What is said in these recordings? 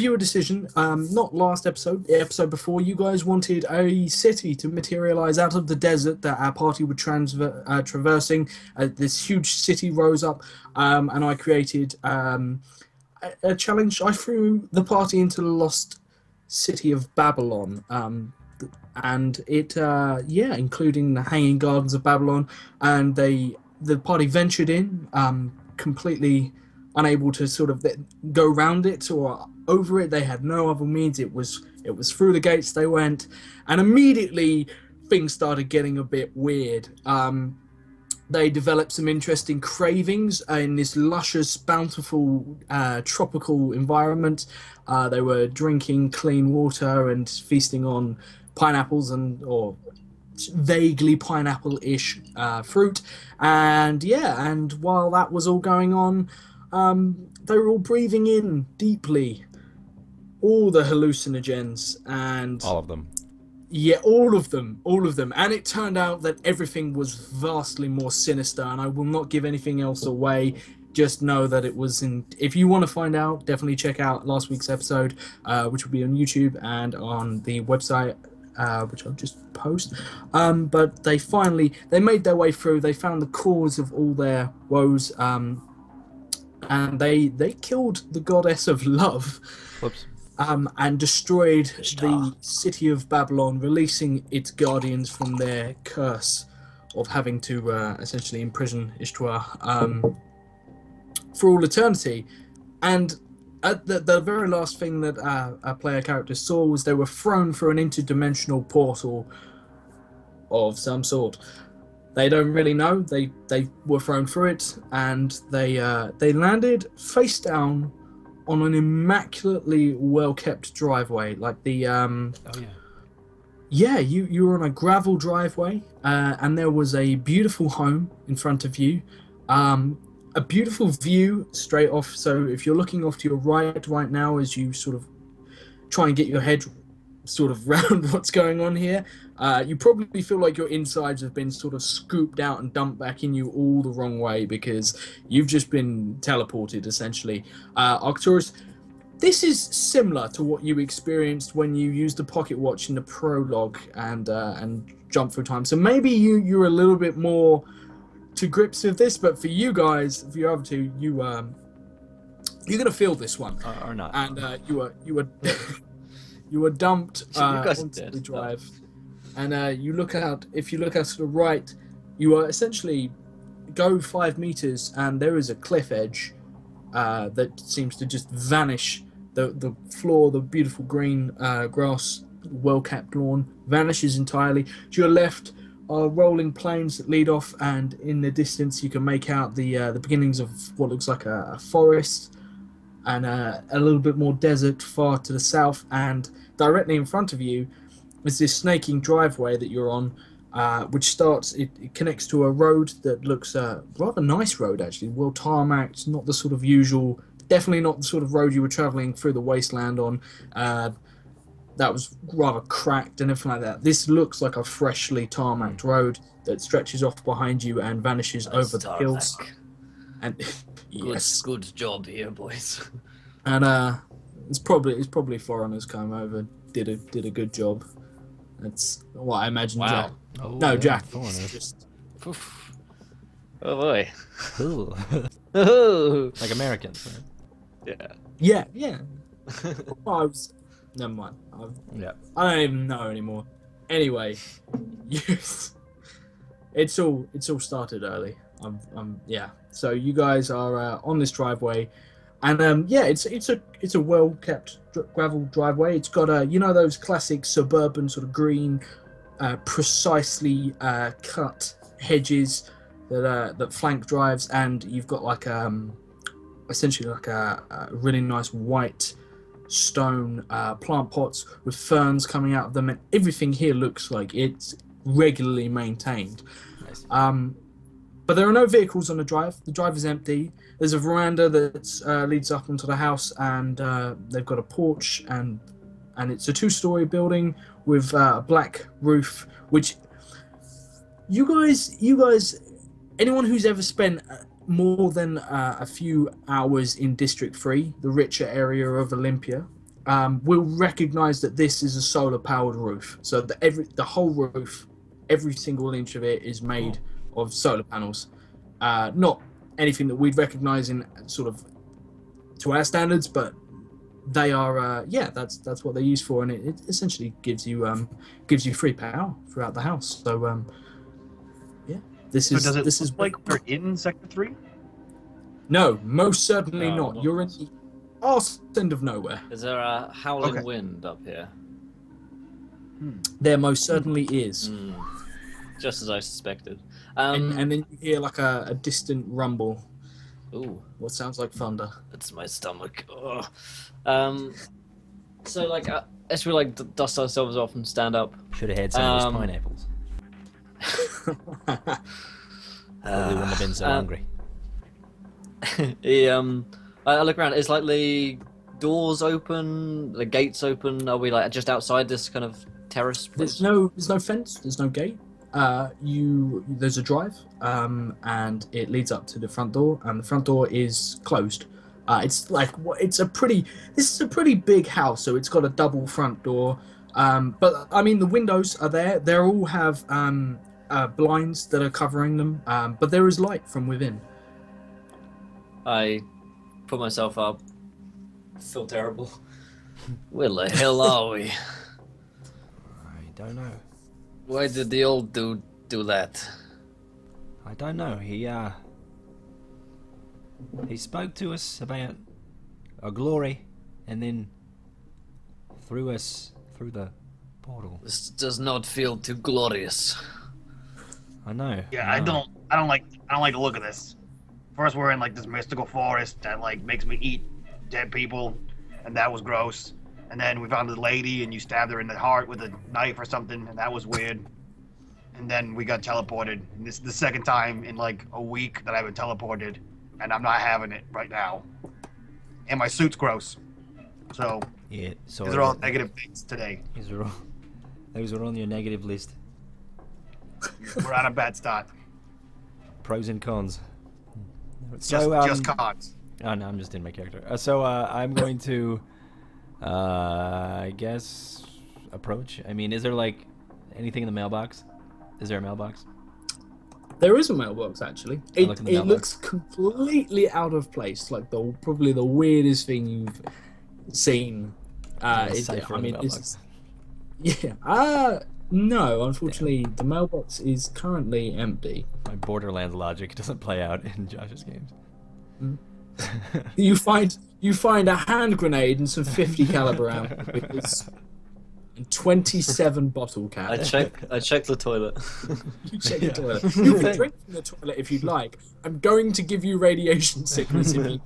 viewer decision. Not last episode, the episode before. You guys wanted a city to materialize out of the desert that our party were traversing. This huge city rose up, and I created a challenge. I threw the party into the lost city of Babylon. And it, including the Hanging Gardens of Babylon, and the party ventured in, completely unable to sort of go around it or over it. They had no other means. It was through the gates they went, and immediately things started getting a bit weird. They developed some interesting cravings in this luscious, bountiful, tropical environment. They were drinking clean water and feasting on pineapples or vaguely pineapple-ish fruit. And while that was all going on, they were all breathing in deeply all the hallucinogens and all of them. Yeah, all of them. And it turned out that everything was vastly more sinister, and I will not give anything else away. Just know that it was in... If you want to find out, definitely check out last week's episode, which will be on YouTube and on the website, which I'll just post. But they made their way through. They found the cause of all their woes, and they killed the goddess of love. Whoops. And destroyed the city of Babylon, releasing its guardians from their curse of having to essentially imprison Ishtar for all eternity. And at the very last thing that our player characters saw was they were thrown through an interdimensional portal of some sort. They don't really know. They were thrown through it, and they landed face down on an immaculately well-kept driveway, like the you were on a gravel driveway, and there was a beautiful home in front of you, a beautiful view straight off. So if you're looking off to your right now, as you sort of try and get your head sort of round what's going on here, you probably feel like your insides have been sort of scooped out and dumped back in you all the wrong way, because you've just been teleported, essentially. Arcturus, this is similar to what you experienced when you used the pocket watch in the prologue and jump through time. So maybe you're a little bit more to grips with this, but for you guys, for your other two, you're gonna feel this one, or not. And you were you were dumped onto the drive. And if you look out to the right, you are essentially go 5 meters, and there is a cliff edge that seems to just vanish. The floor, the beautiful green grass, well-kept lawn, vanishes entirely. To your left are rolling plains that lead off, and in the distance you can make out the beginnings of what looks like a forest, and a little bit more desert far to the south. And directly in front of you is this snaking driveway that you're on, which starts, it connects to a road that looks rather nice road, actually, well tarmacked, not the sort of usual, definitely not the sort of road you were travelling through the wasteland on. That was rather cracked and everything like that. This looks like a freshly tarmacked road that stretches off behind you and vanishes over the hills. And yes, good job here, boys. And it's probably foreigners come over, did a good job. That's what I imagine. Wow. Jack. Jack. Foreigners. Oh boy. Ooh. Oh. Like Americans, right? Yeah. Never mind. I don't even know anymore. Anyway, it's all started early. So you guys are on this driveway, and it's a well kept gravel driveway. It's got those classic suburban sort of green, precisely cut hedges that flank drives, and you've got like essentially like a really nice white stone plant pots with ferns coming out of them, and everything here looks like it's regularly maintained. Nice. But there are no vehicles on the drive. The drive is empty. There's a veranda that leads up onto the house, and they've got a porch, and it's a 2-story building with a black roof. Which you guys, anyone who's ever spent more than a few hours in District 3, the richer area of Olympia, will recognize that this is a solar powered roof. So the whole roof, every single inch of it is made of solar panels. Not anything that we'd recognize in sort of to our standards, but they are that's what they're used for, and it essentially gives you free power throughout the house. So this is does it this look is like we're in Sector 3? No, most certainly No, not. You're in the arse end of nowhere. Is there a howling Okay. wind up here? There most certainly is. Hmm. Just as I suspected. And then you hear like a distant rumble. Ooh, What sounds like thunder. that's my stomach. Ugh. So like, as we like dust ourselves off and stand up, Should have had some of those pineapples. Probably wouldn't have been so hungry. I look around. Is like the doors open, the gates open? Are we like just outside this kind of terrace place? There's no fence. There's no gate. There's a drive, and it leads up to the front door, and the front door is closed. This is a pretty big house, so it's got a double front door. But I mean, the windows are there. They all have blinds that are covering them, but there is light from within. I put myself up. Feel terrible. Where the hell are we? I don't know. Why did the old dude do that? I don't know. He spoke to us about a glory, and then threw us through the portal. This does not feel too glorious. I know. Yeah, I don't like the look of this. First, we're in like this mystical forest that like makes me eat dead people, and that was gross. And then we found the lady, and you stabbed her in the heart with a knife or something, and that was weird. And then we got teleported. And this is the second time in like a week that I've been teleported, and I'm not having it right now. And my suit's gross. So Yeah. So these are all negative things today. those were on your negative list. We're on a bad start. Pros and cons. Just cons. Oh no, I'm just in my character. I'm going to, I guess, approach. I mean, is there like anything in the mailbox? Is there a mailbox? There is a mailbox actually. I look in the It mailbox. looks completely out of place, like probably the weirdest thing you've seen. Cipher in the mailbox. No, unfortunately, the mailbox is currently empty. My Borderlands logic doesn't play out in Josh's games. You find a hand grenade and some 50 caliber ammo and 27 bottle caps. I check the toilet. You check the toilet. You can drink from the toilet if you'd like. I'm going to give you radiation sickness if you.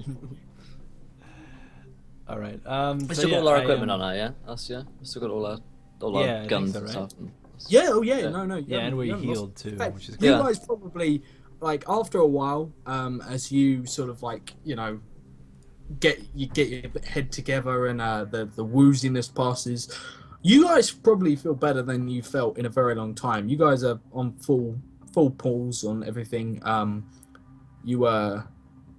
All right. We still got all our equipment on her, yeah? Us, yeah? We still got all our Yeah, I think guns so, and right? stuff. Yeah, oh yeah, no. Yeah, and we're you haven't lost- healed too, in fact, which is you good. guys probably like after a while, as you sort of like get your head together and the wooziness passes. You guys probably feel better than you felt in a very long time. You guys are on full pulls on everything.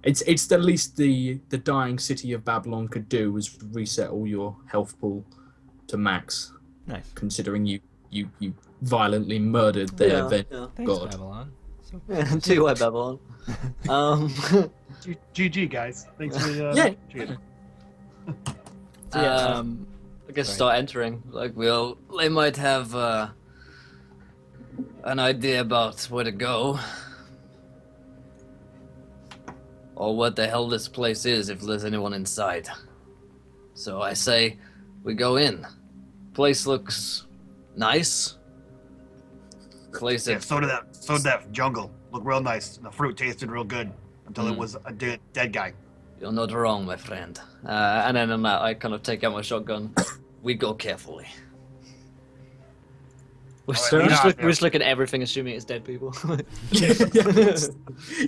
It's the least the dying city of Babylon could do was reset all your health pool to max. Nice. Considering you violently murdered their Yeah. Thanks, god. Babylon. So, Too white Babylon. GG guys. Thanks for Yeah. cheating. so yeah, I guess Right. start entering. Like they might have an idea about where to go, or what the hell this place is if there's anyone inside. So I say, we go in. Place looks nice. Place Yeah, it. so did that jungle. Looked real nice. The fruit tasted real good until it was a dead guy. You're not wrong, my friend. And then on that, I kind of take out my shotgun. We go carefully. We're Alright, so- lean out, we're just looking at everything, assuming it's dead people.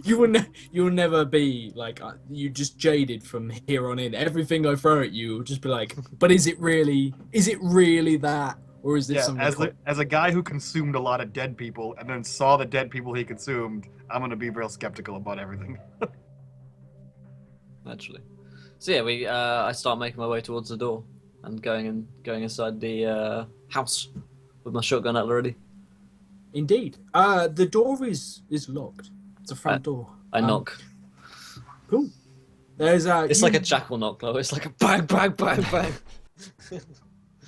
You will never be like you just jaded from here on in. Everything I throw at you will just be like, but is it really that, or is this Yeah, something? as a guy who consumed a lot of dead people and then saw the dead people he consumed, I'm gonna be real skeptical about everything. Naturally. So yeah, I start making my way towards the door. and going inside the house with my shotgun out ready. Indeed. The door is locked. It's a front door. I knock. Cool. There's It's like a jackal knock, though. It's like a bang, bang, bang, bang.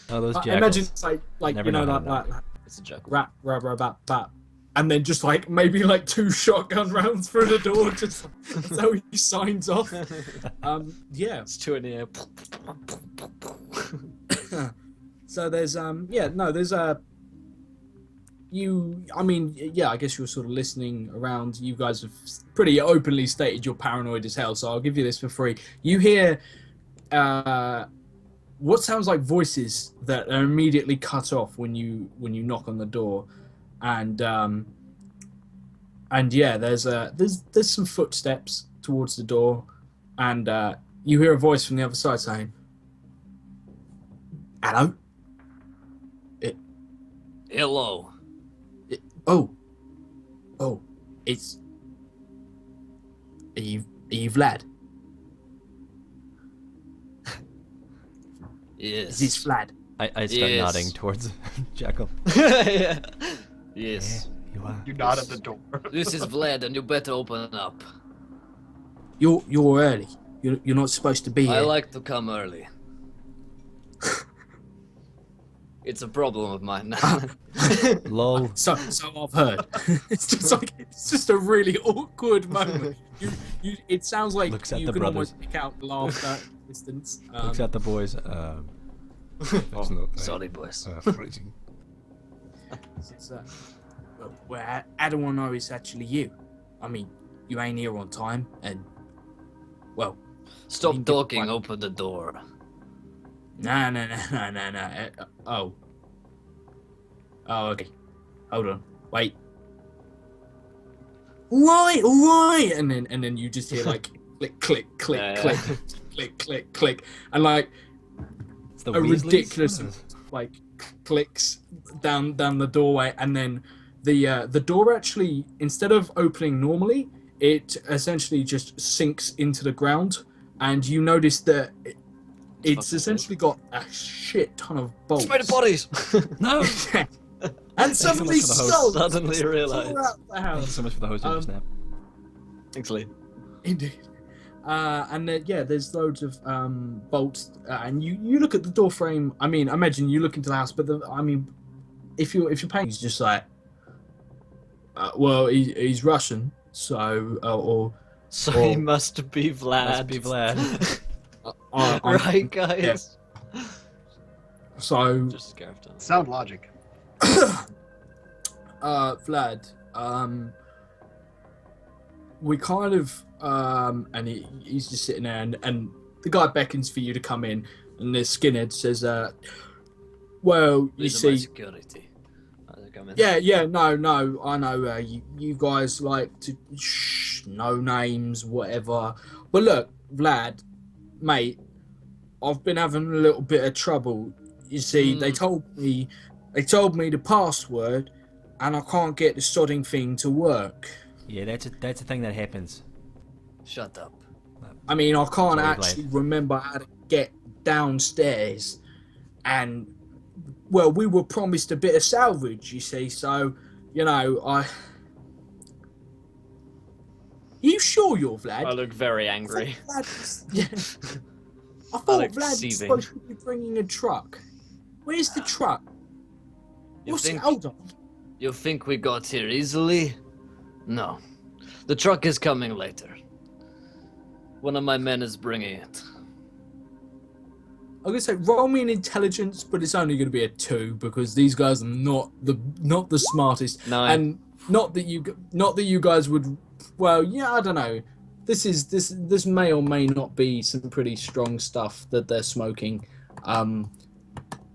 Oh, those I jackals. imagine it's like Never you know know how that to like It's a jackal. rat, bat, and then just like maybe like 2 shotgun rounds through the door. Just that's how he signs off. Yeah. It's 2 in the air. So there's there's I mean, yeah, I guess you're sort of listening around. You guys have pretty openly stated you're paranoid as hell, so I'll give you this for free. You hear what sounds like voices that are immediately cut off when you knock on the door, and yeah, there's some footsteps towards the door, and you hear a voice from the other side saying, "Hello." Hello. Oh, it's. Are you Vlad? Yes. Is this Vlad? I start Yes. nodding towards Jackal. Yeah. Yes. Yeah, you are. You nod at the door. This is Vlad, and you better open up. You're early. You're not supposed to be here. I like to come early. It's a problem of mine now. Lol. So I've heard. It's just a really awkward moment. It sounds like Looks at you the can brothers. almost pick out laughter distance. Looks at the boys. It's not Sorry, boys. freezing. It's, well, I don't want to know it's actually you. I mean, you ain't here on time, and well. Stop you can get talking. one. Open the door. No. Oh, okay. Hold on. Wait. All right. And then you just hear like click, Yeah. click, and like It's the a Weasleys? ridiculous like clicks down the doorway, and then the door actually, instead of opening normally, it essentially just sinks into the ground, and you notice that it's essentially got a shit ton of bolts. Spider bodies. No. And suddenly so much for the host. Suddenly realised. throughout the Thank you house. so much for the hosting just now. Thanks, Lee. Indeed. And yeah, there's loads of bolts, and you look at the door frame. I mean, imagine you look into the house, but if you're paying, he's just like, well, he's Russian, so So Or- he must be Vlad. Must be Vlad. Right, guys. So Just a character. Sound logic. Vlad, we kind of and he's just sitting there, and the guy beckons for you to come in, and the skinhead says, well, you These are my see, security. They come in. yeah, no, I know, you guys like to no names, whatever, but look, Vlad, mate, I've been having a little bit of trouble. You see, they told me the password, and I can't get the sodding thing to work. Yeah, that's a thing that happens. Shut up. I mean, I can't Sorry, actually remember how to get downstairs, and well, we were promised a bit of salvage, you see. So, you know, You sure you're Vlad? I look very angry. I thought look Vlad was seething. supposed to be bringing a truck. Where's the truck? You What's think- hold on. You think we got here easily? No. The truck is coming later. One of my men is bringing it. I'm gonna say roll me an intelligence, but it's only gonna be a 2 because these guys are not the smartest, 9. and not that you guys would. Well, yeah, I don't know. This may or may not be some pretty strong stuff that they're smoking, and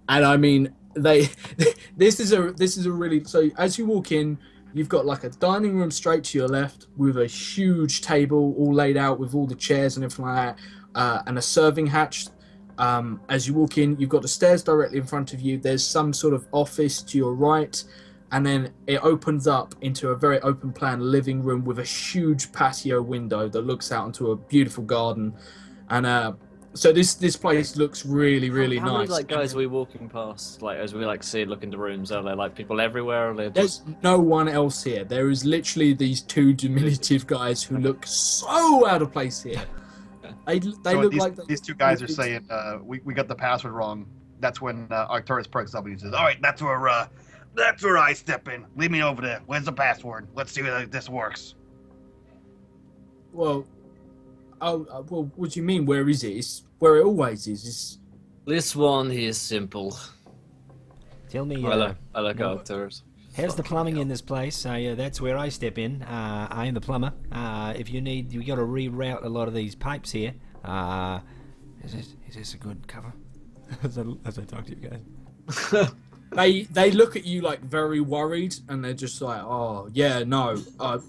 I mean this is a really, so as you walk in, you've got like a dining room straight to your left with a huge table all laid out with all the chairs and everything like that, and a serving hatch. As you walk in, you've got the stairs directly in front of you. There's some sort of office to your right, and then it opens up into a very open plan living room with a huge patio window that looks out into a beautiful garden. And So this place looks really, really How many nice. like guys are we walking past? Like as we like see look into rooms, are there like people everywhere? Or are they There's just no one else here. There is literally these two diminutive guys who look so out of place here. They So look these, like these two guys are saying, we got the password wrong. That's when Arcturus perks up and he says, all right, that's where I step in. Lead me over there. Where's the password? Let's see whether this works. Well, well, what do you mean? Where is it? It's where it always is. It's, this one? He is simple. Tell me, I like Arcturus. how's the plumbing in this place? That's where I step in. I am the plumber. If you need, you got to reroute a lot of these pipes here. Is this a good cover? as I talk to you guys. they look at you like very worried, and they're just like, oh yeah, no,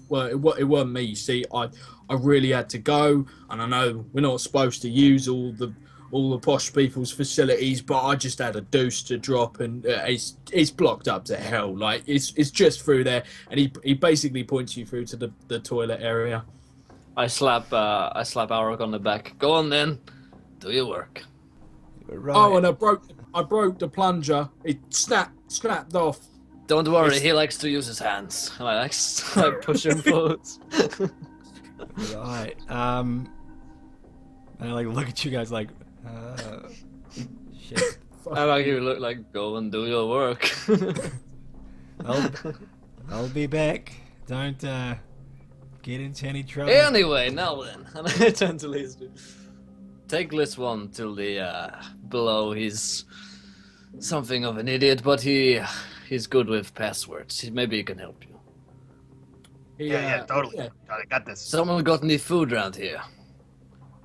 well it wasn't me. You see, I really had to go, and I know we're not supposed to use all the posh people's facilities, but I just had a deuce to drop, and it's blocked up to hell. Like it's just through there, and he basically points you through to the toilet area. I slap Auric on the back. Go on then, do your work. Right. Oh, and I broke the plunger. It snapped off. Don't worry, he likes to use his hands. And I like push him forward. Right. And I like look at you guys like, shit. I like you look like go and do your work. I'll be back. Don't get into any trouble. Anyway, now then, and I turn to Lisby. Take this one till the below. He's something of an idiot, but he's good with passwords. Maybe he can help you. Yeah, totally. Yeah. I got this. Someone got any food around here?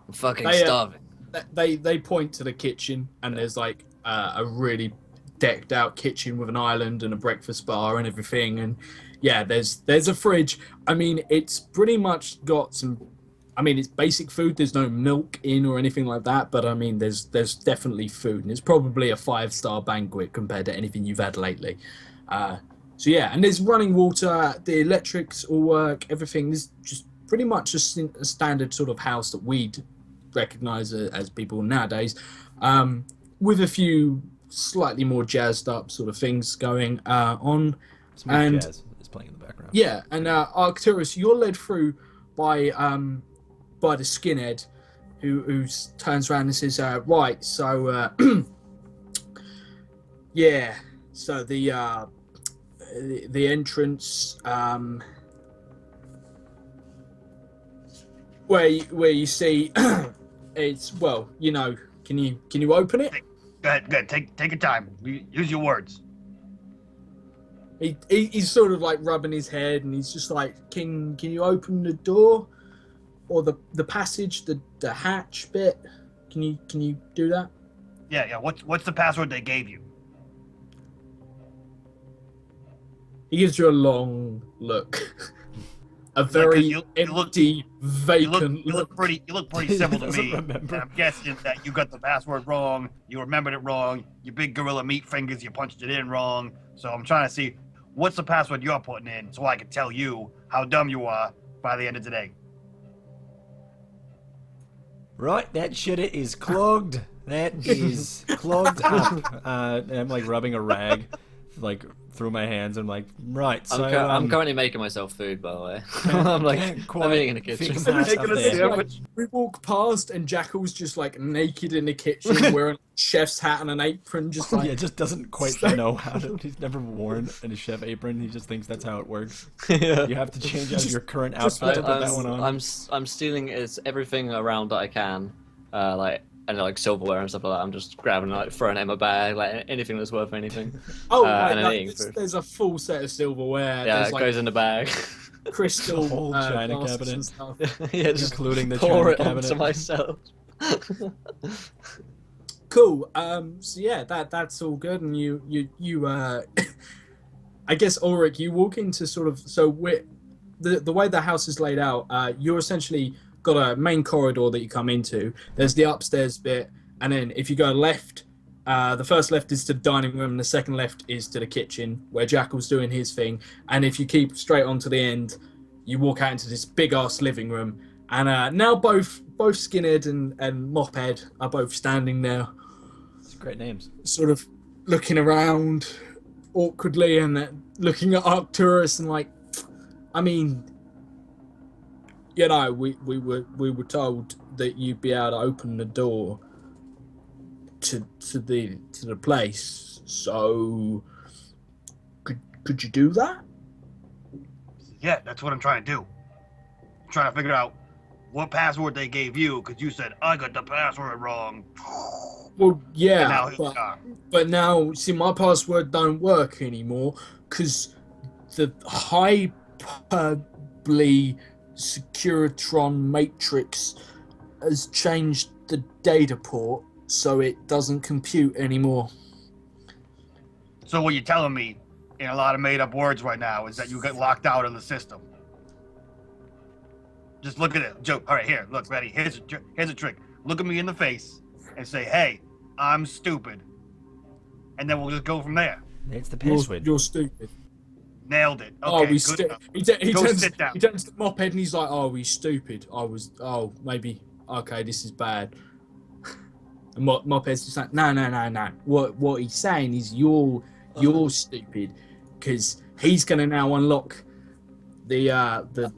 I'm fucking starving. They point to the kitchen, and there's like a really decked out kitchen with an island and a breakfast bar and everything. And yeah, there's a fridge. I mean, it's pretty much got some. I mean, it's basic food. There's no milk in or anything like that, but I mean, there's definitely food, and it's probably a 5-star banquet compared to anything you've had lately. So yeah, and there's running water. The electrics all work. Everything is just pretty much a standard sort of house that we'd recognize as people nowadays, with a few slightly more jazzed up sort of things going on. Smooth and jazz is playing in the background. yeah, and Arcturus, you're led through by the skinhead, who turns around and says, "Right, so yeah, so the entrance, where you see, it's well, you know, can you open it?" Go ahead. Take your time. Use your words. He's sort of like rubbing his head, and he's just like, can you open the door? Or the passage, the hatch bit. Can you do that? Yeah. What's the password they gave you? He gives you a long look, a very you look- empty, vacant You look pretty simple to doesn't me. remember. And I'm guessing that you got the password wrong. You remembered it wrong. Your big gorilla meat fingers, you punched it in wrong. So I'm trying to see what's the password you're putting in, so I can tell you how dumb you are by the end of today. Right, that shit is clogged. That is clogged up. And I'm like rubbing a rag, like through my hands. I'm like, right. So I'm currently making myself food, by the way. I'm like, can't quite I'm eating in the kitchen. fix that Making up a there. sandwich. We walk past, and Jackal's just like naked in the kitchen, wearing a chef's hat and an apron, just like Yeah, just doesn't quite know how to. He's never worn a chef apron. He just thinks that's how it works. Yeah. You have to change out your current outfit to put that one on. I'm stealing everything around that I can, like silverware and stuff like that. I'm just grabbing like throwing it in my bag, like anything that's worth anything. oh, and right, I'm eating food. there's a full set of silverware. Yeah, there's it like goes in the bag. crystal The whole china glasses cabinet. and stuff. Yeah, just Including the pour china it cabinet. onto myself. Cool. So yeah, that's all good, and you I guess Ulrich, you walk into sort of the way the house is laid out. You're essentially got a main corridor that you come into. There's the upstairs bit, and then if you go left, the first left is to the dining room, and the second left is to the kitchen where Jackal's doing his thing. And if you keep straight on to the end, you walk out into this big ass living room. And now both both Skinhead and Mophead are both standing there, It's great names. sort of looking around awkwardly and looking at Arcturus and like, I mean, you know, we were told that you'd be able to open the door to the place. So could you do that? Yeah, that's what I'm trying to do. I'm trying to figure out what password they gave you, because you said, I got the password wrong. Well, And yeah, now here we are. but now, see, my password don't work anymore because the hyperbly Securitron matrix has changed the data port so it doesn't compute anymore. So what you're telling me, in a lot of made-up words right now, is that you get locked out of the system. Just look at it, Joe. All right, here, look, ready. Here's a trick. Look at me in the face and say, "Hey, I'm stupid," and then we'll just go from there. That's the password. You're stupid. Nailed it. Oh, Okay, we good enough. he Go turns sit down. he turns to Mophead and he's like, "Oh, we stupid. Oh, maybe. Okay, this is bad." And Mophead's just like, no. What he's saying is you're stupid, because he's gonna now unlock the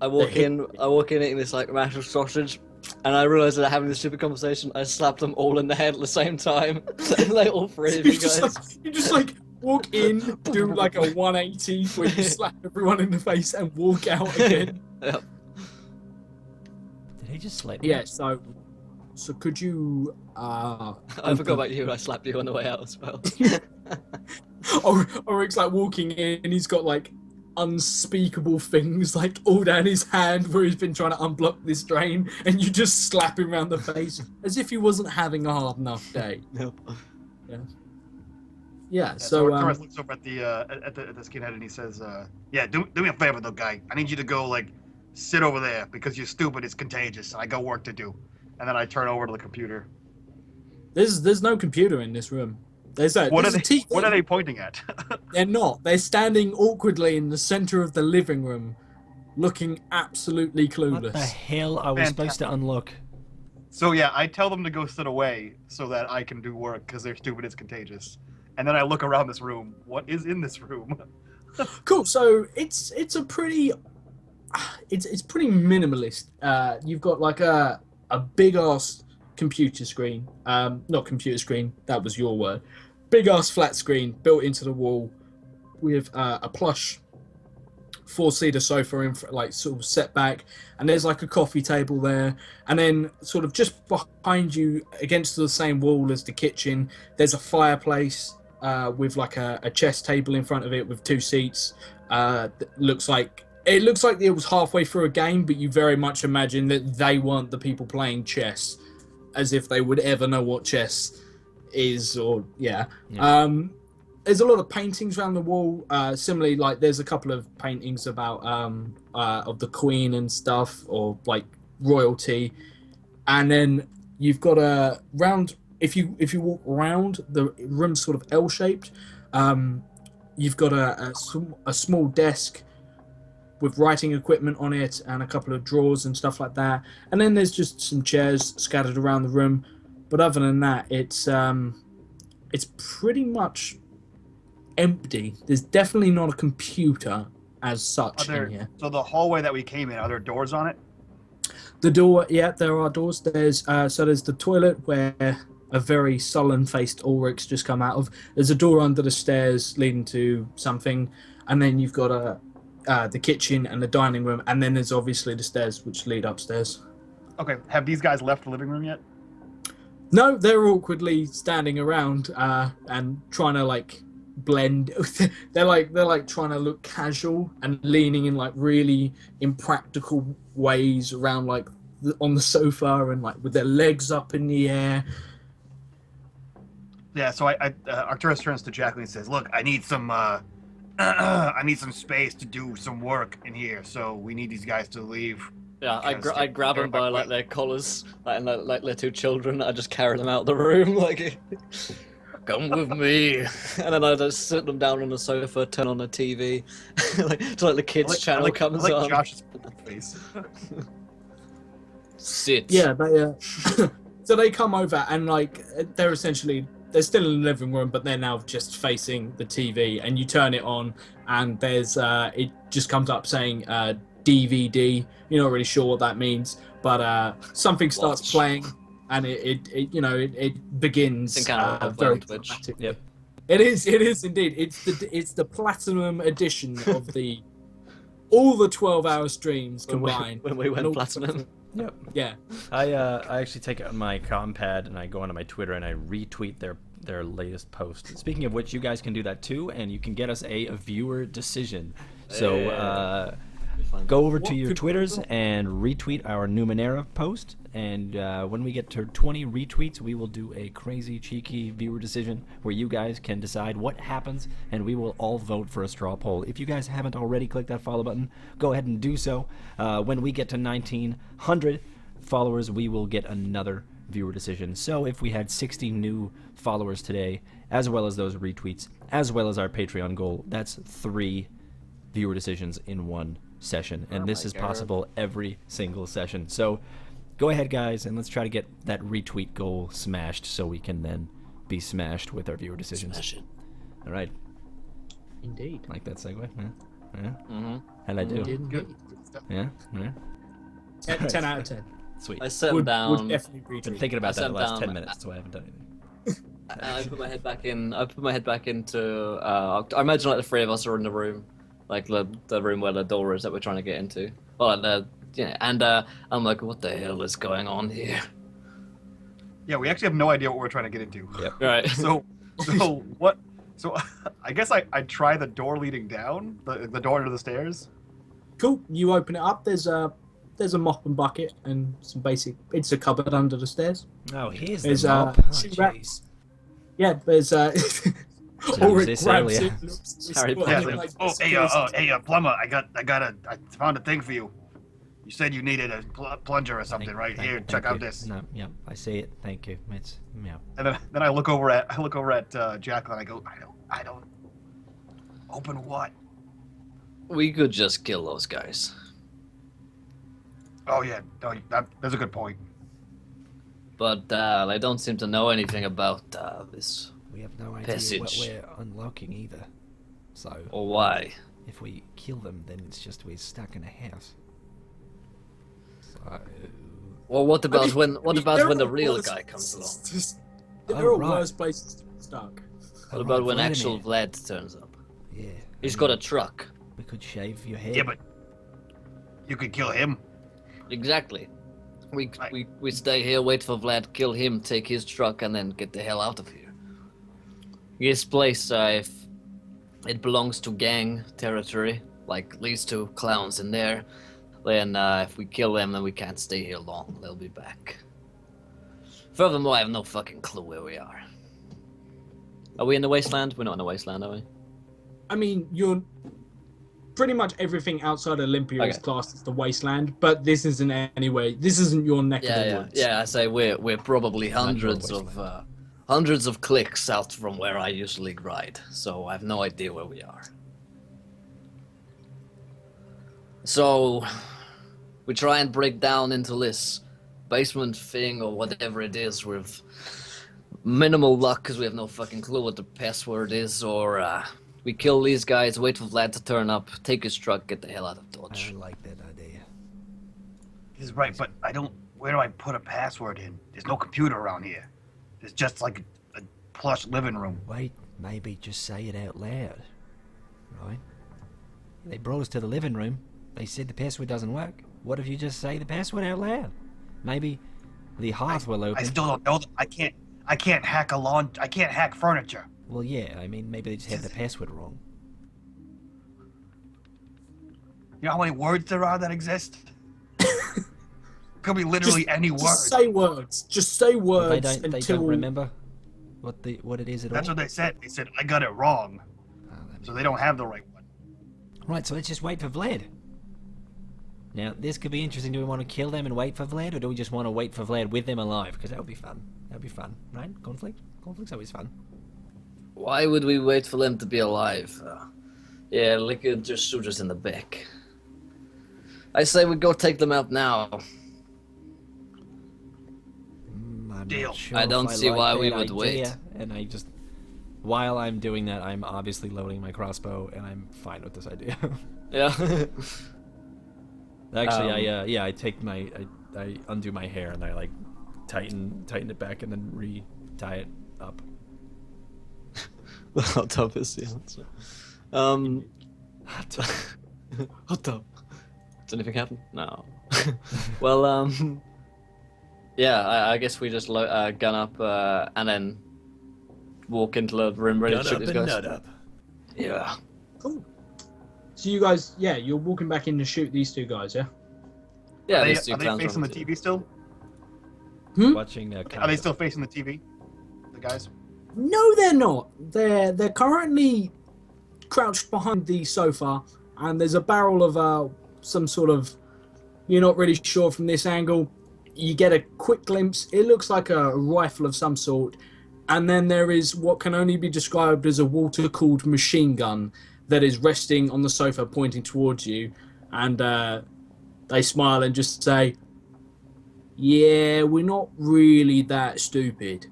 I walk in eating this like mashed sausage, and I realised that having this stupid conversation, I slapped them all in the head at the same time. Like all three of you guys. you just like walk in, do like a 180 where you slap everyone in the face and walk out again. Yep. Did he just slap me? Yeah, so could you I forgot about you, and I slapped you on the way out as well. or Rick's like walking in and he's got like unspeakable things like all down his hand where he's been trying to unblock this drain, and you just slap him around the face as if he wasn't having a hard enough day. Yep. Yeah, So Arcturus looks over at the skinhead and he says, "Yeah, do me a favor though, guy. I need you to go like sit over there because you're stupid. It's contagious. I got work to do." And then I turn over to the computer. There's no computer in this room. What are they pointing at? They're not. They're standing awkwardly in the center of the living room, looking absolutely clueless. What the hell are we supposed to unlock? So yeah, I tell them to go sit away so that I can do work because they're stupid. It's contagious. And then I look around this room. What is in this room? Cool. So it's a pretty it's pretty minimalist. You've got like a big ass computer screen. Not computer screen. That was your word. Big ass flat screen built into the wall with a plush 4-seater sofa in like sort of set back, and there's like a coffee table there, and then sort of just behind you against the same wall as the kitchen there's a fireplace with like a chess table in front of it with 2 seats. It looks like it was halfway through a game, but you very much imagine that they weren't the people playing chess, as if they would ever know what chess is. Or there's a lot of paintings around the wall. Similarly, like there's a couple of paintings about of the Queen and stuff, or like royalty. And then you've got a round. If you walk around, the room's sort of L-shaped. You've got a small desk with writing equipment on it and a couple of drawers and stuff like that. And then there's just some chairs scattered around the room. But other than that, it's pretty much empty. There's definitely not a computer as such in here. So the hallway that we came in, are there doors on it? The door, yeah, there are doors. There's the toilet where a very sullen-faced Ulrich's just come out of. There's a door under the stairs leading to something, and then you've got the kitchen and the dining room, and then there's obviously the stairs which lead upstairs. Okay, have these guys left the living room yet? No, they're awkwardly standing around and trying to like blend. they're like trying to look casual and leaning in like really impractical ways around like on the sofa and like with their legs up in the air. Yeah, so Arcturus turns to Jacqueline and says, "Look, I need some I need some space to do some work in here, so we need these guys to leave." Yeah, I grab them by like their collars, and like their 2 children. I just carry them out of the room, like, Come with me. and then I just sit them down on the sofa, turn on the TV, like the kids channel comes I like on. Josh's face. Sit. Yeah, they so they come over and like they're still in the living room, but they're now just facing the TV. And you turn it on, and there's it just comes up saying DVD. You're not really sure what that means, but something starts Watch. playing, and it begins Some kind of very on Twitch. dramatically. Yep. It is indeed. It's the platinum edition of the all the 12-hour streams combined. When we And went all- platinum. Yep. Yeah. I actually take out my compad and I go onto my Twitter and I retweet their latest post. Speaking of which, you guys can do that too, and you can get us a viewer decision. So go over to What your could- Twitters and retweet our Numenera post, and when we get to 20 retweets, we will do a crazy, cheeky viewer decision where you guys can decide what happens, and we will all vote for a straw poll. If you guys haven't already clicked that follow button, go ahead and do so. When we get to 1,900 followers, we will get another viewer decision. So if we had 60 new followers today, as well as those retweets, as well as our Patreon goal, that's 3 viewer decisions in one session, and this is possible every single session. So go ahead, guys, and let's try to get that retweet goal smashed so we can then be smashed with our viewer decisions. Smash it. All right, Indeed. like that segue? Yeah. Mm-hmm. How'd I do? Indeed. Good. Yeah. 10 out of 10. Sweet. I set Would down. definitely Been retweet. thinking about I that the sat last down- 10 minutes, so I haven't done anything. And I put my head back in. I put my head back into. I imagine like the 3 of us are in the room, like the room where the door is that we're trying to get into. Well, and I'm like, what the hell is going on here? Yeah, we actually have no idea what we're trying to get into. Yep. Right. So what? So I guess I try the door leading down, the door to the stairs. Cool. You open it up. There's a mop and bucket and some basic. It's a cupboard under the stairs. Oh, here's There's the mop. Oh, shoe jeez. racks. Yeah, there's Ulrich this grabs earlier. it. Looks Harry spot- Potter. Yeah. Oh, hey, plumber! I found a thing for you. You said you needed a plunger or something, right? Here, check out you. this. No, yeah, I see it. Thank you. It's yeah. And then I look over at Jacqueline. I go, I don't. Open what? We could just kill those guys. Oh yeah, no, that's a good point. But they don't seem to know anything about this We have no idea Passage. what we're unlocking either. So or why. if we kill them, then it's just we're stuck in a house. So Well, what about when There the are real worse guy comes along? places- Oh, There are right. worse places to get stuck. What about when Vladimir. actual Vlad turns up? Yeah, He's I got a mean, truck. We could shave your head. Yeah, but you could kill him. Exactly. We stay here, wait for Vlad, kill him, take his truck, and then get the hell out of here. This place, if it belongs to gang territory, like these 2 clowns in there, then if we kill them, then we can't stay here long. They'll be back. Furthermore, I have no fucking clue where we are. Are we in the wasteland? We're not in the wasteland, are we? I mean, you're pretty much everything outside Olympia is Okay. classed as the wasteland, but this isn't anyway. This isn't your neck of the woods. Yeah. I say we're probably not your hundreds of clicks out from where I usually ride, so I have no idea where we are. So we try and break down into this basement thing or whatever it is with minimal luck because we have no fucking clue what the password is, or we kill these guys, wait for Vlad to turn up, take his truck, get the hell out of I Dodge. don't like that idea. He's right, but I don't. Where do I put a password in? There's no computer around here. There's just like a plush living room. Wait, maybe just say it out loud. Right? They brought us to the living room. They said the password doesn't work. What if you just say the password out loud? Maybe the hearth will open. I still don't know. I can't hack I can't hack furniture. Well, yeah, I mean, maybe they just had the password wrong. You know how many words there are that exist? Could be literally any word. Just say words. Just say But words they until don't remember what it is at That's all. what they said. They said I got it wrong, Oh, that'd be- so they don't have the right one. Right, so let's just wait for Vlad. Now, this could be interesting. Do we want to kill them and wait for Vlad, or do we just want to wait for Vlad with them alive? Because that would be fun. That would be fun, right? Conflict's always fun. Why would we wait for them to be alive? Yeah, they could just shoot us in the back. I say we go take them out now. deal? Sure I if don't see like why we that would wait. idea. And I just, while I'm doing that, I'm obviously loading my crossbow, and I'm fine with this idea. Yeah. Actually, I take I undo my hair and I like tighten it back and then re-tie it up. The hot tub is the answer. Hot tub. Hot tub. Does anything happen? No. Well, yeah, I guess we just gun up and then walk into the room ready to shoot these guys. Nut up. Yeah. Cool. So you guys, yeah, you're walking back in to shoot these two guys, yeah? Yeah, Are these two they clowns facing the running TV still? Watching. Are they still facing the TV? The guys? No, they're not. They're currently crouched behind the sofa, and there's a barrel of some sort of. You're not really sure from this angle. You get a quick glimpse. It looks like a rifle of some sort, and then there is what can only be described as a water-cooled machine gun that is resting on the sofa, pointing towards you, and they smile and just say, "Yeah, we're not really that stupid,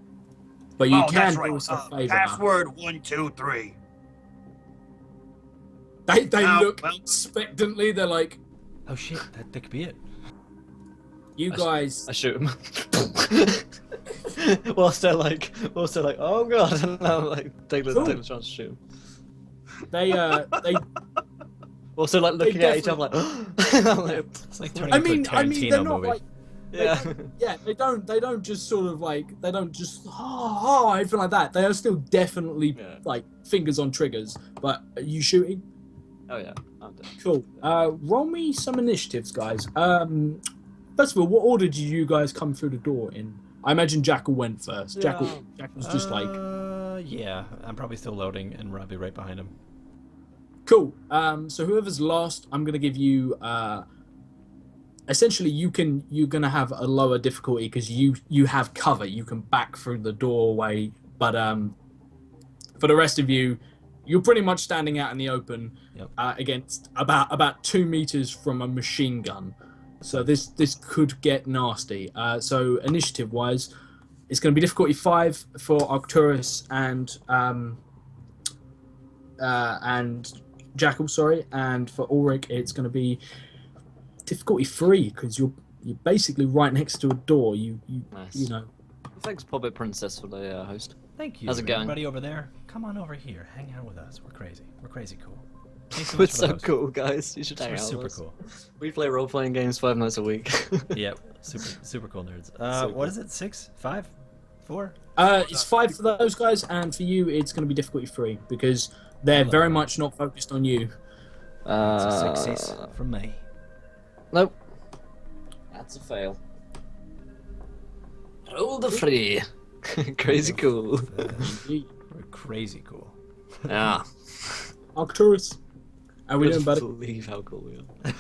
but you can that's do right. us a favor." Password 123. They No, look well- expectantly. They're like, Oh shit! That could be it. "You guys." I shoot him. whilst they're like, oh god, and I'm like, take the chance to shoot him. They Also, like looking at each other, like, I'm like, It's like turning I into a mean, Tarantino they're not movie. like. yeah. They don't just sort of like, they don't just anything like that. They are still definitely Yeah. like fingers on triggers. But are you shooting? Oh yeah, I'm dead. Cool. Roll me some initiatives, guys. First of all, what order did you guys come through the door in? I imagine Jackal went first. Jackal's just like, Yeah, I'm probably still loading, and Robbie right behind him. cool. So whoever's last, I'm gonna give you. Essentially, you're gonna have a lower difficulty because you have cover. You can back through the doorway, but for the rest of you, you're pretty much standing out in the open against about 2 meters from a machine gun. So this could get nasty. So initiative wise, it's going to be difficulty 5 for Arcturus and Jackal, sorry, and for Ulrich it's going to be difficulty 3 because you're basically right next to a door. You Nice. know. Thanks, Puppet Princess, for the host. Thank you. How's it going? Everybody over there, come on over here, hang out with us. We're crazy. We're crazy cool. Thanks so We're much for the so host. cool, guys. You should hang We're out super with us. cool. We play role-playing games 5 nights a week. Yep, super cool nerds. So What cool. is it? 6, 5, 4? It's 5 for those guys, and for you it's going to be difficulty 3 because they're Hello. very much not focused on you. It's a success from me. Nope. That's a fail. Roll the free. Crazy cool. We're crazy cool. Yeah. Arcturus, are we doing Can't better? believe how cool we are.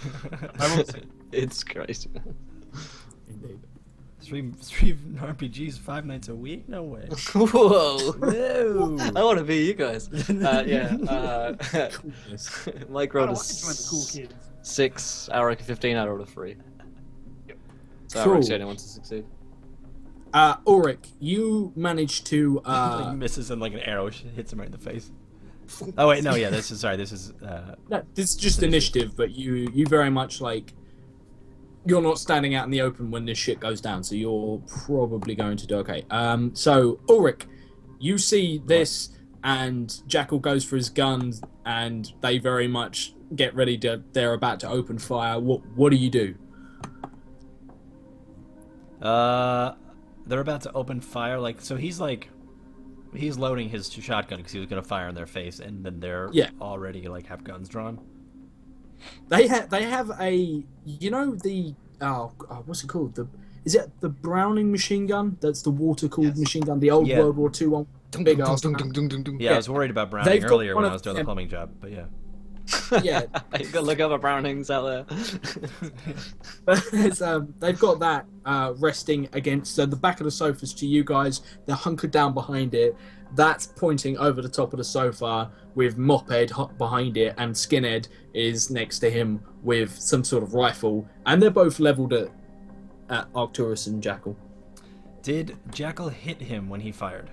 I will say. It's crazy. Indeed. Three RPGs 5 nights a week? No way. Whoa. No. I want to be you guys. Yeah. Coolness. Mike I rolled don't a want to join the cool kids. 6, I reckon 15, I rolled a 3. So Cool. I reckon the only one to succeed. Ulrich, you managed to. Like misses and like an arrow hits him right in the face. Oh wait, no, yeah, this is No, this is just initiative, but you very much like. You're not standing out in the open when this shit goes down, so you're probably going to do okay. So Ulrich, you see this, and Jackal goes for his guns, and they very much get ready to. They're about to open fire. What do you do? they're about to open fire. Like, so he's loading his shotgun because he was gonna fire in their face, and then they're already like have guns drawn. They have a, you know, the what's it called? Is it the Browning machine gun? That's the water cooled machine gun, the old World War II one. Big ass. Yeah, I was worried about Browning They've got earlier when one I was of doing the them. plumbing job, but yeah. Yeah, You gotta look up at Brownings out there. it's, they've got that resting against the back of the sofas to you guys. They're hunkered down behind it. That's pointing over the top of the sofa with Moped behind it, and Skinhead is next to him with some sort of rifle, and they're both leveled at Arcturus and Jackal. Did Jackal hit him when he fired?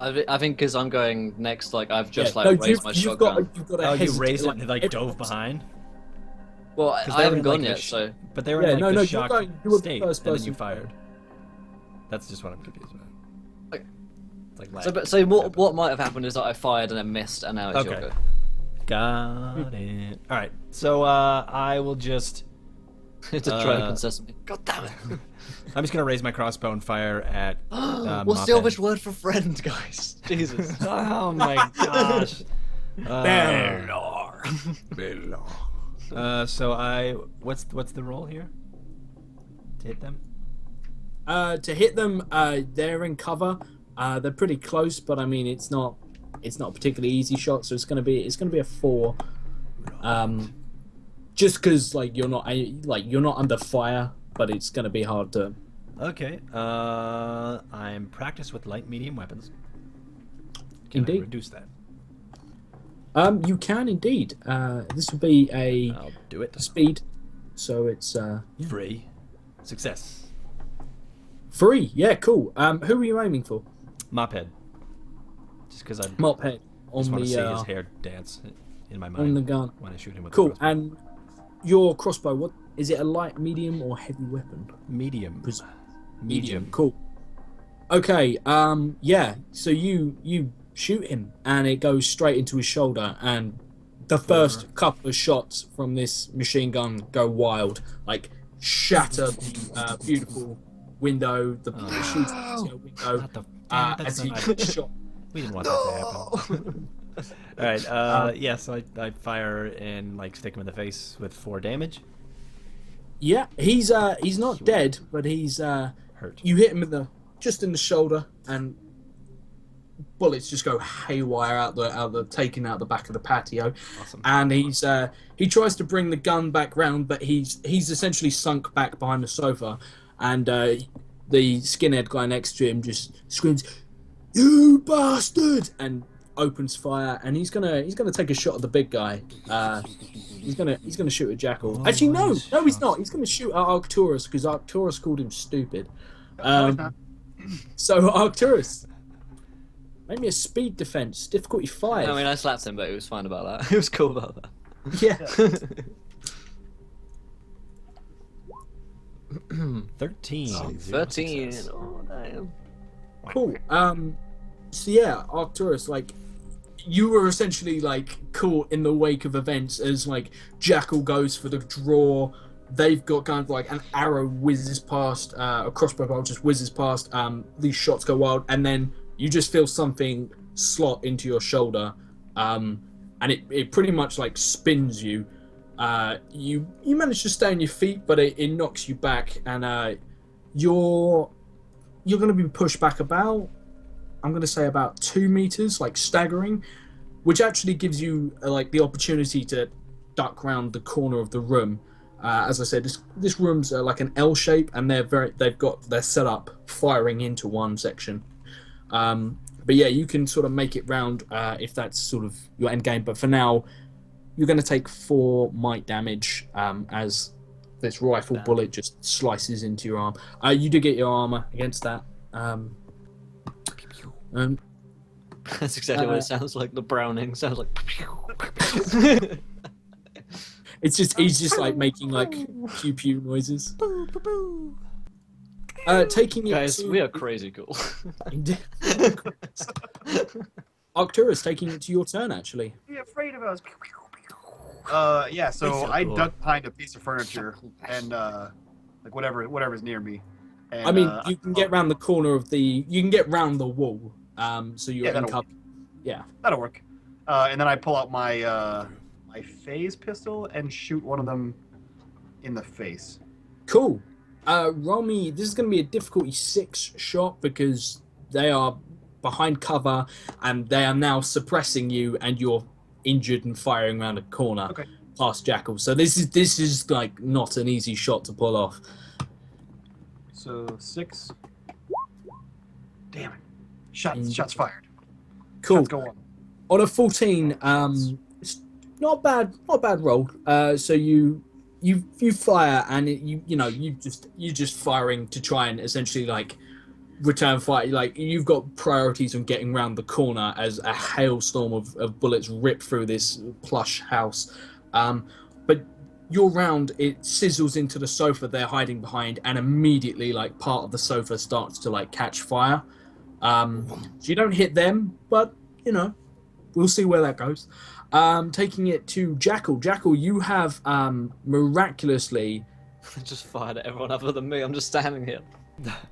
I think because I'm going next, like I've just Yeah, no, raised my shotgun. You've got to Oh, you hesitate, raised it and like, dove behind? Well, Because I haven't gone yet, so But they were in Yeah, the you're shock going. You were the state, first and then you person. fired. That's just what I'm confused about. Like- It's like so what might have happened is that I fired and then missed, and now it's your Okay. go. Got it. All right, so I will just. To try and sesame. God damn it! I'm just gonna raise my crossbow and fire at. What's the Elvish word for friend, guys? Jesus. Oh my gosh. Belor. So what's the roll here? To hit them? To hit them, they're in cover. They're pretty close, but I mean it's not a particularly easy shot, so it's gonna be a 4. Just because like you're not under fire, but it's gonna be hard to. Okay. I'm practiced with light medium weapons. Can I Indeed. reduce that? You can indeed. This will be a I'll do it. speed, so it's 3. Success. 3. Yeah, cool. Who are you aiming for? Mophead. Just because I Mop head on just want to see the his hair dance in my mind on the gun. when I shoot him with Cool. the crossbow. And your crossbow, what is it? A light, medium, or heavy weapon? Medium. Medium. Cool. Okay. Yeah. So you shoot him, and it goes straight into his shoulder, and the first couple of shots from this machine gun go wild, like shatter the beautiful window, the shooting window. Not the, damn it, As that's he not, shot. we didn't want that to happen. All right. Yeah. So I fire and like stick him in the face with 4 damage. Yeah, he's not dead, but he's Hurt. You hit him just in the shoulder, and bullets just go haywire taking out the back of the patio. Awesome. And he tries to bring the gun back round, but he's essentially sunk back behind the sofa, and the skinhead guy next to him just screams, "You bastard!" and opens fire, and he's gonna take a shot at the big guy. He's gonna shoot at Jackal. Oh, Actually, no, nice he's shot. not. He's gonna shoot at Arcturus because Arcturus called him stupid. No, it's not. So Arcturus, make me a speed defense, difficulty 5. I mean, I slapped him, but he was fine about that. He was cool about that. Yeah. 13. Oh, Zero 13. success. Oh, damn. Cool. So yeah, Arcturus, like, you were essentially like caught in the wake of events as like Jackal goes for the draw. They've got kind of like an arrow whizzes past, a crossbow bolt just whizzes past. These shots go wild, and then you just feel something slot into your shoulder, and it pretty much like spins you. You manage to stay on your feet, but it knocks you back, and you're going to be pushed back about, I'm going to say about 2 meters, like staggering, which actually gives you like the opportunity to duck round the corner of the room. As I said, this room's like an L shape, and they're set up firing into one section. But yeah, you can sort of make it round if that's sort of your end game. But for now, you're going to take 4 might damage as this rifle bullet just slices into your arm. You do get your armor against that. That's exactly what it sounds like. The Browning sounds like. He's just like making like pew pew noises. Taking it Guys, to, we are crazy cool. Arcturus, taking it to your turn actually. Be afraid of us. Yeah. So That's so I cool. duck behind a piece of furniture and like whatever's near me. And, I mean, you can get round the corner of you can get round the wall. So you're Yeah, in that'll cover. Yeah. that'll work. And then I pull out my my phase pistol and shoot one of them in the face. Cool. Roll me. This is going to be a difficulty 6 shot because they are behind cover and they are now suppressing you, and you're injured and firing around a corner Okay. past Jackal. So this is like not an easy shot to pull off. So 6. Damn it! Shots fired. Cool. Shots go on. On a 14, it's not bad roll. So you fire, and you just firing to try and essentially like return fire. Like you've got priorities on getting round the corner as a hailstorm of bullets rip through this plush house. But your round, it sizzles into the sofa they're hiding behind, and immediately like part of the sofa starts to like catch fire. So you don't hit them, but you know, we'll see where that goes. Taking it to Jackal. Jackal, you have miraculously. Just fired at everyone other than me. I'm just standing here.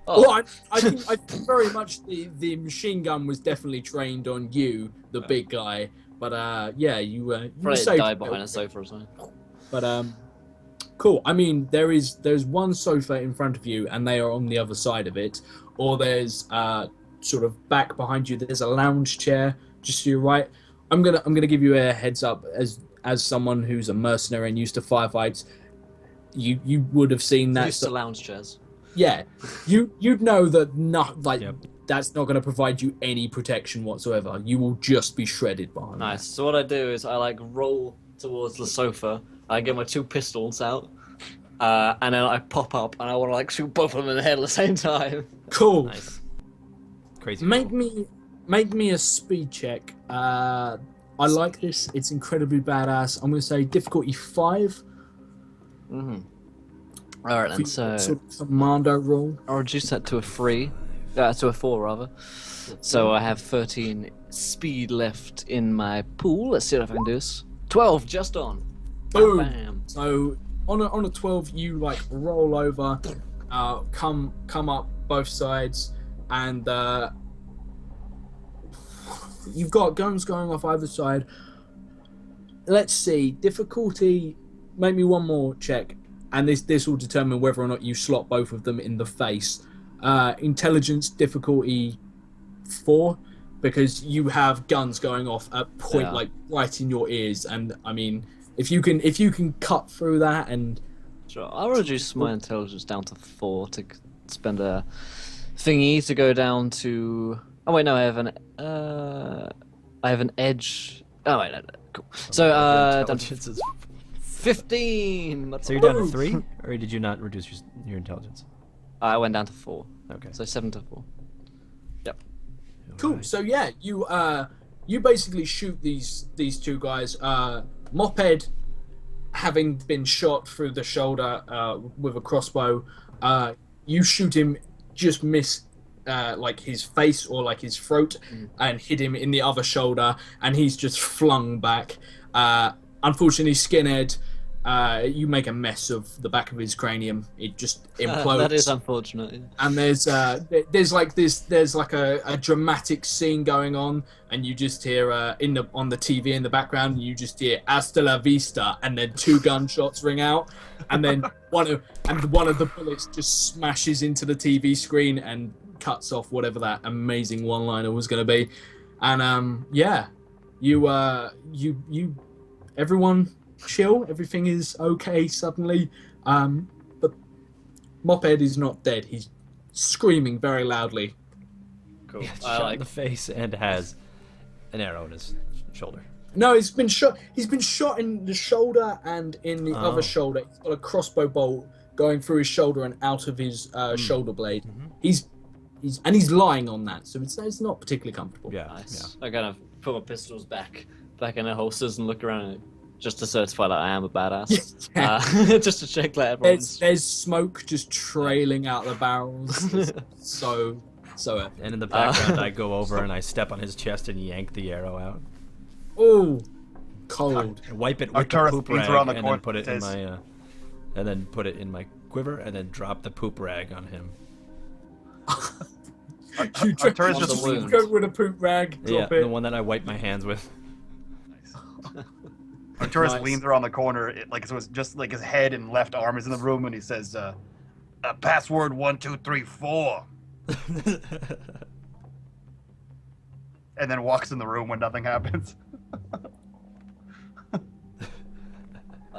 Well, I think very much the machine gun was definitely trained on you, the big guy. But yeah, you Probably saved died behind a sofa or something. But cool. I mean, there's one sofa in front of you, and they are on the other side of it. Or there's sort of back behind you. There's a lounge chair just to your right. I'm gonna give you a heads up as someone who's a mercenary and used to firefights. You would have seen that. Used to lounge chairs. Yeah, you'd know that that's not going to provide you any protection whatsoever. You will just be shredded behind. Nice. So what I do is I like roll towards the sofa. I get my 2 pistols out, and then I pop up and I want to like shoot both of them in the head at the same time. Cool. Nice. Crazy. Make me a speed check. I like this. It's incredibly badass. I'm going to say difficulty 5. Mm-hmm. All right, then. So Sort of commando roll. I'll reduce that to a 3. To a 4 rather. So I have 13 speed left in my pool. Let's see if I can do this. 12, just on. Boom. Bam. So on a 12, you like roll over, come up both sides, and you've got guns going off either side. Let's see, difficulty. Make me one more check, and this will determine whether or not you slot both of them in the face. Intelligence difficulty 4, because you have guns going off at point like right in your ears, and I mean, if you can cut through that, and sure, I'll reduce my intelligence down to 4 to spend a thingy to go down to. Oh wait, no, I have an edge. Oh wait, no, cool. So intelligence is 15. So you're down to 3, or did you not reduce your intelligence? I went down to 4. Okay. So 7 to 4. Yep. cool. Right. So yeah, you basically shoot these 2 guys. Moped, having been shot through the shoulder with a crossbow, you shoot him, just miss like his face or like his throat, and hit him in the other shoulder, and he's just flung back. Unfortunately, Skinhead, you make a mess of the back of his cranium. It just implodes. That is unfortunate. Yeah. And there's like a dramatic scene going on, and you just hear on the TV in the background, you just hear "Hasta la vista," and then 2 gunshots ring out, and then one of the bullets just smashes into the TV screen and cuts off whatever that amazing one-liner was going to be. And yeah, you everyone chill. Everything is okay suddenly. But Moped is not dead. He's screaming very loudly. Cool. Gets I shot like. in the face and has an arrow in his shoulder. No, he's been shot. He's been shot in the shoulder and in the other shoulder. He's got a crossbow bolt going through his shoulder and out of his shoulder blade. Mm-hmm. He's lying on that, so it's not particularly comfortable. Yeah. Nice. I kind of put my pistols back in their holsters and look around just to certify that I am a badass. Yeah. Just to check that everyone's. There's smoke just trailing out the barrels. It's so epic. And in the background, I go over and I step on his chest and yank the arrow out. Oh, cold. I wipe it with the Arcturus poop leans rag around the and then corner put it in and my and then put it in my quiver and then drop the poop rag on him. Arcturus On just the leans. wound. Go with a poop rag. Drop Yeah, it. the one that I wipe my hands with. Arcturus Nice. leans around the corner, like so it's just like his head and left arm is in the room, and he says, "Password 1234," and then walks in the room when nothing happens.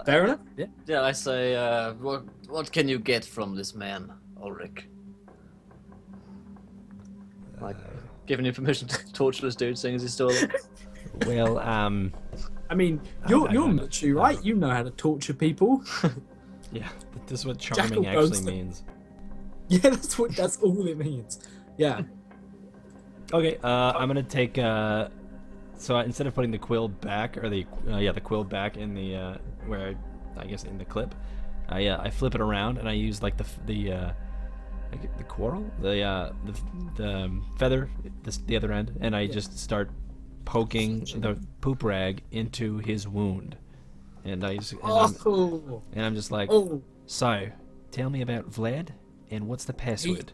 Fair enough. Yeah. Yeah, I say, what can you get from this man, Ulrich? Like, giving you permission to torture this dude, seeing as he's still alive. Well, I mean, you're I- military, right? You know how to torture people. yeah, this is what charming Jackal goes actually to- means. Yeah, that's all it means. Yeah. Okay, I'm gonna take. So instead of putting the quill back, or the quill back in the where I guess in the clip, I flip it around and I use like the coral, the feather, the other end, and I just start poking the poop rag into his wound, and I'm just like, so tell me about Vlad and what's the password?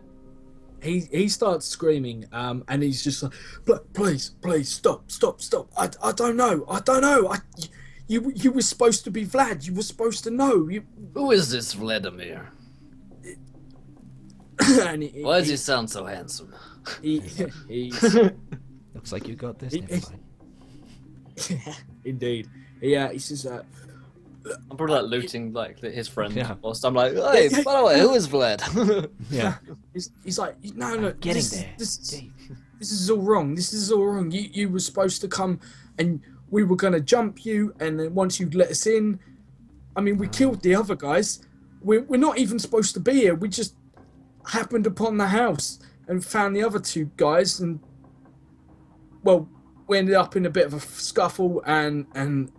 He starts screaming, and he's just like, please, stop. I don't know. You were supposed to be Vlad. You were supposed to know. Who is this Vladimir? And Why does he sound so handsome? He's Looks like you got this. Never mind. indeed. Yeah, he says, I'm probably like looting like his friend. Yeah. Whilst I'm like, hey, by the way, who is Vlad? Yeah. he's like, no, Getting there. This is all wrong. This is all wrong. You were supposed to come, and we were gonna jump you, and then once you'd let us in, I mean, we killed the other guys. We're not even supposed to be here. We just happened upon the house and found the other two guys, and well, we ended up in a bit of a scuffle, and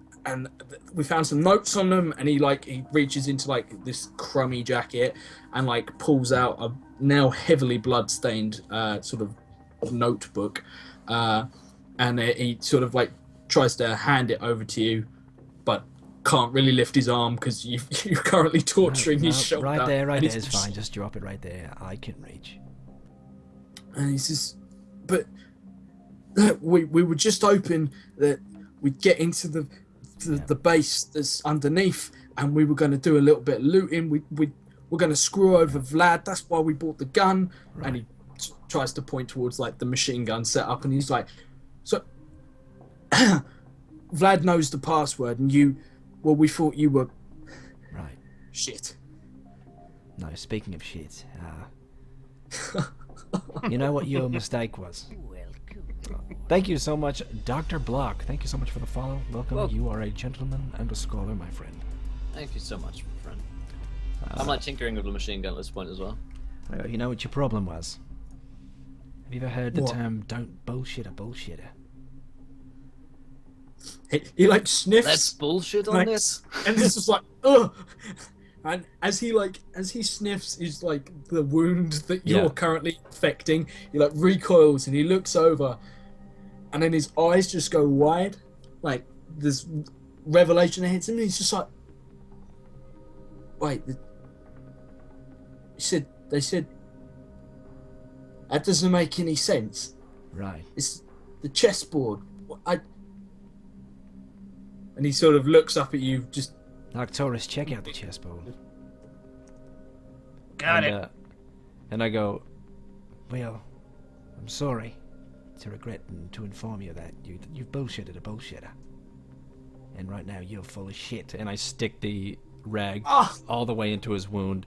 we found some notes on them, and he reaches into like this crummy jacket and like pulls out a now heavily blood-stained sort of notebook, and he sort of like tries to hand it over to you, but can't really lift his arm because you're currently torturing his shoulder. Right there, it's fine. Just drop it right there. I can reach. And he says, but we were just hoping that we'd get into the base that's underneath, and we were going to do a little bit of looting. We're going to screw over Vlad. That's why we bought the gun. Right. And he tries to point towards like the machine gun setup, and he's like, so Vlad knows the password, and we thought you were right. Shit. No, speaking of shit, you know what your mistake was? Thank you so much, Dr. Block. Thank you so much for the follow. Welcome. You are a gentleman and a scholar, my friend. Thank you so much, my friend. I'm like tinkering with the machine gun at this point as well. You know what your problem was? Have you ever heard the term "don't bullshit a bullshitter"? He like sniffs. That's bullshit on like, this. And this is like, ugh. And as he sniffs is like the wound that you're currently infecting, he like recoils and he looks over, and then his eyes just go wide, like this revelation hits him, and he's just like, wait, they said that doesn't make any sense. Right. It's the chessboard. And he sort of looks up at you, just. Arcturus, check out the chessboard. Got it. And I go, well, I'm sorry to regret and to inform you that you've bullshitted a bullshitter. And right now you're full of shit. And I stick the rag all the way into his wound.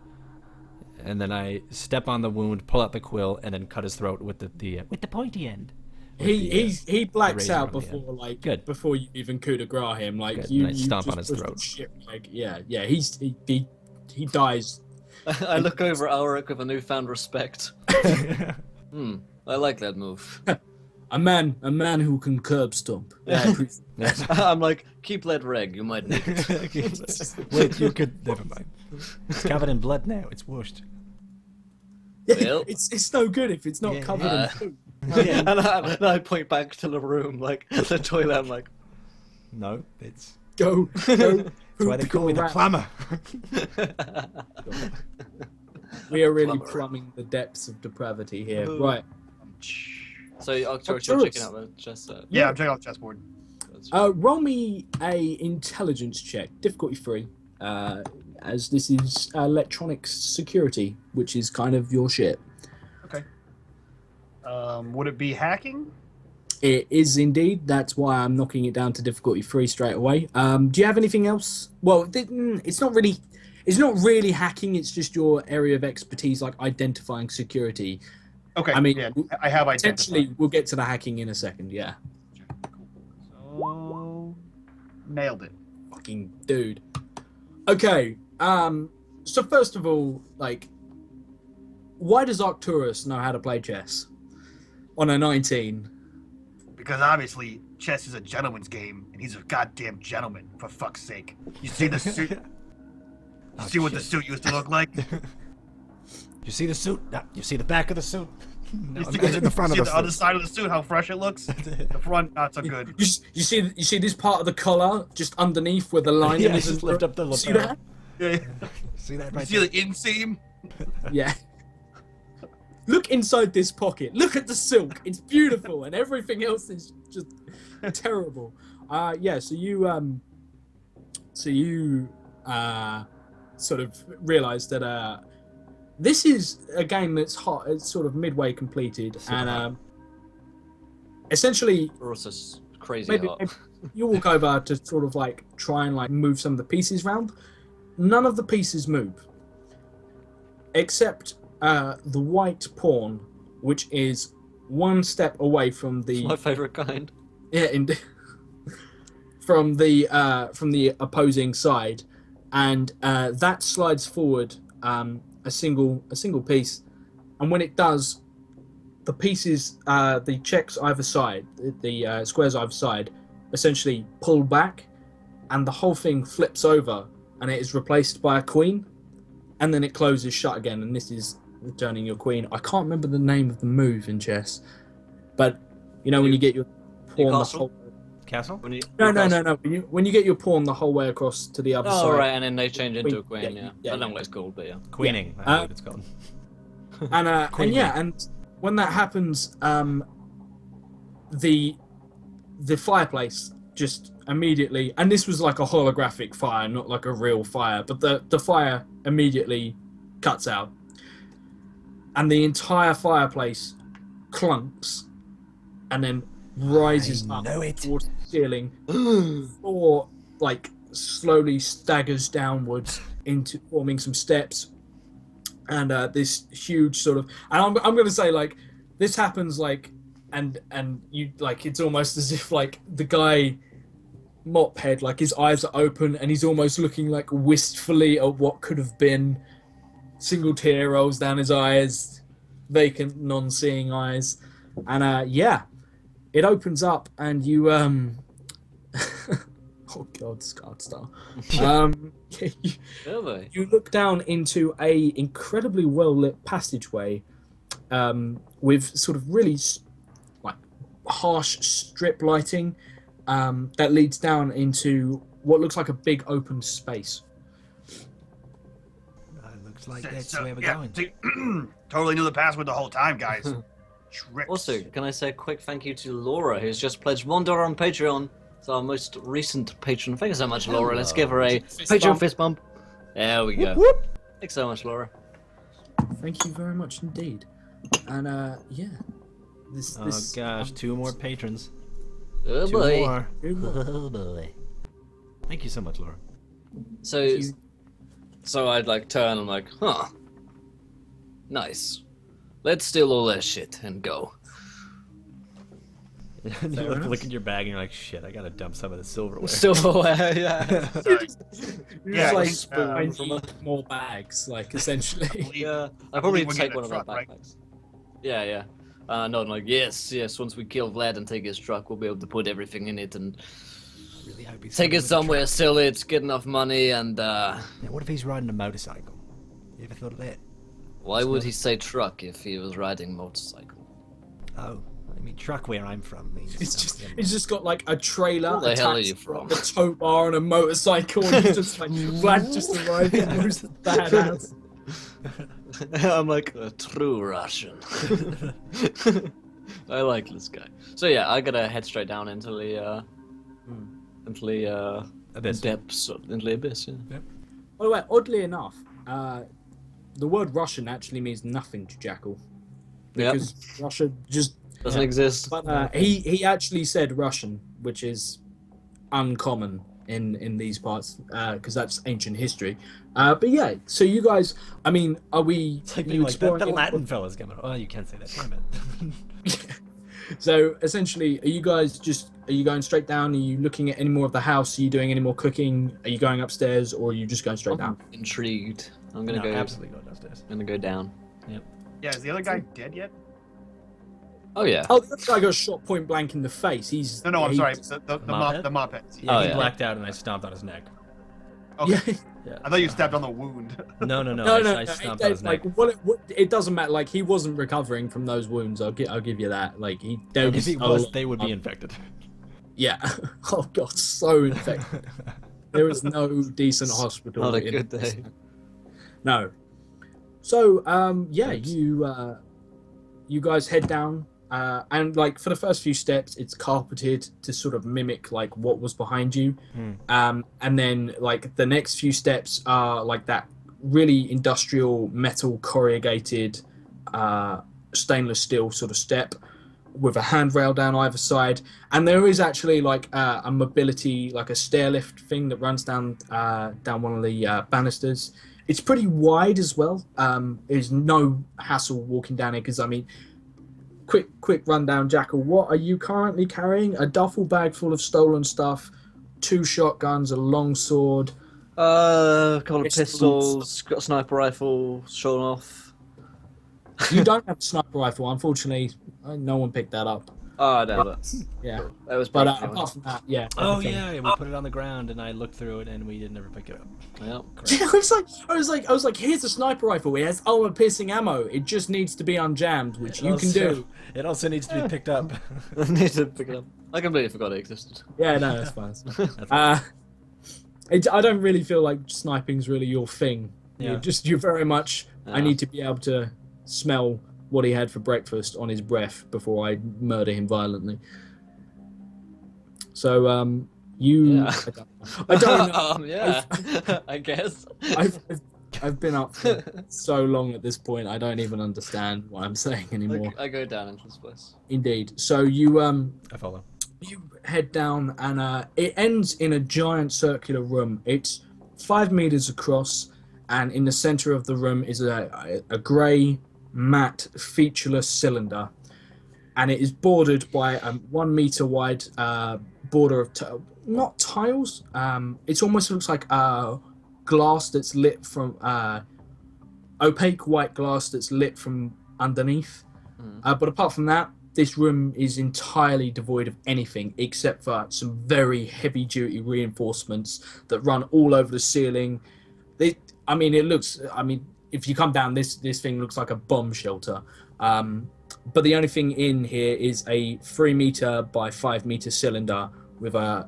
And then I step on the wound, pull out the quill, and then cut his throat with the pointy end. He blacks out before before you even coup de grace him. Like Good. you And I stomp on his just throat. Shit, like he dies. I look over Ulrich with a newfound respect. I like that move. A man who can curb stomp. Yeah. I'm like, keep that reg, you might need it. Wait, you could. Never mind. It's covered in blood now. It's washed. Well, it's no good if it's not covered in food. And I point back to the room, like the toilet. I'm like, no, it's go. that's why they call me the plumber. We are really plumbing the depths of depravity here, right? So you're checking out the chest. Yeah, I'm checking out the chessboard. Roll me a intelligence check, difficulty 3, as this is electronics security, which is kind of your shit. Okay. Would it be hacking? It is indeed. That's why I'm knocking it down to difficulty 3 straight away. Do you have anything else? Well, it's not really hacking. It's just your area of expertise, like identifying security. Okay. I mean, yeah, I have identified. Potentially, we'll get to the hacking in a second. Yeah. So nailed it. Fucking dude. Okay. So first of all, like, why does Arcturus know how to play chess on a 19? Because obviously, chess is a gentleman's game, and he's a goddamn gentleman, for fuck's sake. You see the suit? You see what the suit used to look like? You see the suit? No, you see the back of the suit? No, You imagine the front see of the the other suit. side of the suit, how fresh it looks? The front, not so good. You see this part of the collar just underneath where the line Yeah, is. just lift up the lapel. See that? Yeah. See that You right see there? the inseam? Yeah. Look inside this pocket. Look at the silk. It's beautiful, and everything else is just terrible. Yeah. So you sort of realize that this is a game that's hot. It's sort of midway completed, and essentially, Rosa's crazy maybe hot. you walk over to sort of like try and like move some of the pieces around. None of the pieces move, except the white pawn, which is one step away from the My favorite kind. from the opposing side, and that slides forward a single piece, and when it does, the pieces, the checks either side, the squares either side, essentially pull back, and the whole thing flips over, and it is replaced by a queen, and then it closes shut again, and this is returning your queen. I can't remember the name of the move in chess, but you know when you get your pawn the Newcastle? whole. Castle? When you, No. When you get your pawn the whole way across to the other Oh, side, right, and then they change into a queen, Yeah, yeah. yeah, I don't know yeah. what it's called, but yeah. Queening, Yeah. I believe it's called. and Queening. yeah, and when that happens, the fireplace just immediately, and this was like a holographic fire, not like a real fire, but the fire immediately cuts out, and the entire fireplace clunks, and then rises I up know it. towards the ceiling, or like slowly staggers downwards into forming some steps, and this huge sort of, and I'm gonna say like this happens like, and you like it's almost as if like the guy mop head, like his eyes are open and he's almost looking like wistfully at what could have been. Single tear rolls down his eyes, vacant, non-seeing eyes, and yeah, it opens up and you oh god, Scarred Star. Really? You look down into a incredibly well lit passageway, with sort of really like harsh strip lighting, that leads down into what looks like a big open space. Looks like that's where we're yeah, going. see, totally knew the password the whole time, guys. Tricks. Also, can I say a quick thank you to Laura, who's just pledged $1 on Patreon. It's our most recent patron. Thank you so much, Laura. Let's give her a Patreon bump. fist bump. There we go. Whoop, whoop. Thanks so much, Laura. Thank you very much indeed. And yeah, Oh this gosh, 2 more patrons. Oh 2 boy. more. more. Oh boy. Thank you so much, Laura. So I'd like turn. I'm like, huh. Nice. Let's steal all that shit and go. And you look at your bag and you're like, shit, I gotta dump some of the silverware. Silverware, yeah. Yeah, like spoon I from need more bags, like essentially. Yeah, I probably We're take getting one a of their truck, right? backpacks. Yeah, yeah. No, I'm like, yes. Once we kill Vlad and take his truck, we'll be able to put everything in it and Really hope he's take coming it with a somewhere, truck. sell it, get enough money, and Now, what if he's riding a motorcycle? You ever thought of that? why would he say truck if he was riding motorcycle? Oh, I mean, truck where I'm from means It's just got like a trailer Where the hell are attached you from? to a tow bar and a motorcycle, and it's just like Vlad just arrived in the most badass. I'm like a true Russian. I like this guy. So yeah, I gotta head straight down into the Abyss. depths, into the abyss. Yeah. By the way, oddly enough, the word Russian actually means nothing to Jackal, Yep. because Russia just. Doesn't exist. But he actually said Russian, which is uncommon in these parts, because that's ancient history. But yeah, so you guys, I mean, are we? It's like you being like, the exploring- Latin fella's coming. Oh, you can't say that. Damn it. So essentially, are you going straight down? Are you looking at any more of the house? Are you doing any more cooking? Are you going upstairs, or are you just going straight down? Intrigued. I'm gonna No, go. absolutely not downstairs. I'm gonna go down. Yep. Yeah, is the other guy dead yet? Oh yeah. Oh, the other guy got shot point blank in the face. He's No, I'm he- sorry. The Mophead? mophead. Yeah, Oh, he yeah. blacked out and I stomped on his neck. Okay. Yeah. Yeah. I thought you stepped on the wound. No, I stomped on his like neck. it doesn't matter. Like he wasn't recovering from those wounds. I'll give you that. Like there And if was he a was, lot they would be of- infected. Yeah. Oh god, so infected. There was no decent hospital. Not a in good this. day. No. So yeah, Oops. you guys head down, and like for the first few steps, it's carpeted to sort of mimic like what was behind you, and then like the next few steps are like that really industrial metal corrugated, stainless steel sort of step with a handrail down either side, and there is actually like a mobility, like a stair lift thing that runs down one of the banisters. It's pretty wide as well. There's no hassle walking down it because I mean, quick rundown, Jackal. What are you currently carrying? A duffel bag full of stolen stuff, 2 shotguns, a long sword. A couple of Pistols. pistols, got a sniper rifle, shown off. You don't have a sniper rifle, unfortunately. No one picked that up. Oh, no, that's Yeah, that was. but pretty apart from that, yeah. Oh everything. yeah, we put it on the ground and I looked through it and we did never pick it up. Yeah. I was like, here's a sniper rifle. It has armor-piercing ammo. It just needs to be unjammed, which you can do. It also needs to be picked up. I need to pick it up. I completely forgot it existed. Yeah, no, that's fine. I don't really feel like sniping's really your thing. Yeah. You're very much. I Yeah. need to be able to smell what he had for breakfast on his breath before I murder him violently. So, you. Yeah. I don't know. Yeah, I guess. I've been up for so long at this point. I don't even understand what I'm saying anymore. I go down into this place. Indeed. So you I follow. you head down and it ends in a giant circular room. It's 5 meters across, and in the center of the room is a grey, matte, featureless cylinder, and it is bordered by a 1 meter wide border of not tiles. It almost looks like glass that's lit from opaque white glass that's lit from underneath. But apart from that, this room is entirely devoid of anything except for some very heavy duty reinforcements that run all over the ceiling. It looks, if you come down, this thing looks like a bomb shelter. But the only thing in here is a 3 meter by 5 meter cylinder with a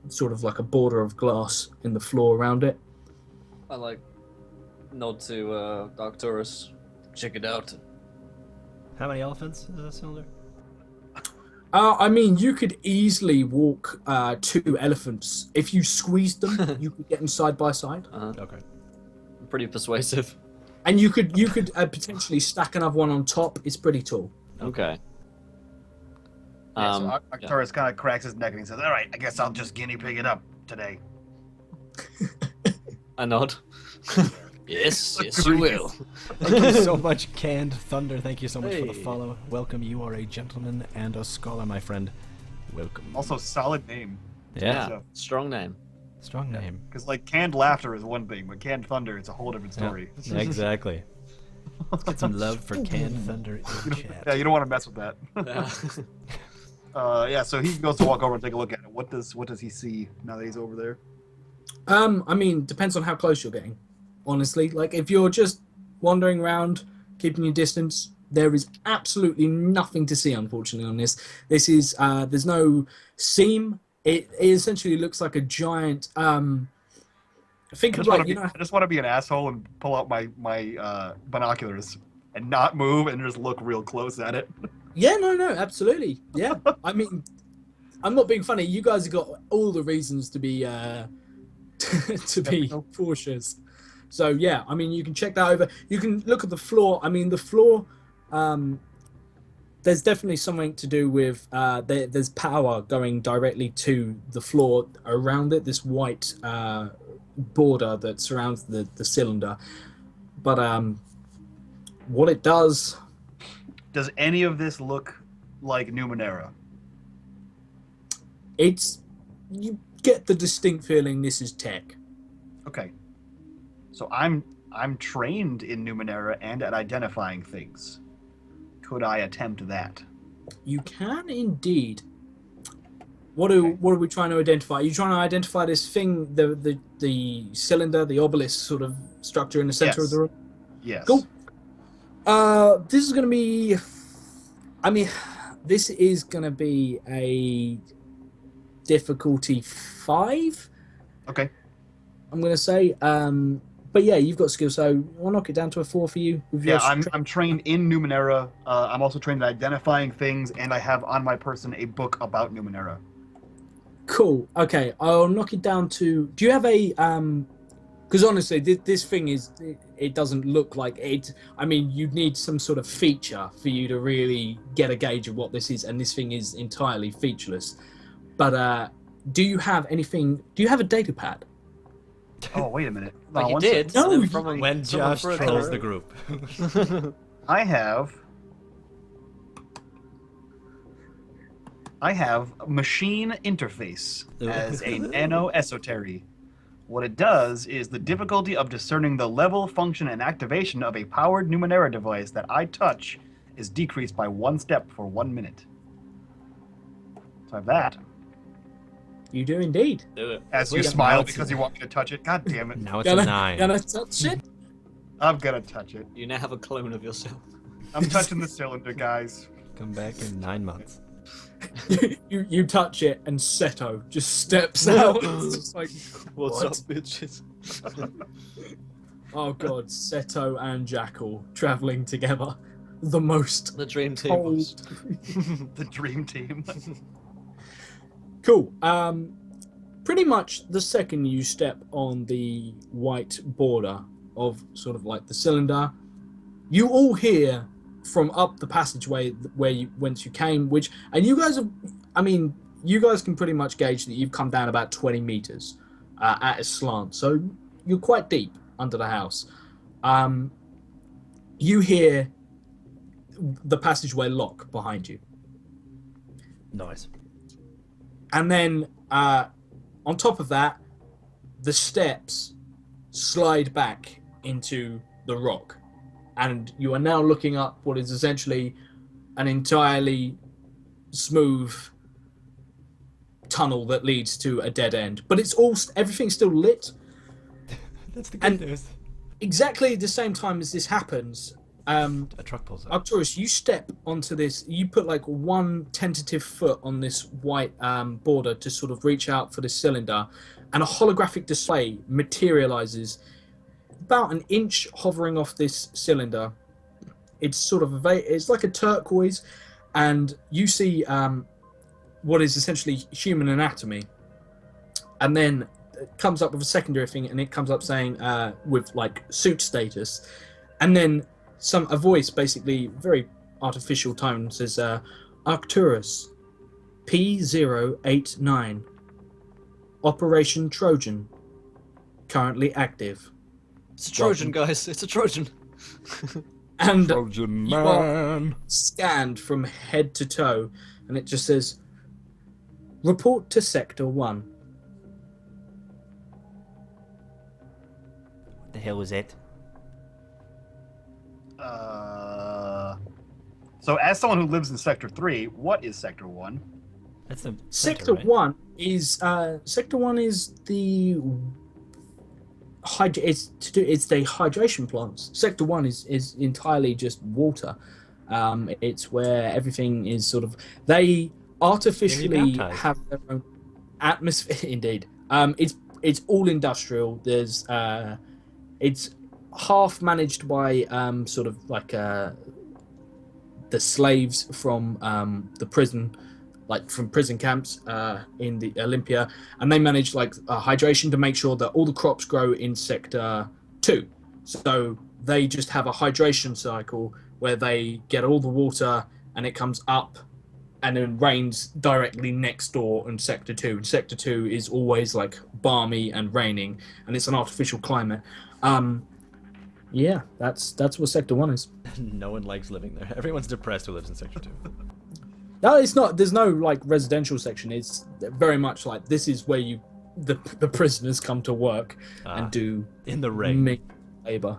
sort of like a border of glass in the floor around it. I like nod to Arcturus. Check it out. How many elephants is that cylinder? You could easily walk 2 elephants. If you squeezed them, you could get them side by side. Okay. Pretty persuasive. And you could potentially stack another one on top. It's pretty tall. Okay. Yeah, so Arcturus kind of cracks his neck and he says, "All right, I guess I'll just guinea pig it up today." I nod. Yes, you will. Thank you so much, Canned Thunder. Thank you so much for the Hey. follow. Welcome. You are a gentleman and a scholar, my friend. Welcome. Also, solid name. Yeah, So- strong name. Strong name. Because like canned laughter is one thing, but canned thunder it's a whole different story. Yeah, exactly. Let's get some love for Canned Thunder in chat. Yeah, you don't want to mess with that. Yeah. Yeah, so he goes to walk over and take a look at it. What does he see now that he's over there? Depends on how close you're getting. Honestly, like if you're just wandering around, keeping your distance, there is absolutely nothing to see. Unfortunately, on this, there's no seam. It essentially looks like a giant. Think of like I just want to be an asshole and pull out my binoculars and not move and just look real close at it. Yeah, no, absolutely. Yeah, I mean, I'm not being funny. You guys have got all the reasons to be to be cautious. So yeah, I mean, you can check that over. You can look at the floor. I mean, the floor. There's definitely something to do with there's power going directly to the floor around it. This white border that surrounds the cylinder, but what it does. Does any of this look like Numenera? You get the distinct feeling this is tech. Okay. So I'm I'm trained in Numenera and at identifying things. Could I attempt that? You can indeed. What are we trying to identify? Are you trying to identify this thing, the cylinder, the obelisk sort of structure in the center of the room? Yes. Cool. This is going to be. I mean, this is going to be a difficulty 5. Okay. I'm going to say. But yeah, you've got skill, so I'll knock it down to a 4 for you. With Yeah, your I'm trained in Numenera. I'm also trained in identifying things, and I have on my person a book about Numenera. Cool. Okay, I'll knock it down to. Do you have a? Because honestly, this thing is. It doesn't look like it. I mean, you'd need some sort of feature for you to really get a gauge of what this is, and this thing is entirely featureless. But do you have anything? Do you have a data pad? Oh, wait a minute. But you one did. No, and then you- from When Josh from trolls the group. I have machine interface as a nano esotery. What it does is the difficulty of discerning the level, function, and activation of a powered Numenera device that I touch is decreased by 1 step for 1 minute. So I have that. You do indeed. Do it. As you Sweet. smile Now it's- because you want me to touch it. God damn it. Now it's a 9. Gonna touch it. I'm gonna touch it. You now have a clone of yourself. I'm touching the cylinder, guys. Come back in 9 months. you touch it, and Seto just steps out. It's just like, What's what? up, bitches? Oh god, Seto and Jackal traveling together. The most The dream team. cold. The dream team. Cool. Pretty much the second you step on the white border of sort of like the cylinder, you all hear from up the passageway whence you came, and you guys have, I mean, you guys can pretty much gauge that you've come down about 20 meters at a slant, so you're quite deep under the house. You hear the passageway lock behind you. Nice. And then on top of that, the steps slide back into the rock. And you are now looking up what is essentially an entirely smooth tunnel that leads to a dead end. But everything's still lit. That's the good And- news. Exactly at the same time as this happens, A truck pulls up. Arcturus, you step onto this, you put like one tentative foot on this white border to sort of reach out for the cylinder, and a holographic display materializes about an inch hovering off this cylinder. It's sort of it's like a turquoise, and you see what is essentially human anatomy, and then it comes up with a secondary thing, and it comes up saying with like suit status, and then a voice, basically very artificial tone, says Arcturus P089 Operation Trojan currently active. It's a Trojan, guys. It's a Trojan. And Trojan you are man. scanned from head to toe, and it just says report to Sector 1. What the hell was that? So as someone who lives in Sector 3, what is Sector 1? That's the Sector right? 1 is the it's the hydration plants. Sector 1 is entirely just water. It's where everything is sort of, they artificially baptized. have their own atmosphere. Indeed. It's all industrial. There's it's half managed by sort of like the slaves from the prison, like from prison camps in the Olympia, and they manage like hydration to make sure that all the crops grow in Sector 2. So they just have a hydration cycle where they get all the water and it comes up and then rains directly next door in Sector 2. And Sector 2 is always like balmy and raining, and it's an artificial climate. Yeah, that's what Sector 1 is. No one likes living there. Everyone's depressed who lives in Sector 2. No, it's not. There's no like residential section. It's very much like this is where the prisoners come to work Ah, and do in the ring. labor.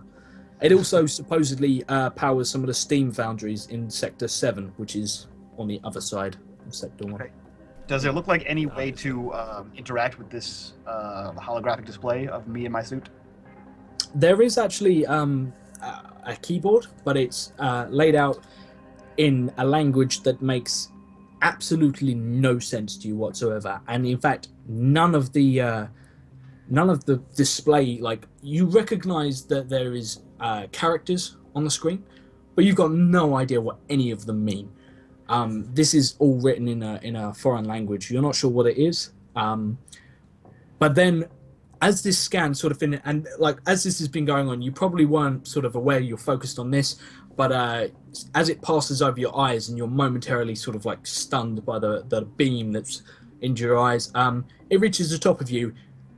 It also supposedly powers some of the steam foundries in Sector 7, which is on the other side of Sector 1. Okay. Does there look like any way to interact with this holographic display of me in my suit? There is actually a keyboard, but it's laid out in a language that makes absolutely no sense to you whatsoever. And in fact, none of the display, like, you recognize that there is characters on the screen, but you've got no idea what any of them mean. This is all written in a foreign language. You're not sure what it is. But then, as this scan sort of and like as this has been going on, you probably weren't sort of aware you're focused on this. But as it passes over your eyes and you're momentarily sort of like stunned by the beam that's into your eyes, it reaches the top of you,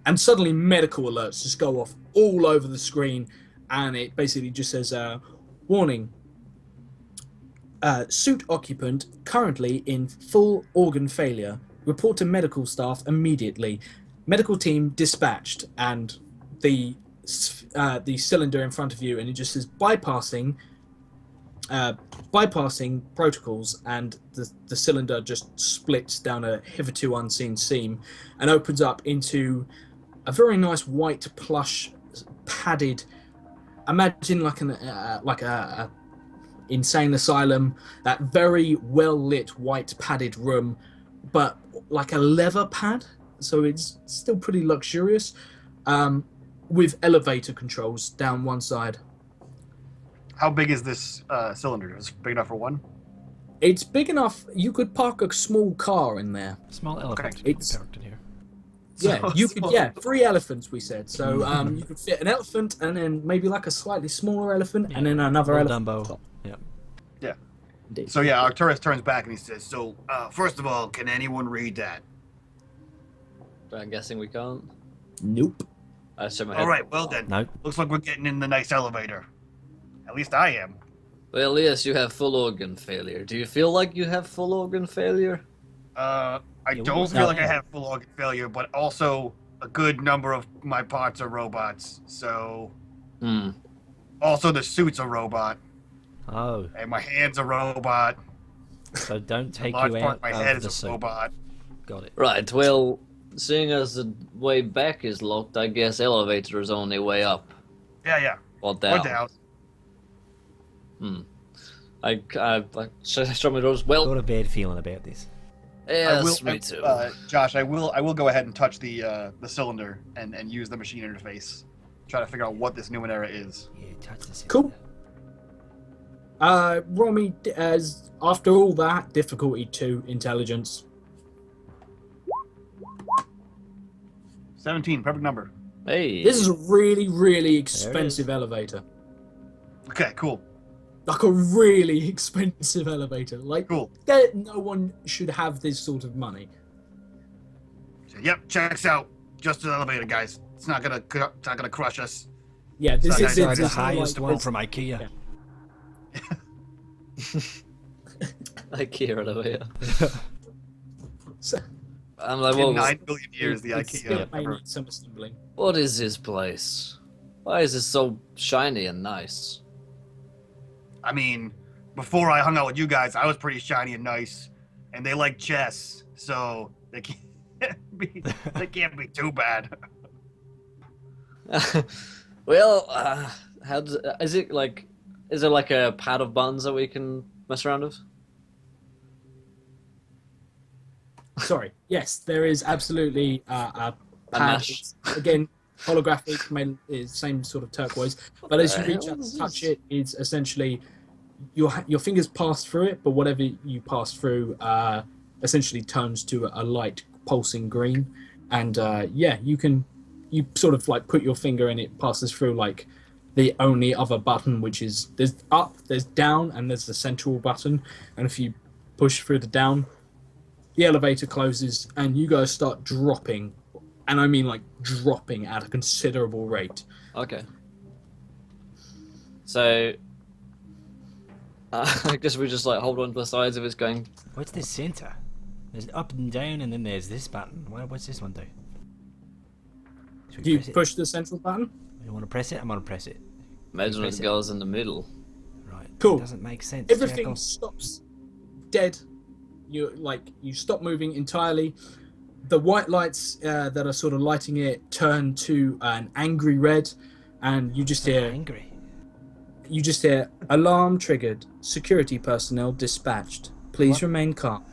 and suddenly medical alerts just go off all over the screen, and it basically just says, "Warning. Suit occupant currently in full organ failure. Report to medical staff immediately. Medical team dispatched." And the cylinder in front of you, and it just says bypassing protocols, and the cylinder just splits down a hitherto unseen seam and opens up into a very nice white plush padded. Imagine like a insane asylum, that very well lit white padded room, but like a leather pad, so it's still pretty luxurious, with elevator controls down one side. How big is this cylinder? Is it big enough for one? It's big enough you could park a small car in there. Small elephant. Okay. It's parked in here. Yeah, you could. Yeah, 3 elephants we said. So you could fit an elephant, and then maybe like a slightly smaller elephant, and then another elephant. Dumbo. Yeah. Yeah. Indeed. So yeah, Arcturus turns back and he says, "So first of all, can anyone read that?" I'm guessing we can't. Nope. I shook my head. All right, well then. No. Looks like we're getting in the nice elevator. At least I am. Well, yes, you have full organ failure. Do you feel like you have full organ failure? I Yeah, don't what feel was like I that? have full organ failure, but also a good number of my parts are robots. So also the suit's a robot, Oh, and my hand's a robot. so don't A take large you part out of my of head the is a suit. robot. Got it. Right, well, seeing as the way back is locked, I guess elevator is only way up. Yeah. Or down. Or down. I should I show my doors? Well, Got a bad feeling about this. yes, me too. Josh, I will go ahead and touch the cylinder and use the machine interface. Try to figure out what this Numenera is. Yeah, touch this. Cool. Roll me as after all that difficulty 2 intelligence. 17, perfect number. Hey. This is a really, really expensive elevator. Okay, cool. Like a really expensive elevator. Like, Cool. no one should have this sort of money. So, yep, checks out. Just an elevator, guys. It's not gonna crush us. Yeah, this So is nice. the this highest like, one from IKEA. Yeah. IKEA elevator. So, I'm like, In well, 9 billion years, the it's still IKEA. may Never... need some assembling. what is this place? Why is it so shiny and nice? I mean, before I hung out with you guys, I was pretty shiny and nice, and they like chess, so they can't be too bad. Well, is it like? Is there like a pad of buttons that we can mess around with? Sorry. Yes, there is absolutely a pad. mash. Again, holographic, same sort of turquoise. But as you the reach hell out is to touch this? it, it's essentially your fingers pass through it, but whatever you pass through essentially turns to a light pulsing green. And you sort of like put your finger in it, passes through like the only other button, which is there's up, there's down, and there's the central button. And if you push through the down, the elevator closes and you guys start dropping, and I mean like dropping at a considerable rate. Okay. So, I guess we just like hold on to the sides of it's going. What's the center? There's up and down, and then there's this button. What's this one do? Should Do we you press it? push the central button? You want to press it? I'm gonna press it. Imagine it goes in the middle. Right. Cool. It doesn't make sense. Everything Jackal. stops dead. You stop moving entirely. The white lights that are sort of lighting it turn to an angry red, and you just hear Angry. alarm triggered. Security personnel dispatched. Please remain calm.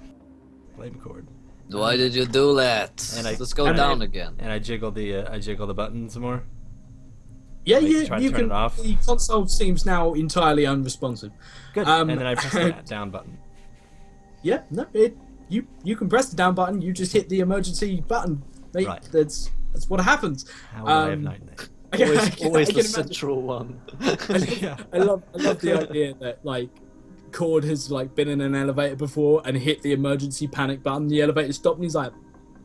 Flame cord. Why did you do that? And Let's go down again. And I jiggle the button some more. Yeah, Like, try to you turn can. it off? The console seems now entirely unresponsive. Good. And then I press the down button. Yeah, no, you can press the down button. You just hit the emergency button. Mate. Right. That's what happens. How will I have nightmare? Always I the can imagine- central one. Yeah. I love the idea that like Cord has like been in an elevator before and hit the emergency panic button. The elevator stopped and he's like,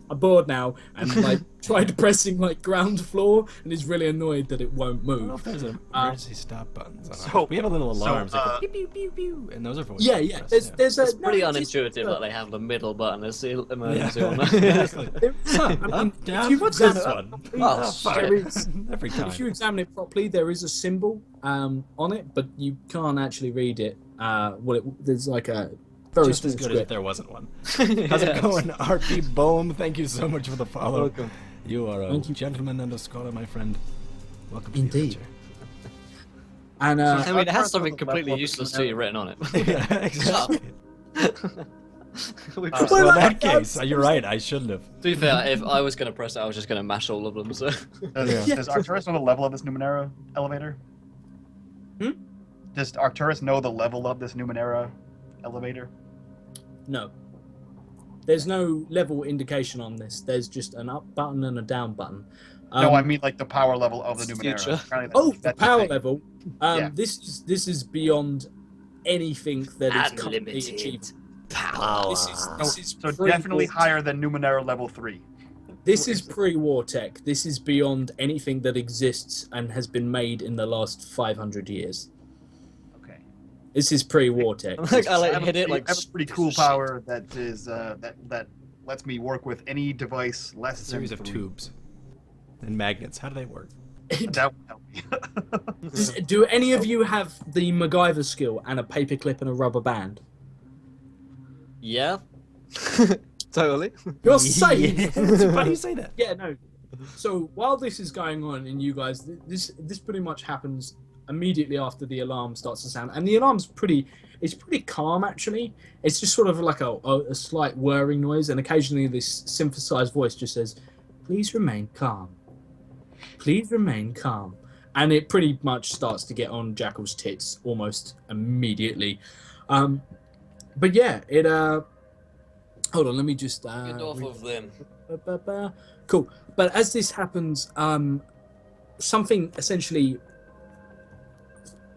I'm bored now, and like tried pressing like ground floor and is really annoyed that it won't I don't know move. if there's an emergency stop buttons. On so- ours. We have a little alarms so, that go pew pew pew pew, and those are voice. Yeah, yeah. There's It's a pretty no, unintuitive that they have the middle button as the emergency one. exactly. If Down, you what's examine this it one? properly, Oh, fuck. there is- Every time. if you examine it properly, there is a symbol on it, but you can't actually read it. There's like a very Just small as good as if script. there wasn't one. How's it going, RP Bohm? Thank you so much for the follow. Welcome. You are a Thank you. gentleman and a scholar, my friend. Welcome to Indeed. the adventure. And I mean, it has First something of all, completely level useless up to you written on it. Yeah, exactly. We Well, Well, in that I- case, you're right. I shouldn't have. To be fair, if I was going to press it, I was just going to mash all of them. So Does Arcturus know the level of this Numenera elevator? Hmm? Does Arcturus know the level of this Numenera elevator? no, there's no level indication on this. There's just an up button and a down button. No, I mean like the power level of the Numenera. Future. Apparently Oh, the that's power thing. level. Yeah. This is beyond anything that is currently unlimited achieved. power. This is So pre- definitely higher than Numenera level 3. This is pre-war tech. This is beyond anything that exists and has been made in the last 500 years. Okay. This is pre-war tech. Like, I I like have hit a it pretty- like I have a pretty cool power that is that lets me work with any device less A than series of 3. tubes and magnets. How do they work? That would help me. Do any of you have the MacGyver skill and a paperclip and a rubber band? Yeah. Totally. You're safe. Why do you say that? Yeah, no. So while this is going on, and you guys, this pretty much happens immediately after the alarm starts to sound, and the alarm's pretty calm actually. It's just sort of like a slight whirring noise, and occasionally this synthesized voice just says, "Please remain calm. Please remain calm." And it pretty much starts to get on Jackal's tits almost immediately. But yeah, it hold on, let me just Get off of them. Cool. But as this happens, something essentially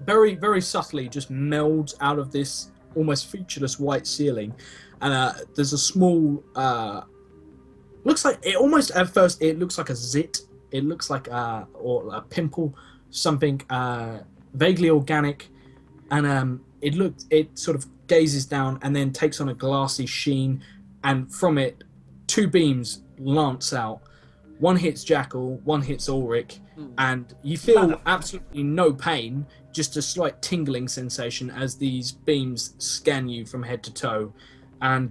very, very subtly just melds out of this almost featureless white ceiling. And there's a small, looks like, it almost at first, it looks like a zit. It looks like or a pimple, something vaguely organic. And it sort of gazes down and then takes on a glassy sheen. And from it, two beams lance out. One hits Jackal, one hits Ulrich, and you feel absolutely no pain, just a slight tingling sensation as these beams scan you from head to toe. And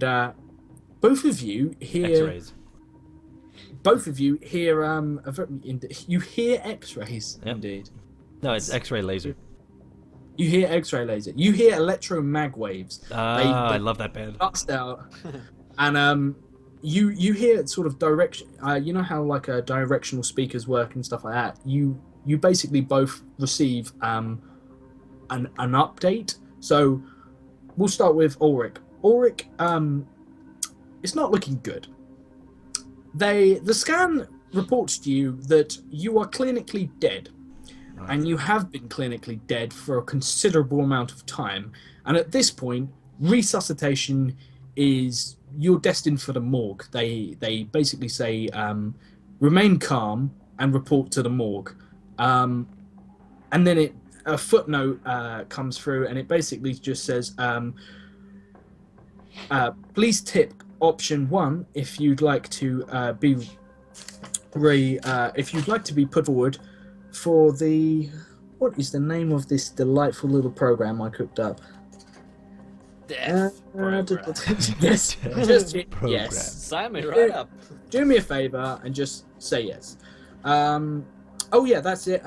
both of you hear X-rays. you hear X-rays. Yep. Indeed. No, it's X-ray laser. You hear X-ray laser. You hear electromag waves. I love that band. Bust out, and you hear sort of direction. You know how like directional speakers work and stuff like that. You basically both receive an update. So we'll start with Ulrich. Ulrich, it's not looking good. The scan reports to you that you are clinically dead. Right. And you have been clinically dead for a considerable amount of time. And at this point, resuscitation is you're destined for the morgue. They basically say remain calm and report to the morgue. And then a footnote comes through, and it basically just says please tip option 1 if you'd like to if you'd like to be put forward for the What is the name of this delightful little program I cooked up? Death program. Yes, just Program. yes. Sign me right up. Do me a favor and just say yes. Oh yeah, that's it.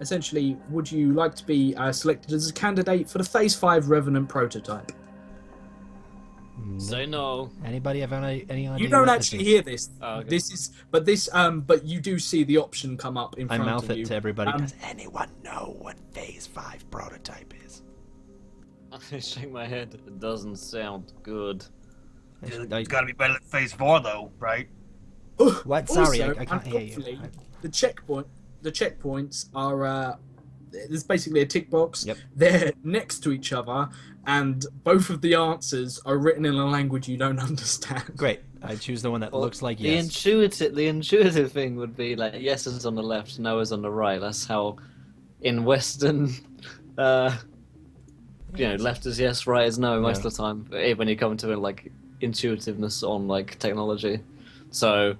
Essentially, would you like to be selected as a candidate for the Phase 5 Revenant prototype? Say no. Anybody have any idea? You don't what actually this is? hear this. Oh, okay. But you do see the option come up in I front mouth of it you. to everybody. Does anyone know what Phase 5 prototype is? I shake my head. It doesn't sound good. It's got to be better than Phase 4, though, right? What? Sorry, Also, I can't hear you. unfortunately, the checkpoints are there's basically a tick box. Yep. They're next to each other, and both of the answers are written in a language you don't understand. Great. I choose the one that Well, looks like the yes. intuitive thing would be like yes is on the left, no is on the right. That's how in Western left is yes, right is no most of the time. When you come to like intuitiveness on like technology. So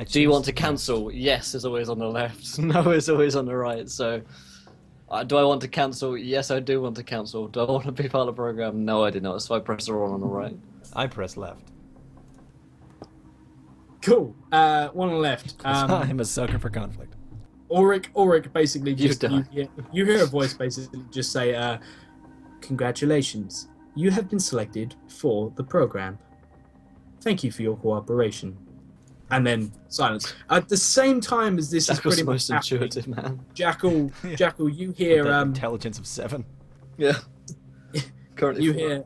do you want to cancel? Yes is always on the left, no is always on the right. So do I want to cancel? Yes, I do want to cancel. Do I want to be part of the program? No, I do not. So I press the one on the right. I press left. Cool. One on the left. I'm a sucker for conflict. Ulrich basically just die. you hear a voice basically just say, "Congratulations, you have been selected for the program. Thank you for your cooperation." And then silence. At the same time as this is Jackal's pretty the much most happening, intuitive man. Jackal, you hear With that intelligence of 7. Yeah. Currently you 4. hear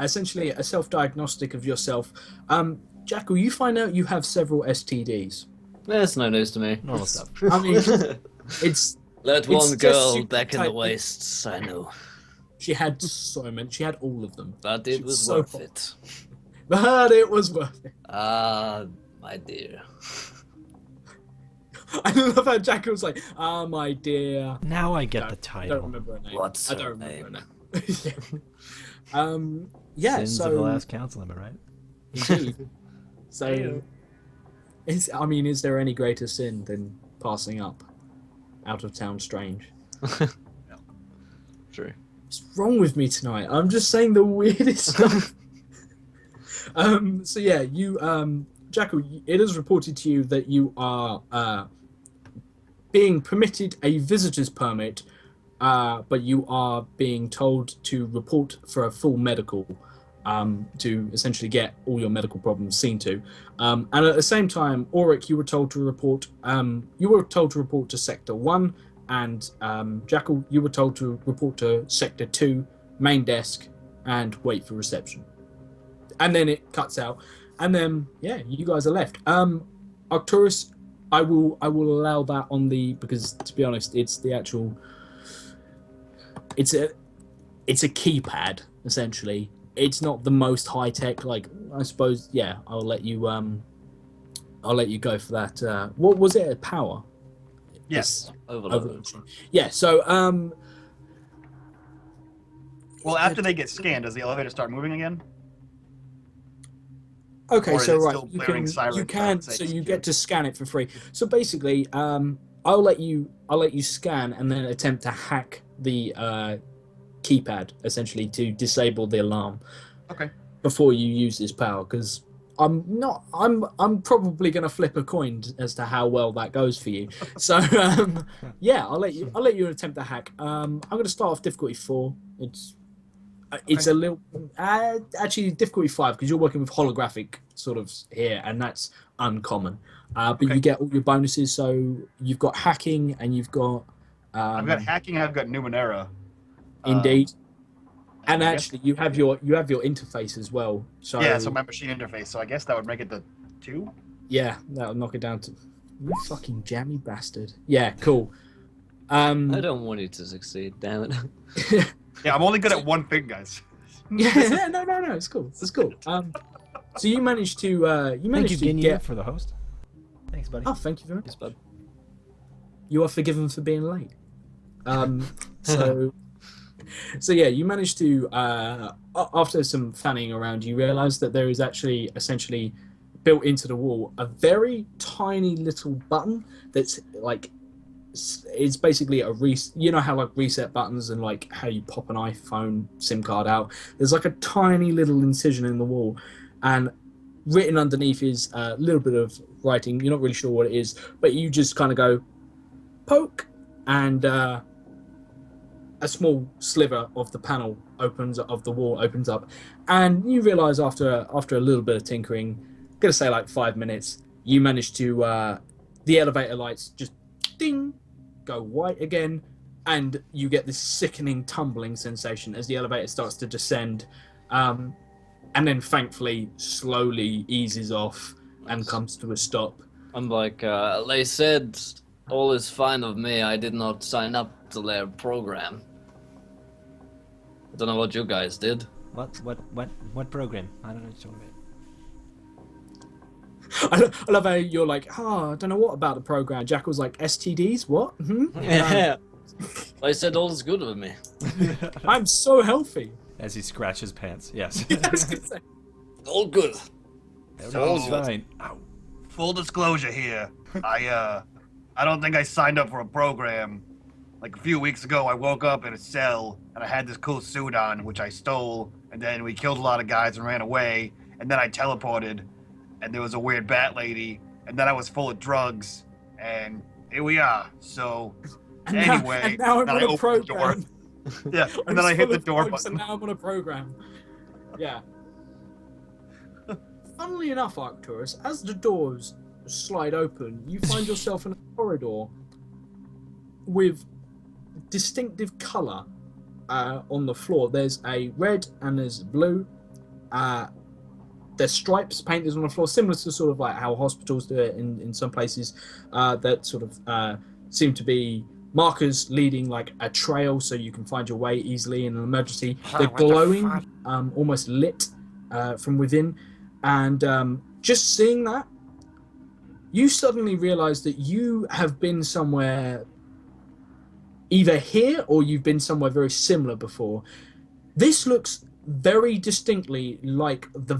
essentially a self-diagnostic of yourself. Jackal, you find out you have several STDs. That's no news to me. Normal stuff. I mean, it's Let It's one just girl super back in the tight. wastes, I know. she had so many. She had all of them, But She it was was so worth hot. it. but it was worth it. Ah, my dear. I love how Jackal was like, "Ah, my dear." Now I get the I title. don't remember her name. What's I don't her remember name? her name. Yeah. Sins so of the Last Council, am I right? indeed. So, is there any greater sin than passing up out of town strange? True. What's wrong with me tonight? I'm just saying the weirdest stuff. So yeah, you, Jackal, it is reported to you that you are being permitted a visitor's permit, but you are being told to report for a full medical, to essentially get all your medical problems seen to. And at the same time, Ulrich, you were told to report. To Sector 1, and Jackal, you were told to report to Sector 2, main desk, and wait for reception. And then it cuts out, and then you guys are left. Arcturus, I will allow that on the, because to be honest, it's the actual. It's a keypad essentially. It's not the most high tech. Like, I suppose, I'll let you go for that. What was it? Power. Yes. Overload. Yeah. So Well, after they get scanned, does the elevator start moving again? Okay, Or is so it right, still you blaring can, sirens you can, that say so you secure? get to scan it for free. So basically, I'll let you scan and then attempt to hack the keypad essentially to disable the alarm. Okay. Before you use this power, because I'm probably gonna flip a coin as to how well that goes for you. So I'll let you attempt to hack. I'm gonna start off difficulty 4. It's a little actually difficulty 5 because you're working with holographic sort of here, and that's uncommon. But you get all your bonuses. So you've got hacking, and you've got I've got hacking. I've got Numenera. indeed, and I guess- actually you have your interface as well. So so my machine interface. So I guess that would make it the 2. yeah, that'll knock it down to you fucking jammy bastard. Yeah, cool. I don't want you to succeed, damn it. Yeah, I'm only good at one thing, guys. Yeah, no, it's cool. It's cool. So you managed to Thank you, Ginya, get. for the host. Thanks, buddy. Oh, thank you very much. Yes, bud. You are forgiven for being late. So you managed to after some fanning around, you realise that there is actually essentially built into the wall a very tiny little button that's like it's basically you know how like reset buttons and like how you pop an iPhone SIM card out. There's like a tiny little incision in the wall, and written underneath is a little bit of writing. You're not really sure what it is, but you just kind of go poke, and a small sliver of the panel of the wall opens up, and you realize after a little bit of tinkering, I'm gonna say like 5 minutes, you manage to the elevator lights just ding go white again, and you get this sickening tumbling sensation as the elevator starts to descend, and then thankfully slowly eases off and comes to a stop. I'm like, they said all is fine with me. I did not sign up to their program. I don't know what you guys did. What program? I don't know what you're talking about. I love how you're like, I don't know what about the program. Jack was like, STDs? What? Yeah. They said all is good with me. I'm so healthy. As he scratches pants. Yes. All good. Everything's fine. Ow. Full disclosure here, I don't think I signed up for a program. Like a few weeks ago, I woke up in a cell and I had this cool suit on, which I stole, and then we killed a lot of guys and ran away, and then I teleported, and there was a weird bat lady, and then I was full of drugs, and here we are. So, anyway, now I'm then on I a opened the door. program. Yeah, and then I hit the door And button. now I'm on a program. Yeah. Funnily enough, Arcturus, as the doors slide open, you find yourself in a corridor with distinctive colour on the floor. There's a red and there's blue. There's stripes painted on the floor, similar to sort of like how hospitals do it in some places. That sort of seem to be markers leading like a trail so you can find your way easily in an emergency. They're glowing, almost lit from within. And just seeing that, you suddenly realize that you have been somewhere either here or you've been somewhere very similar before. This looks very distinctly like the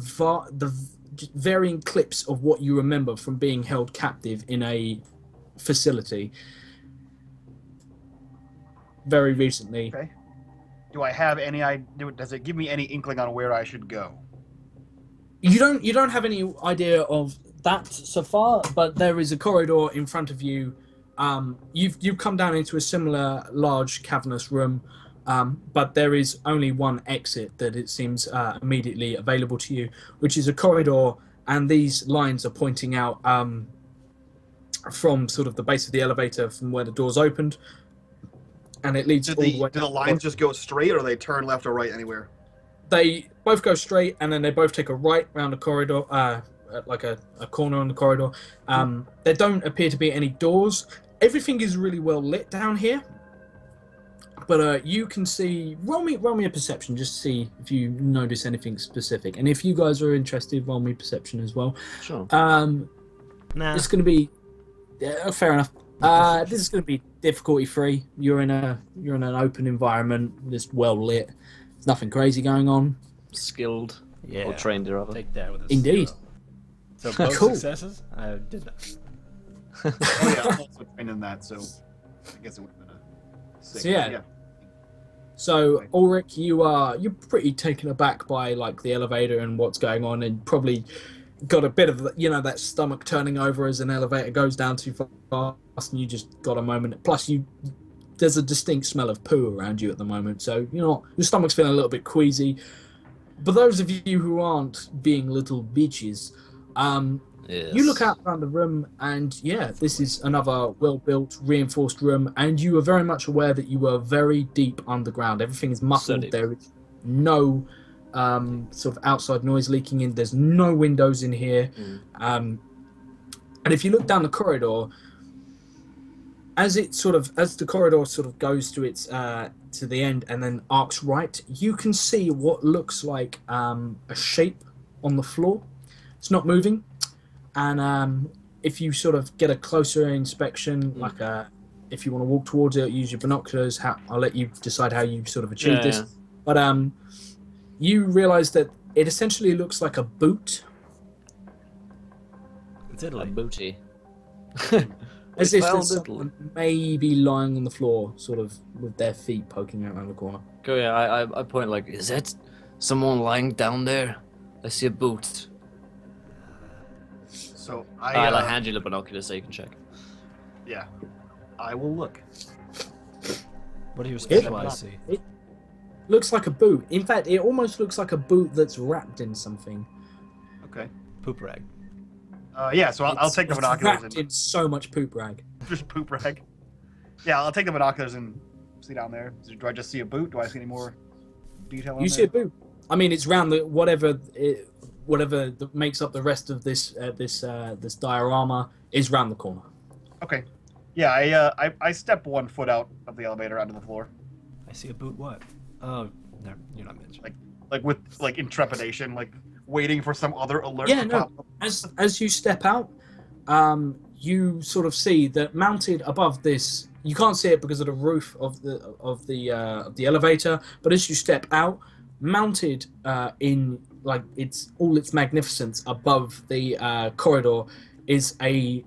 varying clips of what you remember from being held captive in a facility very recently. Okay. Do I have any idea? Does it give me any inkling on where I should go? You don't have any idea of that so far, but there is a corridor in front of you. You've come down into a similar large cavernous room, but there is only one exit that it seems immediately available to you, which is a corridor, and these lines are pointing out from sort of the base of the elevator from where the doors opened, and it leads Do all the way. the lines just go straight, or they turn left or right anywhere? They both go straight, and then they both take a right round the corridor, like a corner on the corridor. There don't appear to be any doors. Everything is really well lit down here, but you can see. Roll me a perception, just to see if you notice anything specific, and if you guys are interested, roll me perception as well. Sure. Nah. It's going to be fair enough. This is going to be difficulty free. You're in an open environment. It's well lit. There's nothing crazy going on. Skilled. Yeah. Or trained, rather. Take that with a Indeed. zero. So both Cool. successes? I did that. Oh yeah, I'm also trained in that, so I guess it would have been a 6. So, yeah. So Ulrich, you're pretty taken aback by like the elevator and what's going on, and probably got a bit of that stomach turning over as an elevator goes down too fast, and you just got a moment. Plus, there's a distinct smell of poo around you at the moment, so your stomach's feeling a little bit queasy. But those of you who aren't being little bitches, Yes. you look out around the room, and this is another well-built, reinforced room, and you are very much aware that you are very deep underground. Everything is muffled. There is no sort of outside noise leaking in. There's no windows in here. And if you look down the corridor, as the corridor sort of goes to its to the end and then arcs right, you can see what looks like a shape on the floor. It's not moving, and if you sort of get a closer inspection, like if you want to walk towards it, use your binoculars. I'll let you decide how you sort of achieve this. But you realise that it essentially looks like a boot. It's Italy. A booty. As if found there's it. someone maybe lying on the floor, sort of with their feet poking out around the corner. Go, yeah, I point like, is that someone lying down there? I see a boot. So I like hand you the binoculars so you can check. yeah, I will look. What do your special eyes see? It looks like a boot. In fact, it almost looks like a boot that's wrapped in something. Okay. Poop rag. Yeah, so I'll take the It's binoculars wrapped and in so much poop rag. just poop rag. Yeah, I'll take the binoculars and see down there. Do I just see a boot? Do I see any more detail on You there? see a boot. I mean, it's round the whatever that makes up the rest of this this diorama is round the corner. Okay. Yeah, I step 1 foot out of the elevator onto the floor, I see a boot. What? Oh, no, you're not mentioning. like with intrepidation, like waiting for some other alert Yeah, to no. pop up. As you step out, you sort of see that mounted above this. You can't see it because of the roof of the elevator. But as you step out, mounted in like its magnificence above the corridor is a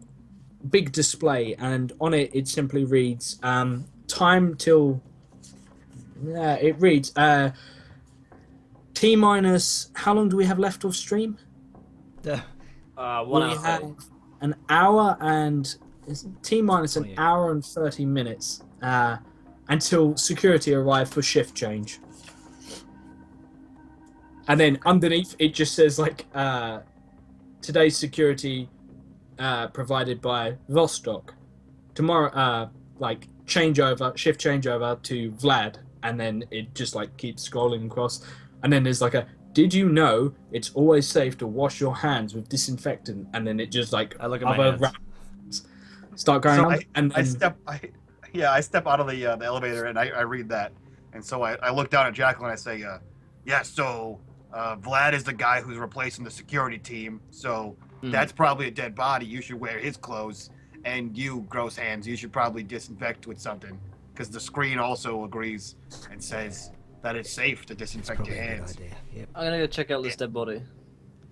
big display, and on it simply reads time till. Yeah, it reads T minus. How long do we have left of stream? 1 We hour. have an hour and T minus an 28. hour and 30 minutes until security arrive for shift change. And then underneath it just says like today's security provided by Vostok. Tomorrow like shift changeover to Vlad, and then it just like keeps scrolling across, and then there's like a did you know it's always safe to wash your hands with disinfectant, and then it just like I look at my other hands. rounds start going So on, and I then step out of the elevator and I read that, and so I look down at Jacqueline and I say, yeah, so Vlad is the guy who's replacing the security team, so that's probably a dead body. You should wear his clothes, and you, gross hands, you should probably disinfect with something, because the screen also agrees and says that it's safe to disinfect Probably your a good hands. idea. Yep. I'm gonna go check out this dead body.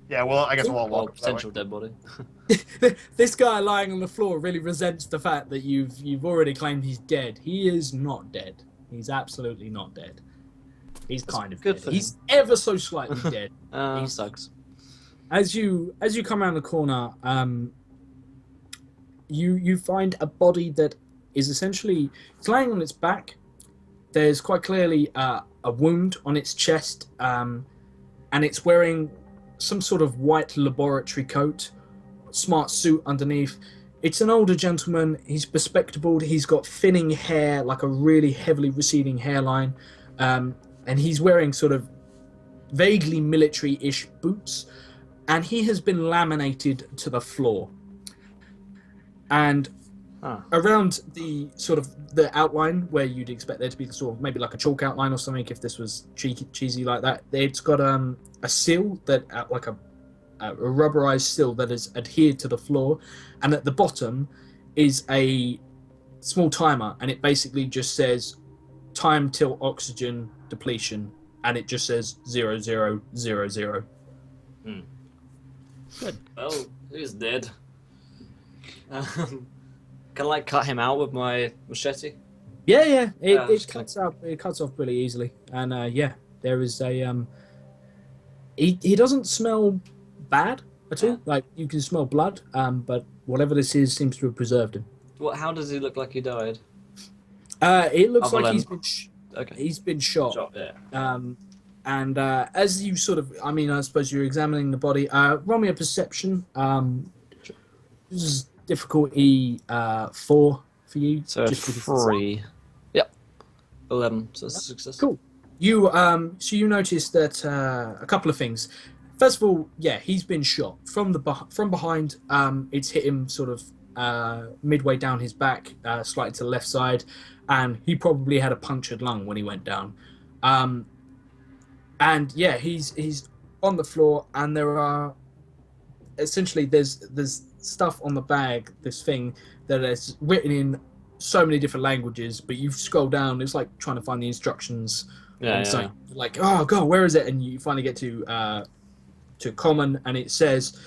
Yeah, well, I guess we'll all Or walk up that way. potential dead body. this guy lying on the floor really resents the fact that you've already claimed he's dead. He is not dead. He's absolutely not dead. He's kind of good dead. for He's ever so slightly dead. He's- Sucks. As you come around the corner, you find a body that is essentially it's laying on its back. There's quite clearly a wound on its chest, and it's wearing some sort of white laboratory coat, smart suit underneath. It's an older gentleman. He's bespectacled. He's got thinning hair, like a really heavily receding hairline, and he's wearing sort of vaguely military-ish boots. And he has been laminated to the floor. And around the sort of the outline where you'd expect there to be sort of maybe like a chalk outline or something, if this was cheesy like that, it's got a seal that like a rubberized seal that is adhered to the floor, and at the bottom is a small timer, and it basically just says time till oxygen depletion, and it just says 0000. Good. Well, he's dead. Can I like cut him out with my machete? Yeah. It just cuts out. It cuts off pretty easily, and there is a He doesn't smell bad at all. Like you can smell blood, but whatever this is seems to have preserved him. What? How does he look like he died? It looks Other like than- Okay. he's been shot. Shot, yeah. And as you sort of, I mean, I suppose you're examining the body. Roll me a perception. This is difficulty 4 for you. So just because it's- 3. Yep. 11. So that's a success. Cool. You you notice that a couple of things. First of all, yeah, he's been shot from behind. It's hit him sort of midway down his back, slightly to the left side, and he probably had a punctured lung when he went down. And yeah, he's on the floor, and there are essentially there's stuff on the bag, this thing that is written in so many different languages, but you scroll down, it's like trying to find the instructions. Yeah. Like, oh god, where is it? And you finally get to common, and it says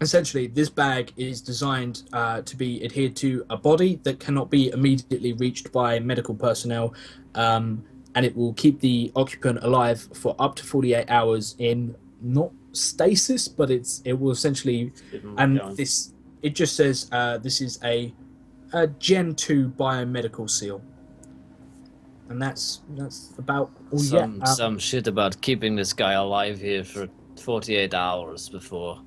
essentially, this bag is designed to be adhered to a body that cannot be immediately reached by medical personnel, and it will keep the occupant alive for up to 48 hours in not stasis, but it will essentially, and this it just says this is a Gen 2 biomedical seal, and that's about all you get. Some shit about keeping this guy alive here for 48 hours before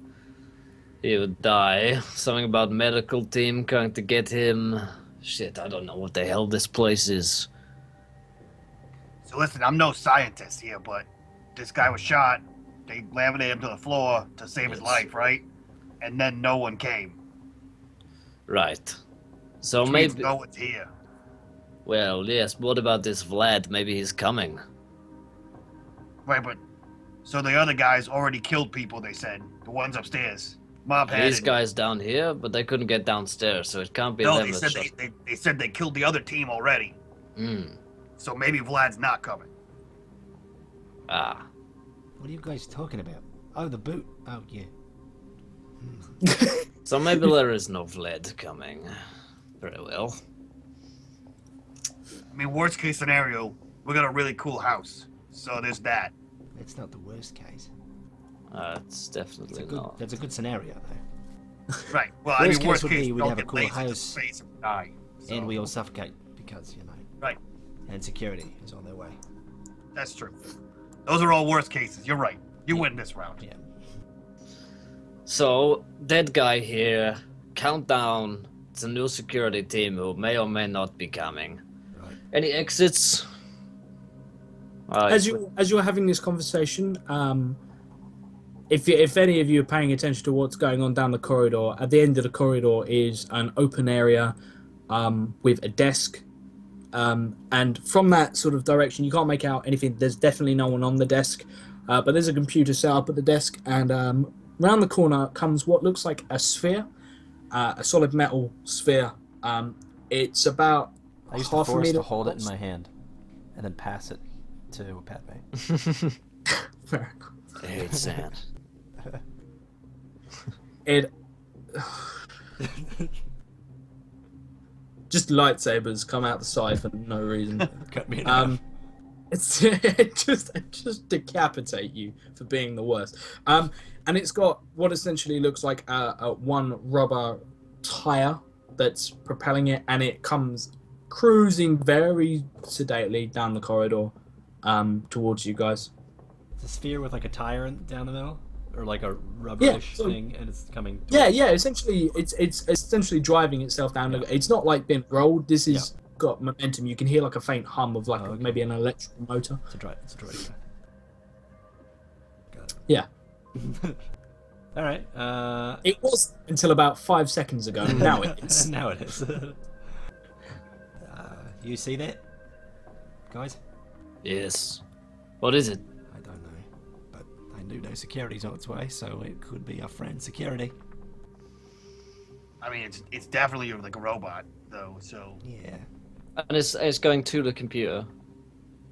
he would die. Something about medical team going to get him. Shit, I don't know what the hell this place is. So listen, I'm no scientist here, but this guy was shot. They laminated him to the floor to save his life, right? And then no one came. Right. So Which means maybe... no one's here. Well, yes, what about this Vlad? Maybe he's coming. Right, but... So the other guys already killed people, they said. The ones upstairs. Mob had These guys down here, but they couldn't get downstairs, so it can't be No, them. they said they killed the other team already. So maybe Vlad's not coming. Ah. What are you guys talking about? Oh, the boot. Oh, yeah. So maybe there is no Vlad coming. Very well. I mean, worst case scenario, we got a really cool house. So there's that. That's not the worst case. It's definitely not. That's a good scenario, though. Right. Well, Worst I mean, worst case would be case, we'd don't have a get cool laser to the house. face and die. So, And we all suffocate because, Right. and security is on their way. That's true. Those are all worst cases. You're right. You win this round. Yeah. So, dead guy here. Countdown. It's a new security team who may or may not be coming. Right. Any exits? As you're having this conversation, if any of you are paying attention to what's going on down the corridor, at the end of the corridor is an open area with a desk. And from that sort of direction, you can't make out anything. There's definitely no one on the desk, but there's a computer set up at the desk. And round the corner comes what looks like a sphere, a solid metal sphere. It's about I used half to a force meter. to hold it in my hand and then pass it to Padme. Fair enough. I hate sand. It just lightsabers come out the side for no reason. Cut me in half. It just decapitate you for being the worst. And it's got what essentially looks like a one rubber tire that's propelling it, and it comes cruising very sedately down the corridor towards you guys. It's a sphere with like a tire down the middle, or like a rubberish thing, and it's coming. Yeah. Essentially, it's essentially driving itself down. Yeah. It's not like being rolled. This is got momentum. You can hear like a faint hum of like maybe an electrical motor. It's a droid. Got it. Yeah. All right. It was until about 5 seconds ago. Now it is. Now it is. You see that, guys? Yes. What is it? I don't know, but I do know security's on its way, so it could be our friend security. I mean, it's definitely like a robot, though. So Yeah. And it's going to the computer.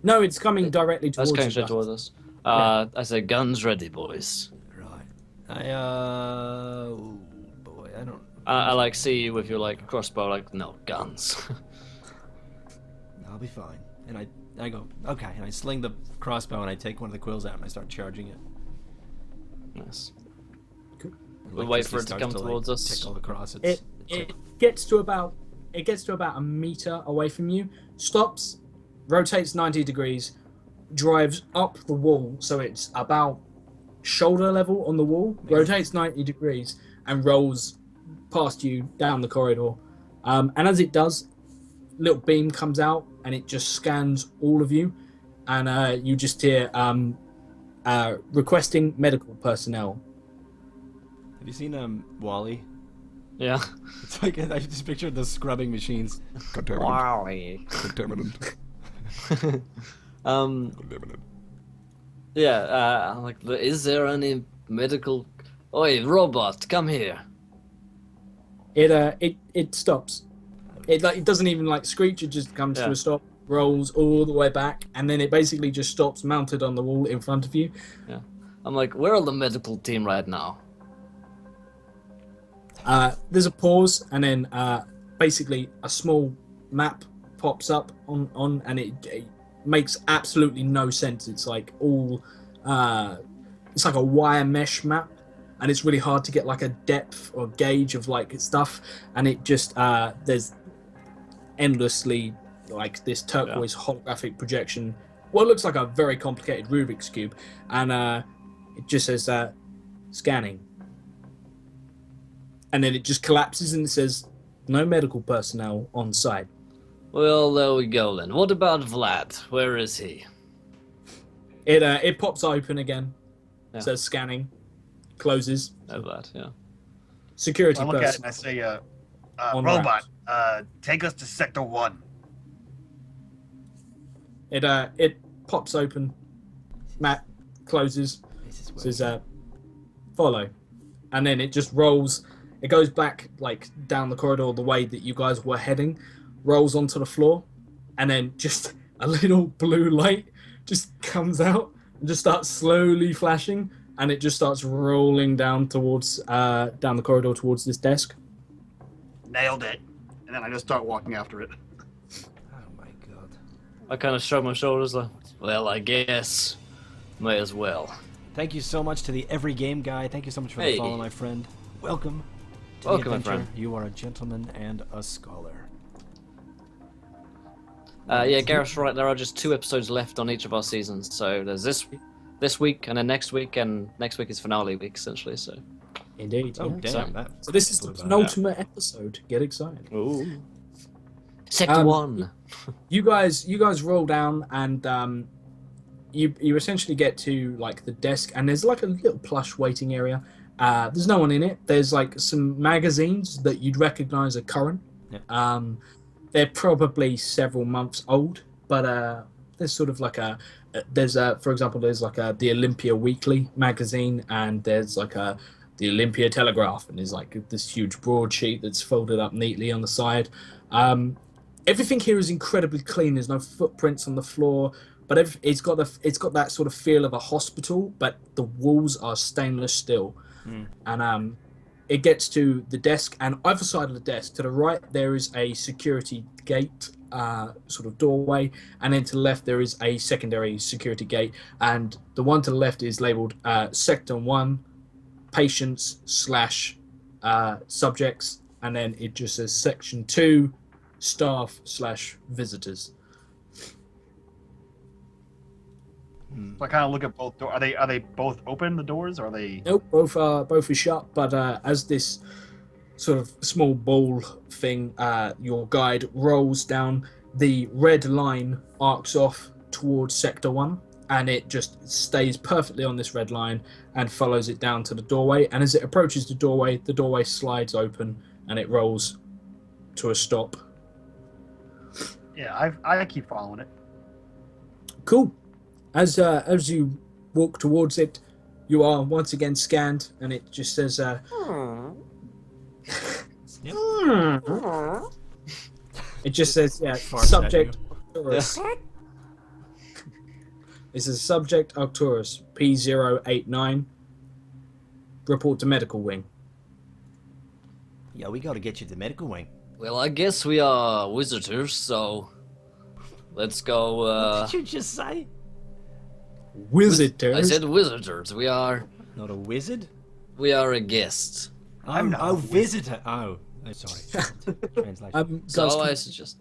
No, it's coming directly That's towards going you. straight towards us. I say, guns ready, boys. Right. Oh boy, I don't. I like see you with your like crossbow, like no guns. I'll be fine. And I go, okay, and I sling the crossbow and I take one of the quills out and I start charging it. Nice. Cool. We'll wait for it to come towards us. Tickle across It gets to about a meter away from you, stops, rotates 90 degrees, drives up the wall, so it's about shoulder level on the wall, rotates 90 degrees, and rolls past you down the corridor. And as it does, little beam comes out and it just scans all of you, and you just hear requesting medical personnel. Have you seen Wally? Yeah. It's like I just pictured the scrubbing machines. Wowie. Contaminant. Yeah. Like, is there any medical? Oi, robot, come here. It stops. It doesn't even like screech. It just comes to a stop, rolls all the way back, and then it basically just stops mounted on the wall in front of you. Yeah. I'm like, where are the medical team right now? There's a pause, and then basically a small map pops up on and it makes absolutely no sense. It's like all it's like a wire mesh map, and it's really hard to get like a depth or gauge of like stuff, and it just there's endlessly like this turquoise holographic projection, what looks like a very complicated Rubik's cube, and it just says scanning, and then it just collapses and it says no medical personnel on site. Well, there we go then. What about Vlad? Where is he? It pops open again. Yeah. Says scanning, closes. No, Vlad, yeah. Security I look at it person. and I say, On robot, take us to Sector 1. It pops open. Map closes. Says follow, and then it just rolls. It goes back like down the corridor the way that you guys were heading, rolls onto the floor, and then just a little blue light just comes out and just starts slowly flashing, and it just starts rolling down towards down the corridor towards this desk. Nailed it. And then I just start walking after it. Oh my god. I kind of shrug my shoulders like, well, I guess. May as well. Thank you so much to the Every Game Guy. Thank you so much for the Hey. follow, my friend. Welcome to Welcome, the my adventure. friend. You are a gentleman and a scholar. Yeah, Gareth's right. There are just 2 episodes left on each of our seasons. So there's this week, and then next week, and next week is finale week, essentially. So. Indeed. Oh, yeah. damn. So this is the penultimate episode. Get excited. Ooh. Sector 1. You guys roll down, and you essentially get to like the desk, and there's like a little plush waiting area. There's no one in it. There's like some magazines that you'd recognize are current. Yeah. They're probably several months old, but there's sort of like for example, there's like the Olympia Weekly magazine, and there's like the Olympia Telegraph, and there's like this huge broadsheet that's folded up neatly on the side. Everything here is incredibly clean. There's no footprints on the floor, but it's got that sort of feel of a hospital, but the walls are stainless steel. And it gets to the desk, and either side of the desk, to the right there is a security gate, sort of doorway, and then to the left there is a secondary security gate, and the one to the left is labeled Sector 1, patients / subjects, and then it just says Section 2, staff / visitors. So I kind of look at both doors. Are they both open, the doors? Or are they? Nope, both are shut. But as this sort of small ball thing, your guide rolls down, the red line arcs off towards Sector 1, and it just stays perfectly on this red line and follows it down to the doorway. And as it approaches the doorway slides open and it rolls to a stop. Yeah, I keep following it. Cool. As you walk towards it, you are once again scanned, and it just says, it just says, Farts subject at Arcturus. This is subject Arcturus, P089. Report to medical wing. Yeah, we gotta get you to the medical wing. Well, I guess we are visitors, so let's go. What did you just say? Visitors. I said visitors. We are Not a wizard? a guest. I'm not a wizard. Visitor. Oh, sorry. Translation. So guys, I suggest.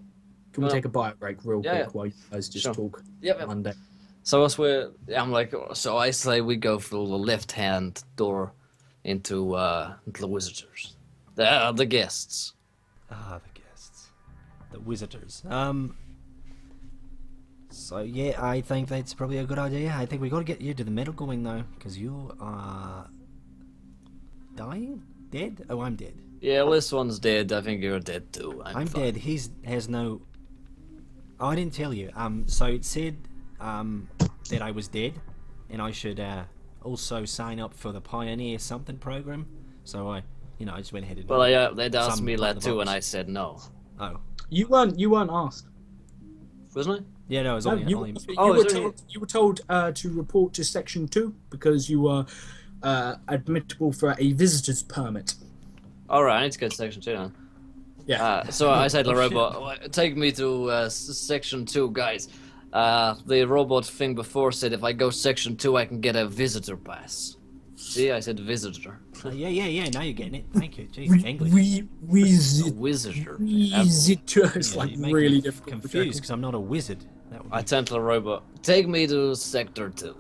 can we take a bio break real Yeah, quick while you guys just Sure. talk Yep. Monday? So as I'm like, so I say we go through the left-hand door into the visitors. The guests. Ah, the guests. The visitors. So yeah, I think that's probably a good idea. I think we gotta get you to the medical wing though, because you are dying? Dead? Oh, I'm dead. Yeah, this one's dead. I think you're dead too. I'm fine. dead. Has no. Oh, I didn't tell you. So it said that I was dead, and I should also sign up for the Pioneer something program. So I just went ahead and. Well, yeah, they'd asked Some me part that of the too, and box. I said no. Oh. You weren't asked. Wasn't I? Yeah, no, it was No, only. you were told to report to Section 2 because you were admittable for a visitor's permit. Alright, I need to go to section 2 now. Yeah. So I said to the Oh, shit. robot, take me to section 2, guys. The robot thing before said if I go section 2, I can get a visitor pass. See, I said visitor. Yeah. Now you're getting it. Thank you. Jeez, English. A visitor. It's Yeah, like you're making really me difficult. confused because I'm not a wizard. That would be... I turned to the robot. Take me to sector 2.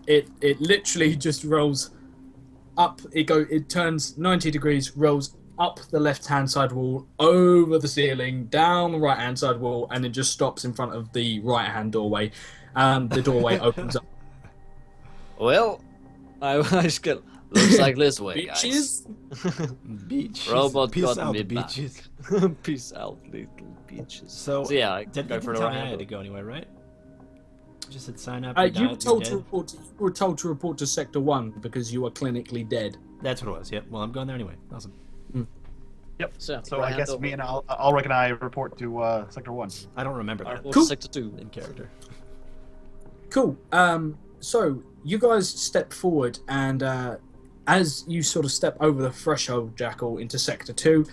It literally just rolls up. It turns 90 degrees, rolls up the left-hand side wall, over the ceiling, down the right-hand side wall, and it just stops in front of the right-hand doorway. The doorway opens up. Well, I just get. Looks like this way, guys. Bitches. Beaches. Robot Peace got out, me back. beaches. Peace out, little bitches. So yeah, I didn't go you for the tell me I right had to hand. go anywhere, right? Just said sign up. You were told to dead. report. You were told to report to Sector 1 because you were clinically dead. That's what it was. Yep. Well, I'm going there anyway. Awesome. Yep. So, So right I guess hand me and Ulrich and I report to sector 1. I don't remember over. that Or Cool. sector 2. in character. Cool. So you guys step forward, and as you sort of step over the threshold, Jackal, into Sector 2,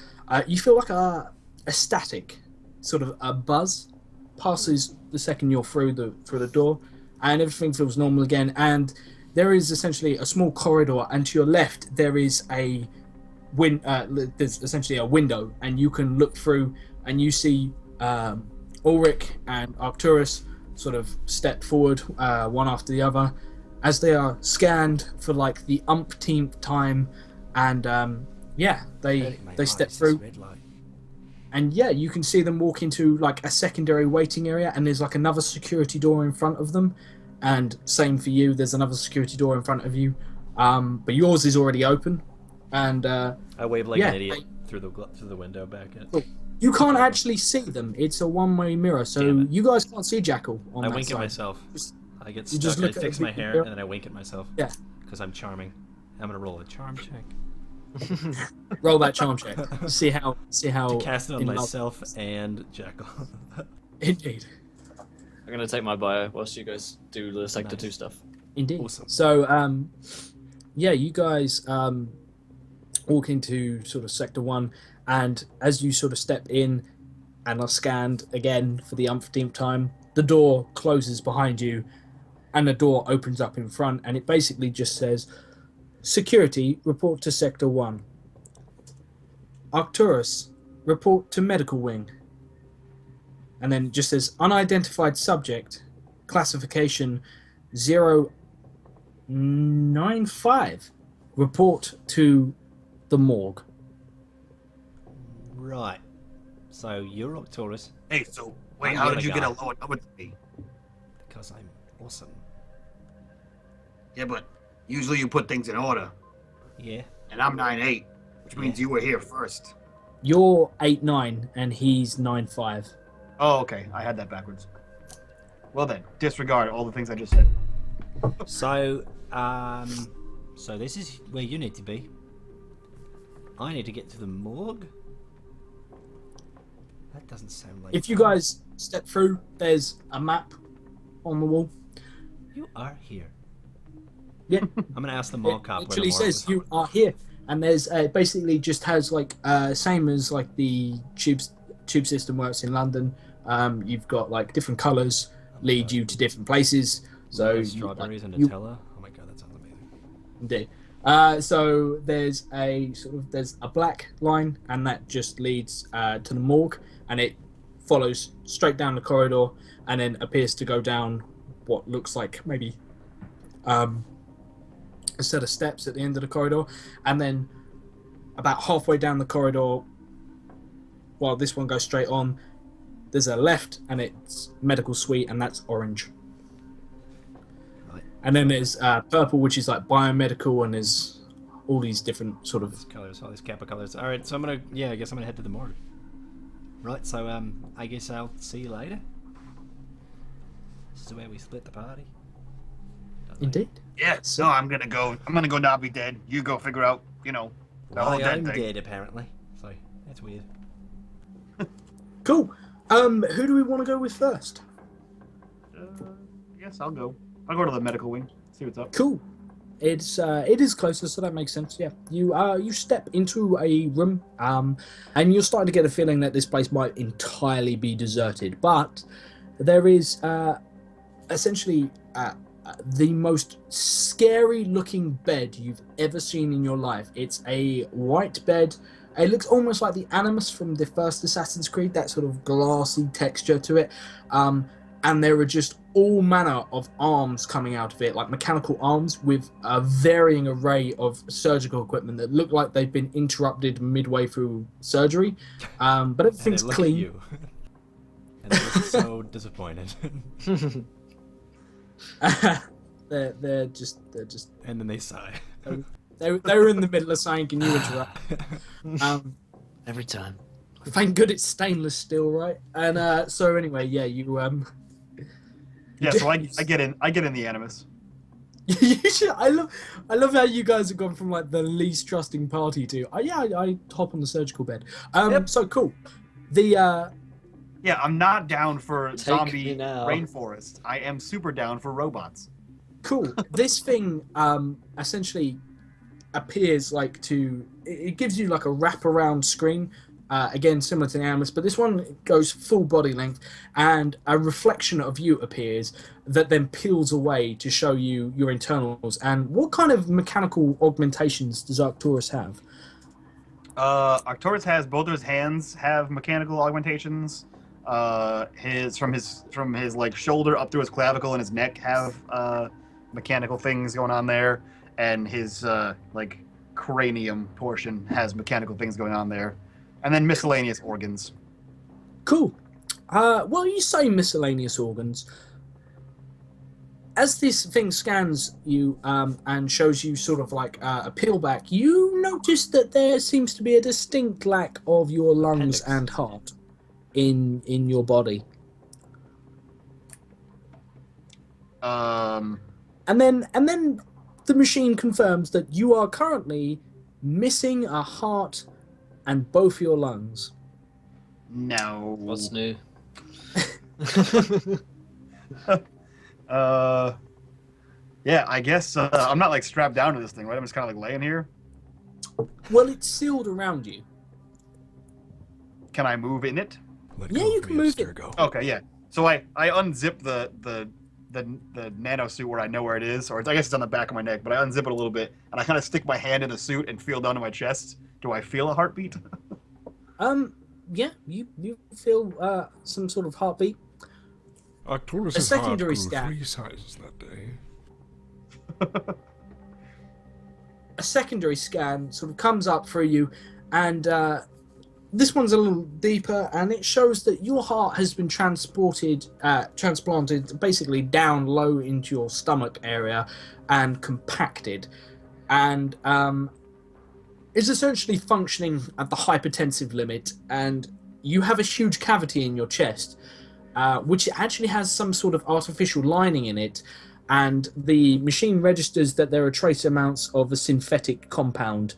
you feel like a static, sort of a buzz, passes the second you're through the door, and everything feels normal again. And there is essentially a small corridor, and to your left there is there's essentially a window, and you can look through, and you see Ulrich and Arcturus sort of step forward, one after the other, as they are scanned for like the umpteenth time, and they step through, and you can see them walk into like a secondary waiting area, and there's like another security door in front of them, and same for you. There's another security door in front of you, but yours is already open, and I wave like yeah, an idiot through the window back at. Cool. You can't actually see them. It's a one-way mirror, so Damn it. you guys can't see Jackal on I that wink side. at myself. Just- I get you stuck. just I look at fix the my big hair mirror. and then I wink at myself. Yeah. Because I'm charming. I'm gonna roll a charm check Roll that charm check. See how to cast it on in love- myself and Jackal. Indeed. I'm gonna take my bio whilst you guys do the sector Nice. 2 stuff. Indeed. Awesome. So, you guys walk into sort of Sector 1, and as you sort of step in and are scanned again for the umpteenth time, the door closes behind you, and the door opens up in front, and it basically just says, "Security, report to Sector 1. Arcturus, report to Medical Wing." And then it just says, "Unidentified subject, classification 095. Report to the morgue." Right. So you're Octorus Hey, so wait, I'm how the did you other get a guy. lower number than me? because I'm awesome. Yeah, but usually you put things in order, Yeah. and I'm 9'8", which means Yeah. you were here first. You're 8'9", and he's 9'5". Oh, okay, I had that backwards. Well then, disregard all the things I just said. So, so this is where you need to be. I need to get to the morgue. That doesn't sound like. If you fun. guys step through, there's a map on the wall. You are here. Yeah, I'm gonna ask the morgue it cop. where the literally morgue says is. you are here, and there's basically just has like same as like the tube system works in London. You've got like different colours lead you to different places. So you, strawberries and you- Nutella. Oh my god, that sounds amazing. Indeed. So there's a black line, and that just leads to the morgue, and it follows straight down the corridor, and then appears to go down what looks like maybe a set of steps at the end of the corridor, and then about halfway down the corridor, while this one goes straight on, there's a left, and it's medical suite, and that's orange. Right. And then there's purple, which is like biomedical, and there's all these different sort of. These colors, all these Kappa colors. All right, so I guess I'm gonna head to the morgue. Right, so I guess I'll see you later. This is where we split the party. Don't know. Indeed. Yeah, so I'm gonna go not be dead. You go figure out, the whole Why dead I'm thing. dead apparently. So that's weird. Cool. Who do we want to go with first? Yes, I'll go. I'll go to the medical wing. See what's up. Cool. it is closer, so that makes sense. Yeah, you step into a room, and you're starting to get a feeling that this place might entirely be deserted, but there is essentially the most scary looking bed you've ever seen in your life. It's a white bed. It looks almost like the Animus from the first Assassin's Creed, that sort of glassy texture to it. And there are just all manner of arms coming out of it, like mechanical arms with a varying array of surgical equipment that look like they've been interrupted midway through surgery. But everything's and they look clean. At you. And they look so disappointed. they're just And then they sigh. they were in the middle of saying, "Can you interrupt?" Every time. Thank good it's stainless steel, right? And so anyway, yeah, you Yeah, so I get in the Animus. you should, I love how you guys have gone from like the least trusting party to I hop on the surgical bed. Yep. So cool. The Yeah, I'm not down for Take zombie me now. rainforest. I am super down for robots. cool. This thing essentially appears like it gives you like a wraparound screen. Again, similar to the Animus, but this one goes full body length, and a reflection of you appears that then peels away to show you your internals. And what kind of mechanical augmentations does Arcturus have? Arcturus has both of his hands have mechanical augmentations. From his like shoulder up through his clavicle and his neck have mechanical things going on there, and his like cranium portion has mechanical things going on there. And then miscellaneous organs. Cool. Well, you say miscellaneous organs. As this thing scans you and shows you sort of like a peel back, you notice that there seems to be a distinct lack of your lungs Appendix. and heart in your body. And then the machine confirms that you are currently missing a heart and both your lungs. No. What's new? Yeah, I guess I'm not like strapped down to this thing, right? I'm just kind of like laying here. Well, it's sealed around you. Can I move in it? Let Yeah, go you of can me, move it. Abstergo. Okay, yeah. So I unzip the nano suit where I know where it is, or I guess it's on the back of my neck, but I unzip it a little bit and I kind of stick my hand in the suit and feel down to my chest. Do I feel a heartbeat? Yeah, you feel some sort of heartbeat. Arcturus' A heart secondary grew scan. 3 sizes that day. A secondary scan sort of comes up for you, and this one's a little deeper, and it shows that your heart has been transplanted basically down low into your stomach area and compacted, and is essentially functioning at the hypertensive limit, and you have a huge cavity in your chest, which actually has some sort of artificial lining in it, and the machine registers that there are trace amounts of a synthetic compound,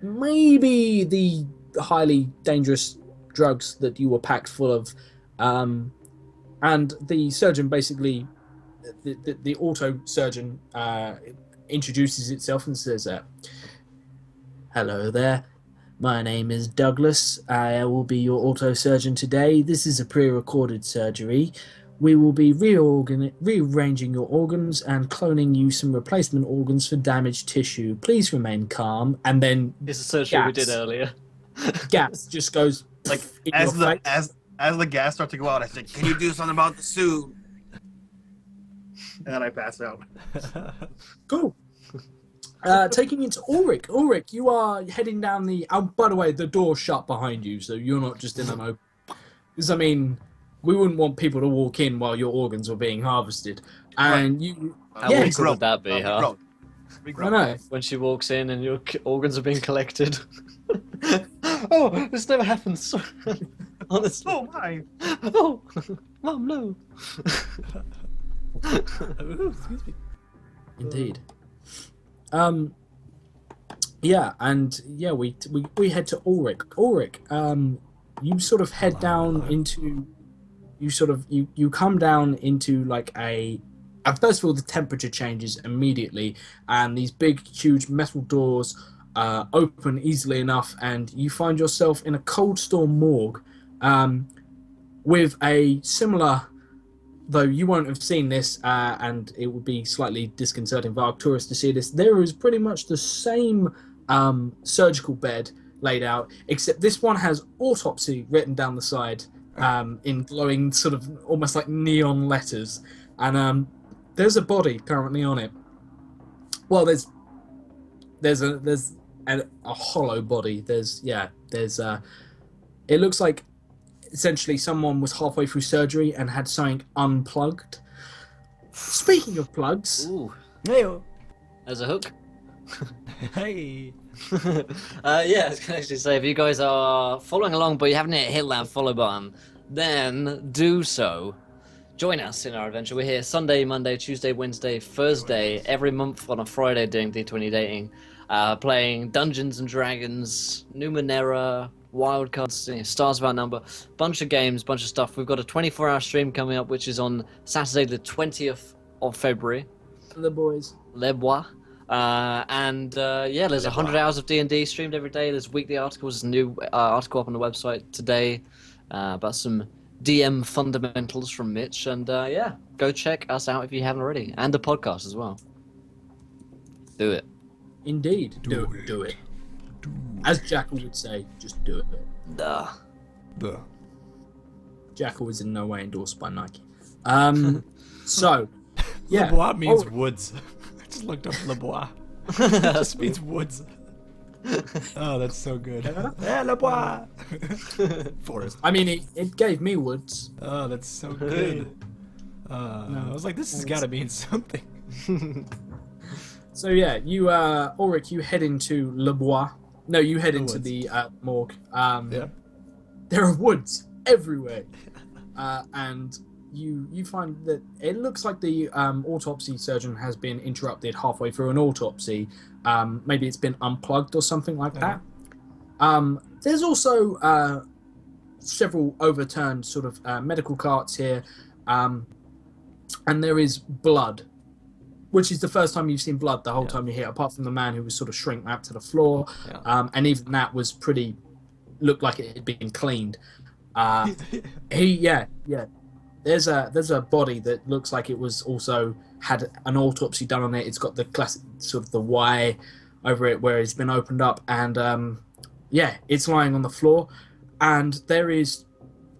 maybe the highly dangerous drugs that you were packed full of, and the surgeon basically, the auto surgeon introduces itself and says, "Hello there. My name is Douglas. I will be your auto surgeon today. This is a pre-recorded surgery. We will be rearranging your organs and cloning you some replacement organs for damaged tissue. Please remain calm." And then It's a surgery we gas. did earlier. Gas just goes Like in as your face. as the gas starts to go out, I say, "Can you do something about the suit?" And then I pass out. Cool. Taking you to Ulrich. Ulrich, you are heading down the... Oh, by the way, the door's shut behind you, so you're not just in an open... Because, I mean, we wouldn't want people to walk in while your organs were being harvested. And you... How Yeah, awkward would that be, huh? We I grow. know. When she walks in and your organs are being collected. Oh, this never happens. Honestly. Oh my! Oh, Mom, no. Ooh, excuse me. Indeed. Yeah, and yeah, we head to Ulrich. Ulrich, you sort of head down into, you come down into like a And first of all, the temperature changes immediately, and these big, huge metal doors open easily enough, and you find yourself in a cold storm morgue with a similar, though you won't have seen this, and it would be slightly disconcerting for Arcturus to see this. There is pretty much the same surgical bed laid out, except this one has autopsy written down the side in glowing sort of almost like neon letters, and there's a body currently on it. Well, there's a hollow body. It looks like essentially someone was halfway through surgery and had something unplugged. Speaking of plugs, Ooh, Hey, there's a hook. hey. Yeah, I was gonna actually say, if you guys are following along but you haven't hit that follow button, then do so. Join us in our adventure. We're here Sunday, Monday, Tuesday, Wednesday, Thursday, every month on a Friday doing D20 dating, playing Dungeons and Dragons, Numenera, Wildcards, Stars of Our Number, bunch of games, bunch of stuff. We've got a 24-hour stream coming up, which is on Saturday the 20th of February. the boys. Le Bois. There's 100 hours of D&D streamed every day. There's weekly articles. There's a new article up on the website today about some DM fundamentals from Mitch. And go check us out if you haven't already. And the podcast as well. Do it. Indeed, do it. As Jackal would say, just do it. Duh. The. Jackal is in no way endorsed by Nike. So, yeah. Le Bois means woods. I just looked up Le Bois. It just means woods. Oh, that's so good. Yeah, Le Bois. Forest. I mean, it gave me woods. Oh, that's so good. I was like, this has got to mean something. So yeah, you Ulrich, you head into Le Bois. No, you head into woods. the morgue. Yeah. There are woods everywhere, and you find that it looks like the autopsy surgeon has been interrupted halfway through an autopsy. Maybe it's been unplugged or something like that. There's also several overturned sort of medical carts here, and there is blood, which is the first time you've seen blood the whole time you're here, apart from the man who was sort of shrink wrapped to the floor, and even that was looked like it had been cleaned. There's a body that looks like it was also had an autopsy done on it. It's got the classic sort of the Y over it where it's been opened up, and it's lying on the floor, and there is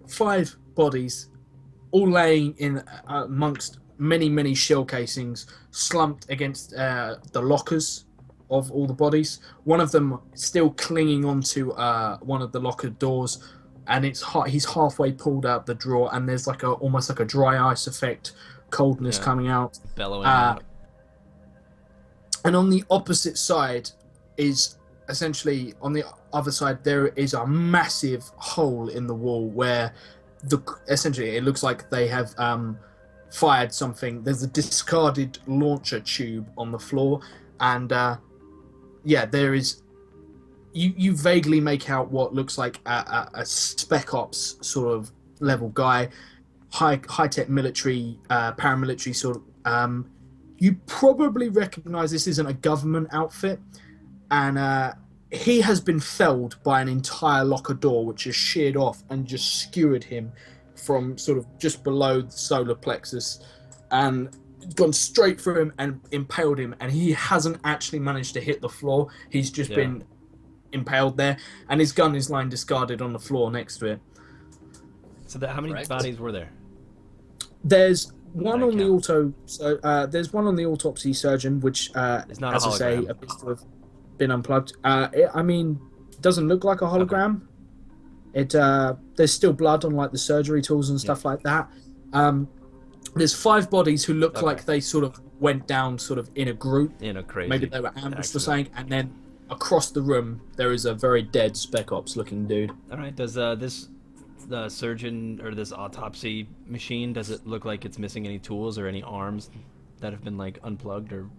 5 bodies all laying in amongst many shell casings slumped against the lockers of all the bodies. One of them still clinging onto one of the locker doors, and he's halfway pulled out the drawer, and there's almost like a dry ice effect, coldness coming out. Bellowing out. And on the opposite side is essentially, on the other side, there is a massive hole in the wall where essentially it looks like they have fired something. There's a discarded launcher tube on the floor, and there is. You vaguely make out what looks like a spec ops sort of level guy, high tech military, paramilitary sort of. You probably recognize this isn't a government outfit, and he has been felled by an entire locker door, which has sheared off and just skewered him from sort of just below the solar plexus, and gone straight through him and impaled him. And he hasn't actually managed to hit the floor. He's just been impaled there, and his gun is lying discarded on the floor next to it. So how many bodies were there? There's one on the there's one on the autopsy surgeon, which It's not as a I say, hologram. appears to have been unplugged. It doesn't look like a hologram. There's still blood on like the surgery tools and stuff like that. There's 5 bodies who look like they sort of went down sort of in a group. In a crazy. Maybe they were ambushed or accident. something, and then across the room there is a very dead spec ops looking dude. All right. Does the surgeon or this autopsy machine, does it look like it's missing any tools or any arms that have been like unplugged or?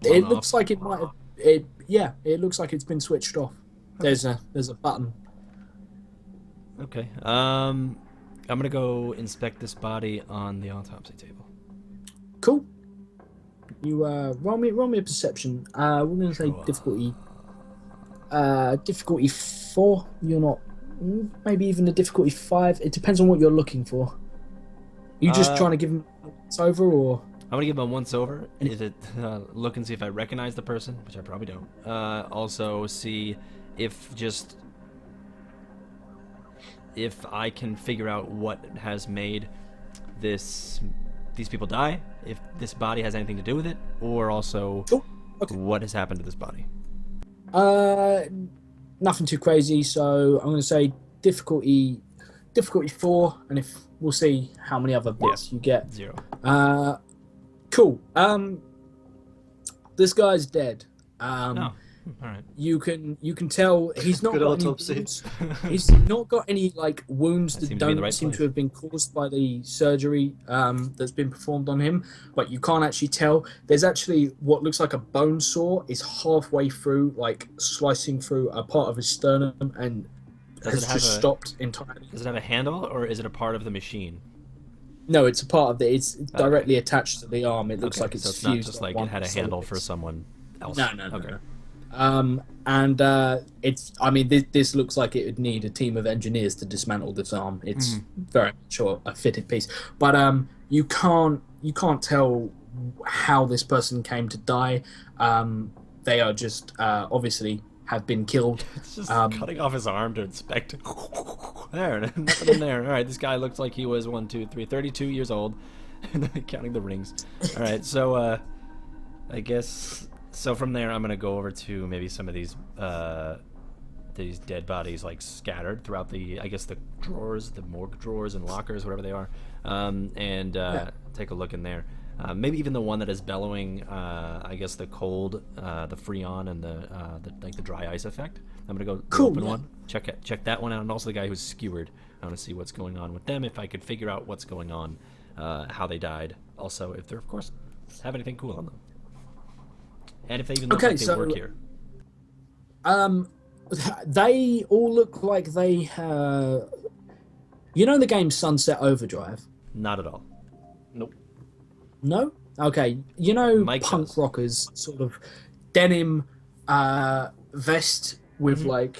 It looks like it might have. It looks like it's been switched off. There's a button. Okay. I'm gonna go inspect this body on the autopsy table. Cool. You roll me a perception. We're gonna say Sure. difficulty 4. You're not, maybe even a difficulty 5. It depends on what you're looking for. You just trying to give him it's over, or I'm gonna give him a once over. Is it look and see if I recognize the person, which I probably don't. Also see if I can figure out what has made these people die, if this body has anything to do with it, or also what has happened to this body. nothing too crazy. So I'm gonna say difficulty 4, and if we'll see how many other bits you get. 0. Cool. This guy's dead. No. All right. You can tell he's not Good got any autopsy. wounds. He's not got any like wounds That that seems to be in the don't right seem place. to have been caused by the surgery that's been performed on him. But you can't actually tell. There's actually what looks like a bone saw is halfway through, like slicing through a part of his sternum, and Does has it have just a- stopped entirely. Does it have a handle, or is it a part of the machine? No, it's a part of the. It's directly attached to the arm. It looks Okay, like it's so it's not fused just on like one it had a solid handle for bit. someone else. No. And it's. I mean, this looks like it would need a team of engineers to dismantle this arm. It's very much a fitted piece, but you can't tell how this person came to die. They are just obviously have been killed. It's just cutting off his arm to inspect. There, nothing in there. All right, this guy looks like he was 32 years old, counting the rings. All right, so I guess so. From there, I'm gonna go over to maybe some of these dead bodies like scattered throughout the drawers, the morgue drawers and lockers, whatever they are, and take a look in there. Maybe even the one that is bellowing, I guess the cold, the Freon, and the dry ice effect. I'm gonna go the Cool, open yeah. one, check that one out, and also the guy who's skewered. I want to see what's going on with them. If I could figure out what's going on, how they died. Also, if they're of course have anything cool on them, and if they even look Okay, like they so- work here. They all look like they. You know the game Sunset Overdrive? Not at all. Nope. No? Okay. You know Mike punk does. rockers, sort of denim vest with like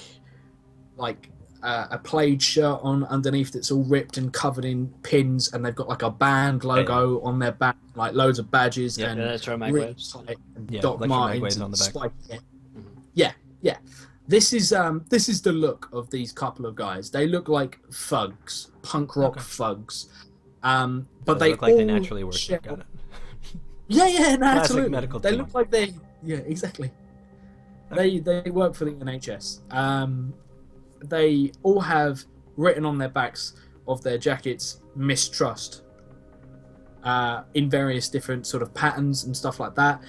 a plaid shirt on underneath that's all ripped and covered in pins, and they've got like a band logo on their back, like loads of badges Yeah, and yeah, that's right, really magwaves. tight and Yeah, Doc electromagwaves Martens on and the back. spiky. Yeah. This is the look of these couple of guys. They look like thugs, punk rock thugs. But So they look like they all naturally work. share- Got it. Yeah, no, Classic absolutely. medical They team. look like exactly. They work for the NHS. They all have written on their backs of their jackets mistrust in various different sort of patterns and stuff like that.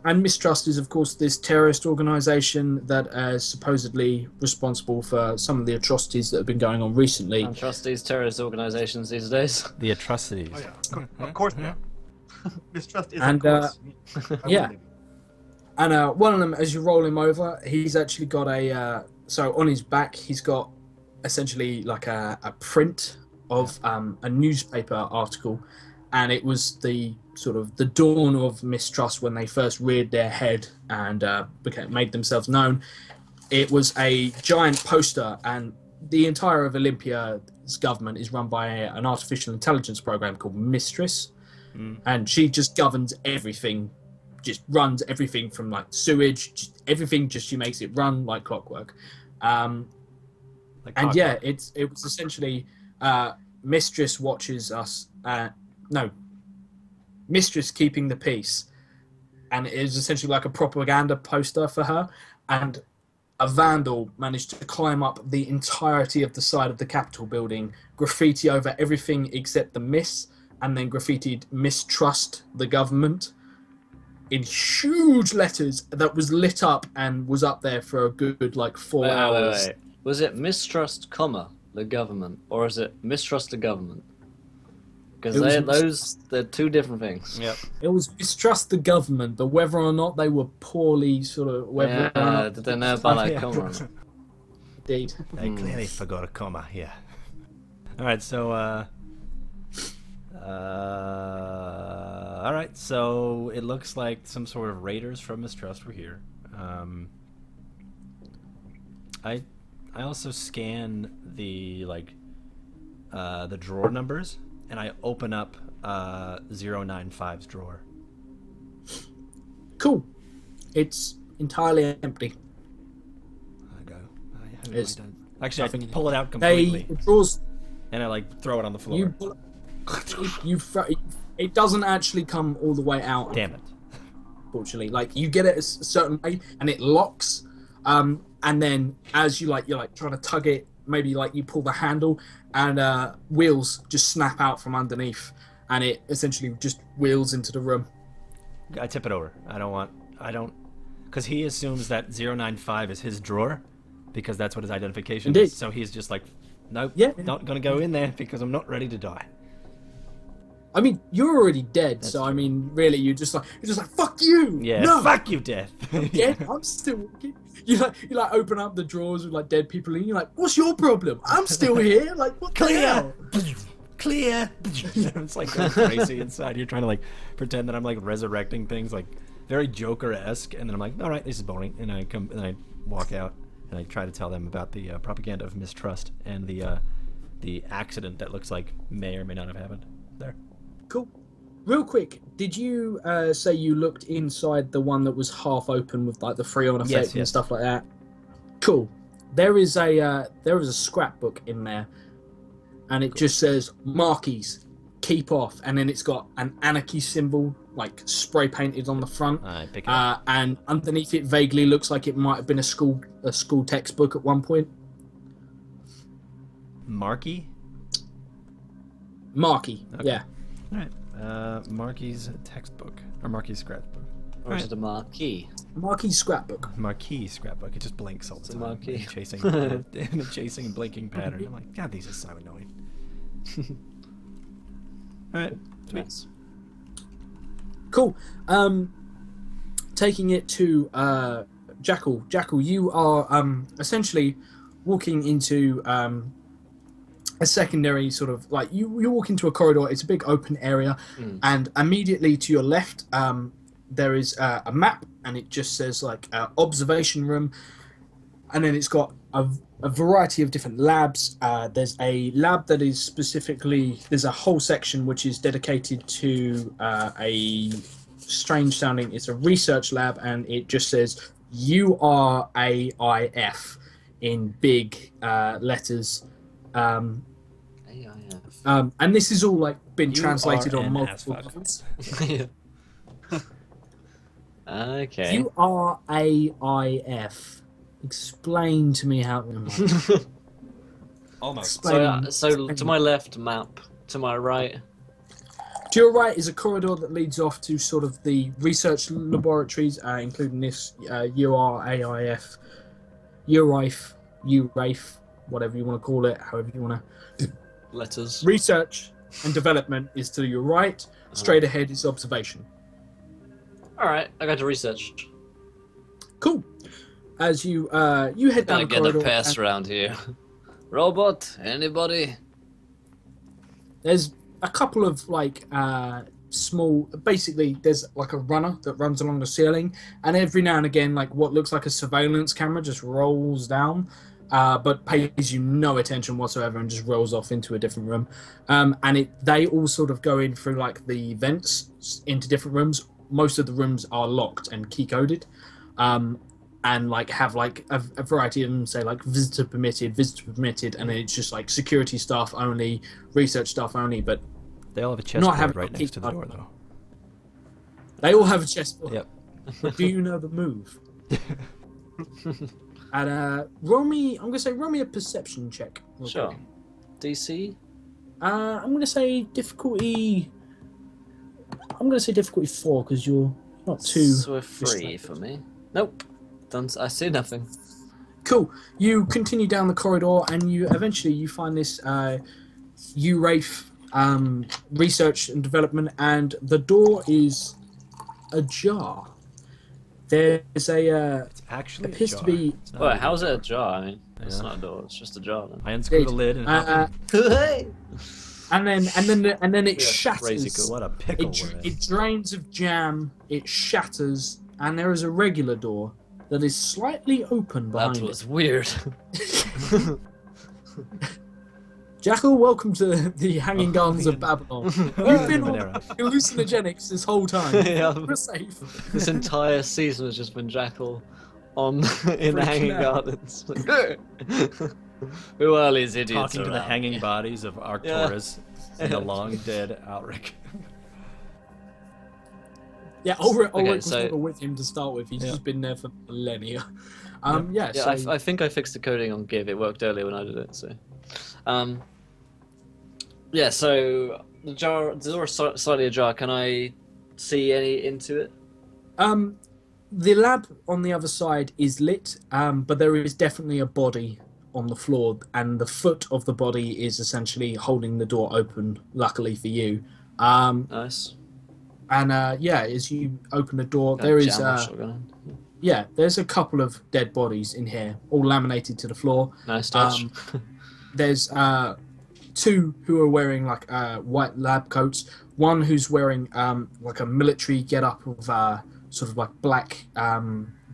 And mistrust is, of course, this terrorist organization that is supposedly responsible for some of the atrocities that have been going on recently. Can't trust these terrorist organizations these days. The atrocities. Oh yeah, of course not. Mistrust is And, of course. Why yeah. wouldn't it be? And one of them, as you roll him over, he's actually got a so on his back he's got essentially like a print of a newspaper article, and it was the sort of the dawn of mistrust when they first reared their head and made themselves known. It was a giant poster, and the entire of Olympia's government is run by an artificial intelligence program called Mistress, and she just governs everything. Just runs everything from like sewage, just everything. Just she makes it run like clockwork. Like And yeah, clockwork. it was essentially Mistress watches us. No, Mistress keeping the peace, and it was essentially like a propaganda poster for her. And a vandal managed to climb up the entirety of the side of the Capitol building, graffiti over everything except the miss, and then graffitied "mistrust the government" in huge letters that was lit up and was up there for a good like 4 hours. Wait. Was it mistrust, comma, the government, or is it mistrust the government? Because It was they're two different things. Yep. It was mistrust the government, but whether or not they were poorly sort of whether or Yeah, not did they know about that Yeah. comma? indeed. They clearly forgot a comma here. All right, so all right, so it looks like some sort of raiders from Mistrust were here. I also scan the the drawer numbers, and I open up 095's drawer. Cool. It's entirely empty. I go. It's Actually, I nothing in pull it out They completely, it draws and I throw it on the floor. you. It doesn't actually come all the way out. Damn it! Unfortunately, you get it a certain way, and it locks. And then as you're trying to tug it, maybe you pull the handle, and wheels just snap out from underneath, and it essentially just wheels into the room. I tip it over. I don't, because he assumes that 095 is his drawer, because that's what his identification Indeed. is. So he's just like, nope, Yeah. not gonna go in there because I'm not ready to die. I mean, you're already dead, That's so true. I mean, really, you're just like, fuck you. Yeah, No. fuck you, Death. Yeah, I'm still walking. You open up the drawers with dead people in. You're like, what's your problem? I'm still here. What the Clear, hell? clear. It's going crazy inside. You're trying to pretend that I'm resurrecting things, very Joker-esque, and then I'm like, all right, this is boring, and I walk out, and I try to tell them about the propaganda of mistrust and the accident that looks like may or may not have happened there. Cool. Real quick, did you say you looked inside the one that was half open with the Freon effect and stuff like that? Cool. There is a scrapbook in there, and it just says Markies, keep off, and then it's got an anarchy symbol spray painted on the front. I pick it up. And underneath it vaguely looks like it might have been a school textbook at one point. Marky? Marky, Okay. yeah. All right. Marky's textbook or Marky's scrapbook. Or is it a marquee? Marky's scrapbook. Marquee scrapbook. It just blinks all the It's a time. marquee. In a chasing and blinking pattern. I'm like, God, these are so annoying. All right. Sweet. Nice. Cool. Taking it to Jackal. Jackal, you are essentially walking into a secondary sort of you walk into a corridor. It's a big open area, and immediately to your left there is a map, and it just says observation room, and then it's got a variety of different labs. There's a lab that is there's a whole section which is dedicated to a strange sounding, it's a research lab, and it just says URAIF in big letters. AIF. And this is all been translated on URN multiple as fuck. levels. Okay. URAIF. Explain to me how. Almost. So to my left, map. To my right. To your right is a corridor that leads off to sort of the research laboratories, including this URAIF, URAIF, whatever you want to call it, however you want to. Letters. Research and development is to your right. Straight ahead is observation. Alright, I got to research. Cool. As you you head down Gotta the get corridor, a pass and around here. Robot? Anybody? there's a couple of small. Basically, there's a runner that runs along the ceiling, and every now and again, what looks like a surveillance camera just rolls down, but pays you no attention whatsoever and just rolls off into a different room. And they all sort of go in through the vents into different rooms. Most of the rooms are locked and key coded. And have a variety of them say visitor permitted, and then it's just security staff only, research staff only, but They all have a Not chessboard having right a next to the key door, card. though. they all have a chessboard. Yep. Do you know the move? And roll me a perception check. real Sure. quick. DC? I'm gonna say difficulty 4 because you're not too. So a 3 for me. Nope. I see nothing. Cool. You continue down the corridor, and you eventually find this URAIF research and development, and the door is ajar. There's It's actually appears a to jar. be It's not Wait, a how's it a jar. jar? I mean, it's Yeah. not a door. It's just a jar. Then. I unscrew the lid and hop in. and then it Yeah, shatters. crazy cool. What a pickle we're in. It drains of jam. It shatters, and there is a regular door that is slightly open behind That it. was weird. Jackal, welcome to the Hanging Gardens of Babylon. You've been on Monero. hallucinogenics this whole time. Yeah. You're safe. This entire season has just been Jackal in the Freaking Hanging out. Gardens. Who are these idiots Talking to the around hanging me? bodies of Arcturus and the long dead Alric. Yeah, Ulrich Okay, was so- never with him to start with. He's Yeah. just been there for millennia. Yeah, So I think I fixed the coding on Give. It worked earlier when I did it. So, yeah. So the door is slightly ajar. Can I see any into it? the lab on the other side is lit, but there is definitely a body on the floor, and the foot of the body is essentially holding the door open. Luckily for you. Nice. And yeah, as you open the door, Got there is jam or shotgun. yeah, there's a couple of dead bodies in here, all laminated to the floor. Nice touch. There's two who are wearing like white lab coats. One who's wearing like a military getup of sort of like black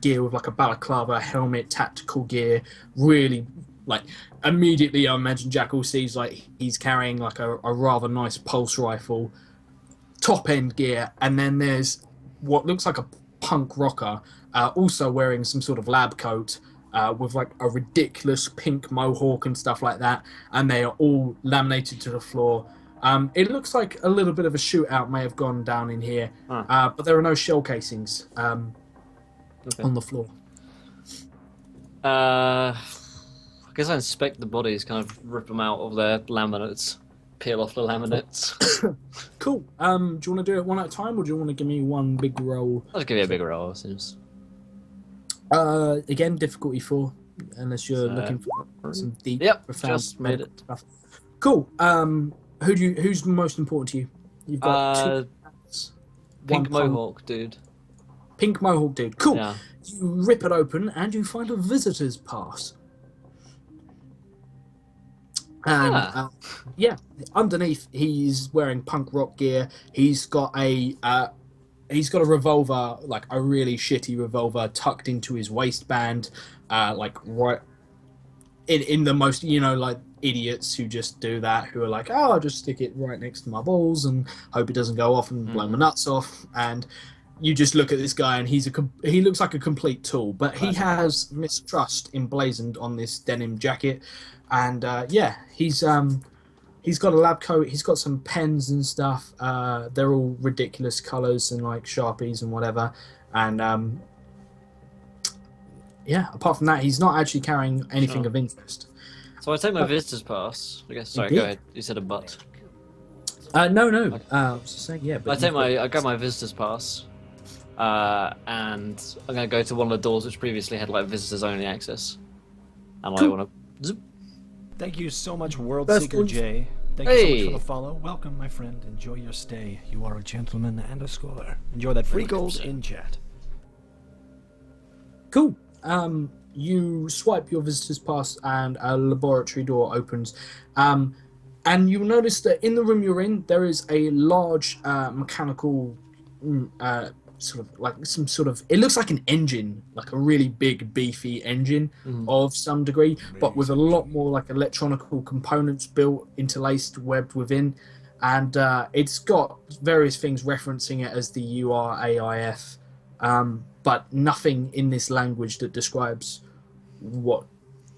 gear with like a balaclava, helmet, tactical gear. Really, like immediately, I imagine Jackal sees like he's carrying like a rather nice pulse rifle, top end gear, and then there's what looks like a punk rocker, also wearing some sort of lab coat. With like a ridiculous pink mohawk and stuff like that, and they are all laminated to the floor. It looks like a little bit of a shootout may have gone down in here, but there are no shell casings on the floor. I guess I inspect the bodies, kind of rip them out of their laminates, peel off the laminates. Cool. Do you want to do it one at a time, or do you want to give me one big roll? I'll just give you a big roll, it seems. Again, difficulty 4, unless you're looking for some deep, Yep, profound just made it. stuff. Cool. Who's most important to you? You've got two hands, Pink one punk- mohawk, dude. Pink mohawk dude. Cool. Yeah. You rip it open and you find a visitor's pass. And yeah, underneath he's wearing punk rock gear. He's got a revolver, like a really shitty revolver, tucked into his waistband, like right in the most, like idiots who just do that, who are like, oh, I'll just stick it right next to my balls and hope it doesn't go off and blow my nuts off. And you just look at this guy and he looks like a complete tool, but he has mistrust emblazoned on this denim jacket. And yeah, he's got a lab coat. He's got some pens and stuff. They're all ridiculous colors and like Sharpies and whatever. And yeah, apart from that, he's not actually carrying anything of interest. So I take my visitor's pass. I guess. Sorry, Indeed. go ahead. You said a butt. No. I was just saying, yeah. But I grab my visitor's pass, and I'm gonna go to one of the doors which previously had like visitors only access, and I want to. Zip. Thank you so much, World Best Seeker ones. J. Thank you so much Hey. for the follow. Welcome, my friend. Enjoy your stay. You are a gentleman and a scholar. Enjoy that free gold in chat. Cool. You swipe your visitor's pass and a laboratory door opens. And you'll notice that in the room you're in, there is a large mechanical sort of like some sort of, it looks like an engine, like a really big beefy engine of some degree, but with a lot more like electronical components built, interlaced, webbed within. And it's got various things referencing it as the URAIF, but nothing in this language that describes what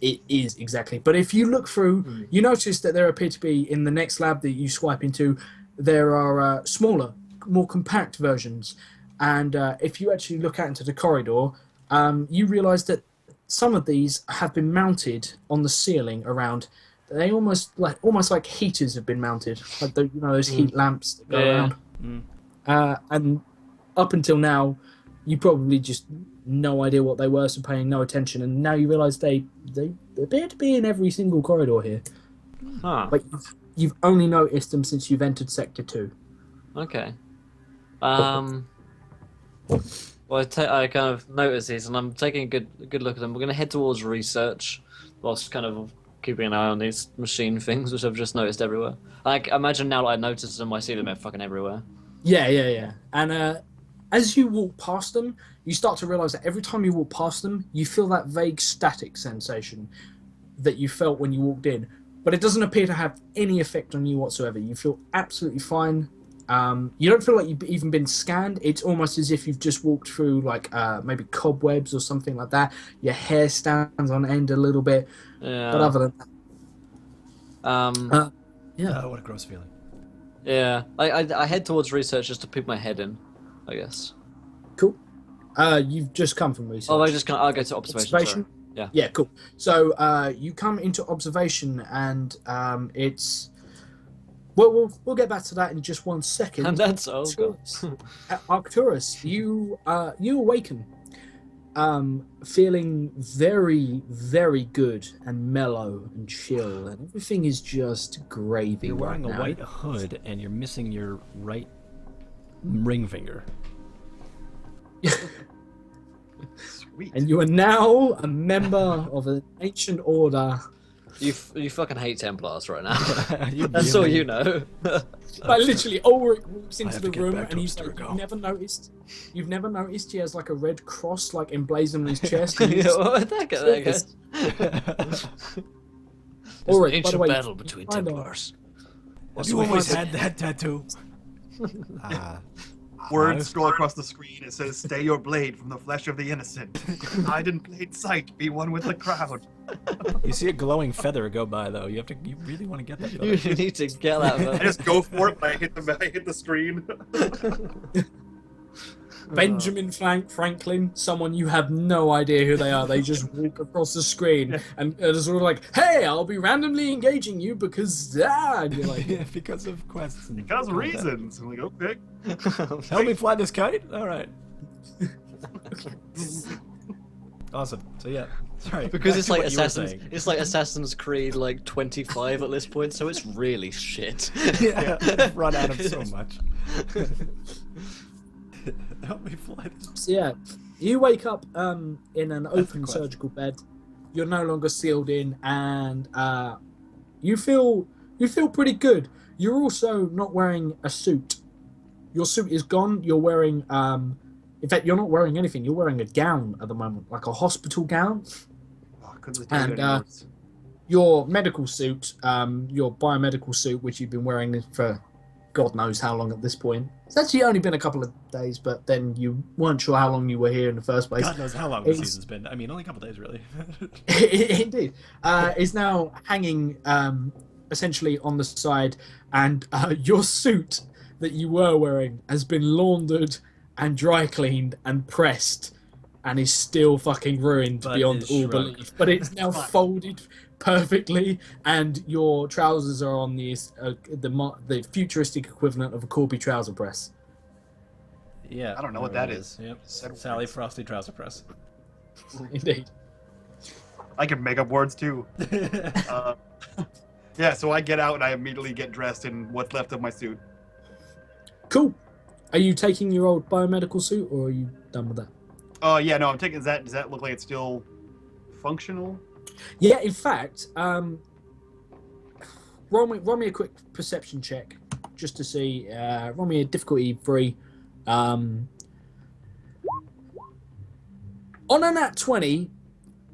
it is exactly. But if you look through, you notice that there appear to be, in the next lab that you swipe into, there are smaller, more compact versions. And if you actually look out into the corridor, you realise that some of these have been mounted on the ceiling around. They almost like heaters have been mounted, like those heat lamps that go around. And up until now, you probably just no idea what they were, so paying no attention. And now you realise they appear to be in every single corridor here. Huh. But you've only noticed them since you've entered Sector 2. Okay. Well, I kind of notice these, and I'm taking a good look at them. We're going to head towards research, whilst kind of keeping an eye on these machine things, which I've just noticed everywhere. Like, imagine now that I notice them, I see them fucking everywhere. Yeah. And as you walk past them, you start to realize that every time you walk past them, you feel that vague static sensation that you felt when you walked in. But it doesn't appear to have any effect on you whatsoever. You feel absolutely fine. You don't feel like you've even been scanned. It's almost as if you've just walked through like maybe cobwebs or something like that. Your hair stands on end a little bit. Yeah. But other than that, Oh, what a gross feeling. Yeah. I head towards research just to peek my head in, I guess. cool. You've just come from research. Oh, I'll go to observation. Sorry. Yeah, cool. So you come into observation, and it's. Well, we'll get back to that in just 1 second. And that's Arcturus, you awaken, feeling very, very good and mellow and chill, and everything is just gravy. You're wearing right a now. white hood, and you're missing your right ring finger. Sweet. And you are now a member of an ancient order. You fucking hate Templars right now. You That's really- all you know. Like literally, Ulrich walks into have the to get room back to and he's Mr. like, Go. you've never noticed he has like a red cross like emblazoned on his chest. And Yeah, he's- what that guy, that There's an Ulrich, by the ancient way, battle between I know. Templars. Have you always had that tattoo? Words scroll across the screen. It says, "Stay your blade from the flesh of the innocent. Hide in plain sight. Be one with the crowd." You see a glowing feather go by, though. You really want to get that You feather. need to get that. I just go for it. But I hit the screen. Benjamin Franklin, someone you have no idea who they are. They just walk across the screen and are sort of like, "Hey, I'll be randomly engaging you because and you're like, Because of quests. And Because content. reasons. I'm like, okay. Help me fly this kite? Alright. Awesome. So yeah. Sorry. Because back it's to like what you were Assassin's, saying. it's like Assassin's Creed like 25 at this point, so it's really shit. Yeah, I've run out of so much. Help me fly this. So yeah, you wake up in an the open question. surgical bed. You're no longer sealed in, and you feel pretty good. You're also not wearing a suit. Your suit is gone. You're wearing in fact, you're not wearing anything. You're wearing a gown at the moment, like a hospital gown. Oh, couldn't And, have taken it Your medical suit, your biomedical suit, which you've been wearing for God knows how long at this point. It's actually only been a couple of days, but then you weren't sure how long you were here in the first place. God knows how long this It's- season's been. I mean, only a couple days, really. Indeed. Is now hanging essentially on the side, and your suit that you were wearing has been laundered and dry cleaned and pressed and is still fucking ruined But beyond is all shrunk. belief. But it's now folded perfectly, and your trousers are on the futuristic equivalent of a Corby trouser press. Yeah. I don't know what there that it is. Yep. Said Sally words. Frosty trouser press. Indeed. I can make up words too. Yeah, so I get out and I immediately get dressed in what's left of my suit. Cool. Are you taking your old biomedical suit, or are you done with that? Oh yeah, no, I'm taking. Does that look like it's still functional? Yeah, in fact, roll me a quick perception check just to see. Roll me a difficulty 3. On a nat 20,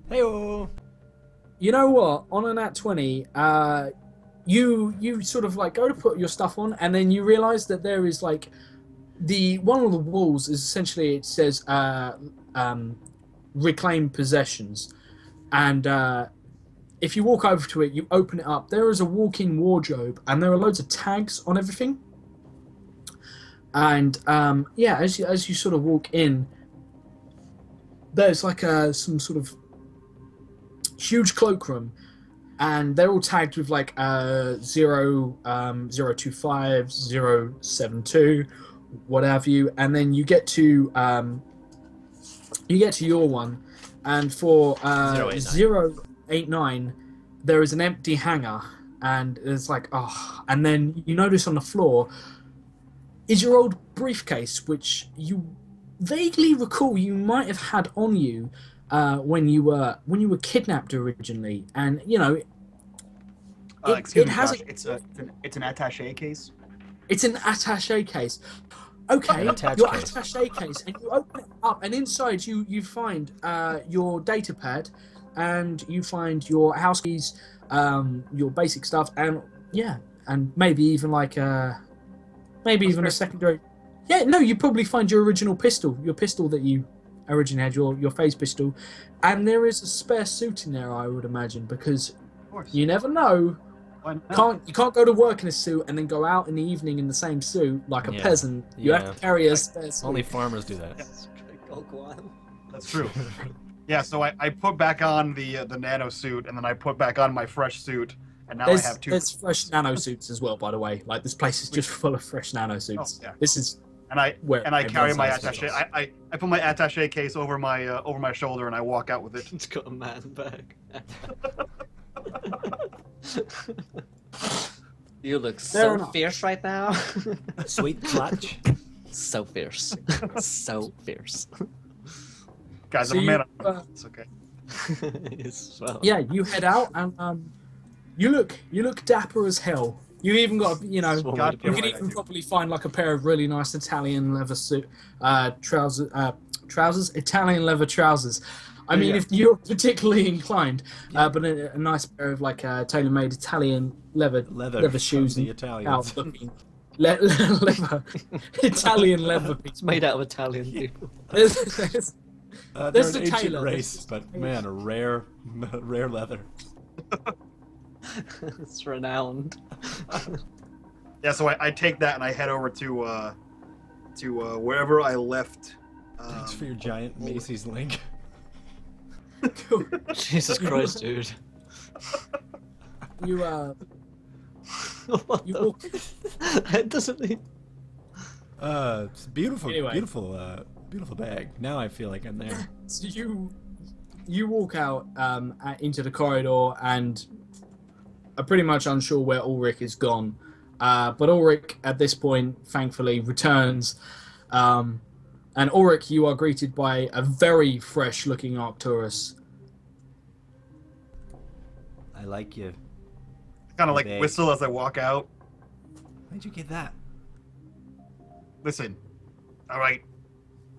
Hey-oh! you know what? On a nat 20, you sort of like go to put your stuff on, and then you realise that there is like one of the walls is essentially, it says reclaim possessions, and if you walk over to it, you open it up, there is a walk-in wardrobe, and there are loads of tags on everything. And yeah, as you sort of walk in, there's like some sort of huge cloakroom, and they're all tagged with like 025, 072, what have you. And then you get to your one, and for 089, there is an empty hangar, and it's like, oh, and then you notice on the floor is your old briefcase, which you vaguely recall you might have had on you when you were kidnapped originally, and Excuse it me, has Josh. It's an attaché case. it's an attaché case. Okay, An attached your case. attaché case, and you open it up, and inside you find your data pad, and you find your house keys, your basic stuff, and and maybe even maybe even a secondary. Yeah, no, you probably find your original pistol, your pistol that you originally had, your phase pistol, and there is a spare suit in there, I would imagine, because Of course. you never know. Why not? You can't go to work in a suit and then go out in the evening in the same suit like a Yeah, peasant. You have yeah. to carry a spare suit. Only farmers do that. That's true. Yeah, so I put back on the nano suit, and then I put back on my fresh suit, and now I have two. There's fresh nano suits as well, by the way. Like this place is just full of fresh nano suits. Oh, yeah. This is And I where carry my everyone's attaché. hospitals. I put my attaché case over my shoulder, and I walk out with it. It's got a man bag. You look Fair so enough. fierce right now. Sweet clutch. So fierce. So fierce. Guys, So I'm a man. It's okay. Yes, well. yeah. You head out and you look dapper as hell. You even got God, you you're can right, I even do. probably find like a pair of really nice Italian leather trousers, Italian leather trousers. I mean, Yeah. if you're particularly inclined, but a nice pair of like tailor-made Italian leather Leather shoes from the and Italians. looking leather Italian leather. It's made out of Italian people. There's They're There's an the ancient tailor. race, but man, a rare leather. It's renowned. Yeah, so I take that and I head over to wherever I left. Thanks for your giant Macy's link. Jesus Christ, dude. you What You the- walk- It doesn't mean. It's beautiful, Anyway. beautiful bag. Now I feel like I'm there. So you walk out into the corridor and are pretty much unsure where Ulrich is gone. But Ulrich, at this point, thankfully, returns. And Ulrich, you are greeted by a very fresh-looking Arcturus. I like you. Kind of like Big. whistle as I walk out. Where'd you get that? Listen, all right.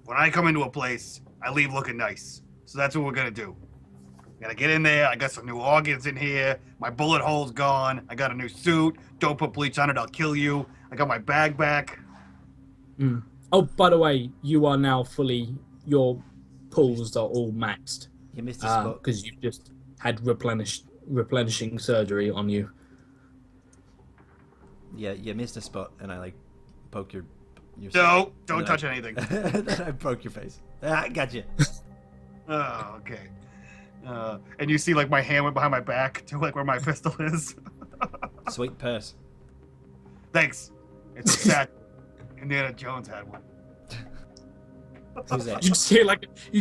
When I come into a place, I leave looking nice. So that's what we're gonna do. Gotta get in there. I got some new organs in here. My bullet hole's gone. I got a new suit. Don't put bleach on it. I'll kill you. I got my bag back. Mm. Oh, by the way, you are now your pulls are all maxed You missed a spot. because you just had replenishing surgery on you. Yeah, you missed a spot, and I like poke your. No, don't And touch I- anything. Then I broke your face. Ah, gotcha. Oh, okay. And you see like my hand went behind my back to like where my pistol is. Sweet purse. Thanks. It's sad. Indiana Jones had one. Who's that? You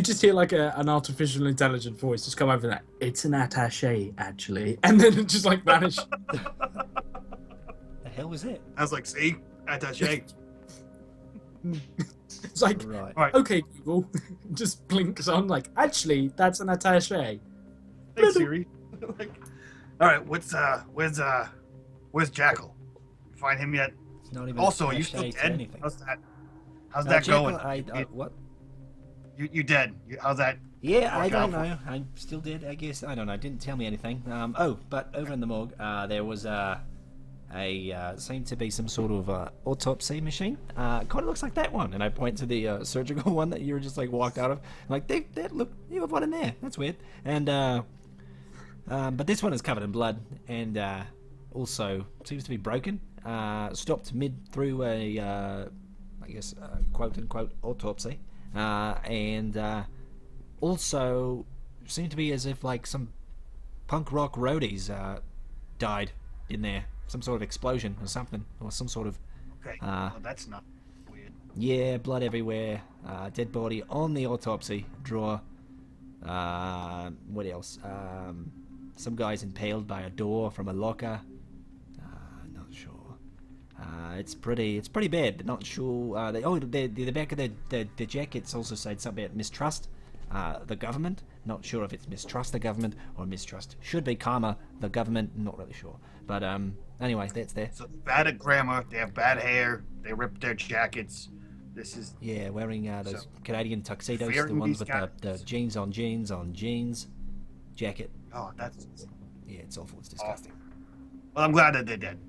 just hear like an artificial intelligent voice just come over that. It's an attaché, actually, and then it just like vanish. The hell was it? I was like, see, attaché. It's like, Right. All right. okay, Google, just blinks on like, actually, that's an attaché. Thanks, Siri. Like, all right, where's Jackal? Find him yet? It's not even Also, are you attached still to dead? anything. How's that Jekyll, going? what? You dead? How's that? Yeah, I Work don't out know. I'm still dead, I guess. I don't know. Didn't tell me anything. But over in the morgue, there was seemed to be some sort of autopsy machine. Kind of looks like that one. And I point to the surgical one that you were just like walked out of. I'm like, look, you have one in there. That's weird. And but this one is covered in blood and also seems to be broken. Stopped mid through a, quote unquote autopsy. And also seemed to be as if like some punk rock roadies died in there. Some sort of explosion or something, or some sort of Okay. Well, that's not weird. blood everywhere. Dead body on the autopsy drawer. What else? Some guys impaled by a door from a locker. Not sure. It's pretty bad. They're not sure. The back of their jackets also said something about mistrust the government. Not sure if it's mistrust the government or mistrust should be karma the government. Not really sure. But anyway, that's there. So bad at grammar. They have bad hair. They rip their jackets. This is wearing those Canadian tuxedos, the fearing ones these with the jeans on jeans jacket. oh, that's Yeah, it's awful. It's disgusting. well. I'm glad that they're dead.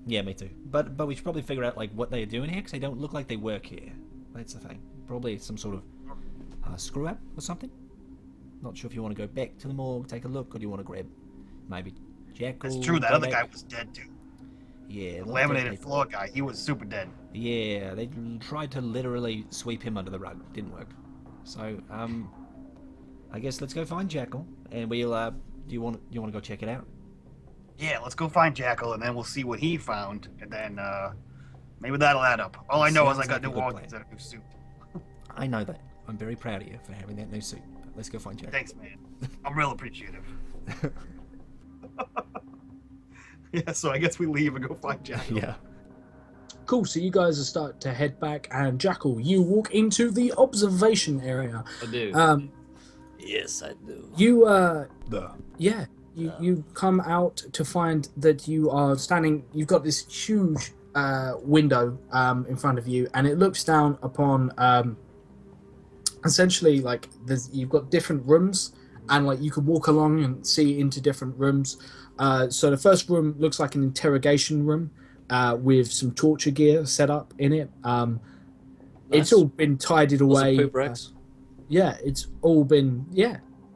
Yeah, me too. But we should probably figure out like what they're doing here because they don't look like they work here. That's the thing. Probably some sort of screw up or something. Not sure if you want to go back to the morgue, take a look, or do you want to grab maybe Jackal? That's true. That go other back? guy was dead too. Yeah, The a lot of dead laminated people. floor guy. He was super dead. Yeah, they tried to literally sweep him under the rug. Didn't work. So I guess let's go find Jackal, and we'll. Do you want to go check it out? Yeah, let's go find Jackal, and then we'll see what he found, and then maybe that'll add up. All I know is I Sounds got like a new good organs plan. and a new suit. I know that. I'm very proud of you for having that new suit. Let's go find Jackal. Thanks, man. I'm real appreciative. Yeah, so I guess we leave and go find Jackal. Yeah. Cool. So you guys are start to head back, and Jackal, you walk into the observation area. I do. Yes, I do. You come out to find that you are standing. You've got this huge window in front of you, and it looks down upon essentially like you've got different rooms, and like you could walk along and see into different rooms. So the first room looks like an interrogation room with some torture gear set up in it. It's all been tidied away. Poop rags. Yeah, it's all been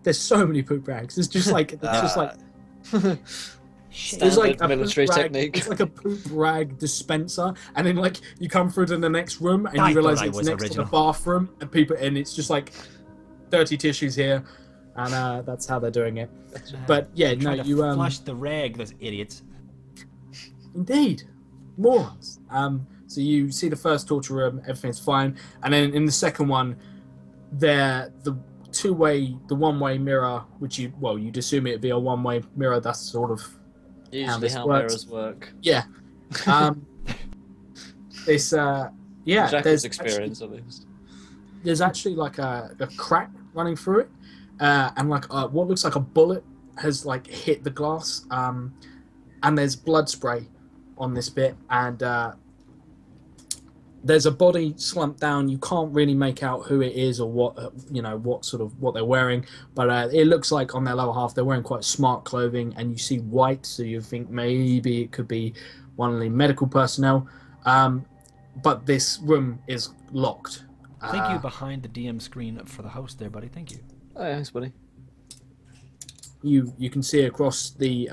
There's so many poop rags. It's just like there's like a military poop rag, technique. It's like a poop rag dispenser, and then like you come through to the next room and I you realize thought I it's was next original. to the bathroom, and it's just like dirty tissues here, and that's how they're doing it. But yeah, no, Trying to you flush the rag, those idiots. indeed morons. So you see the first torture room, everything's fine, and then in the second one, the one-way mirror, which you'd assume it'd be a one-way mirror. That's sort of Usually this how works. mirrors work. yeah. This Jack's experience at least. there's actually like a crack running through it, and like what looks like a bullet has like hit the glass, and there's blood spray on this bit, and there's a body slumped down. You can't really make out who it is or what what they're wearing, but it looks like on their lower half they're wearing quite smart clothing, and you see white, so you think maybe it could be one of the medical personnel. But this room is locked. Thank you behind the DM screen for the host there, buddy. Thank you. Oh, yeah, thanks, buddy. You can see across the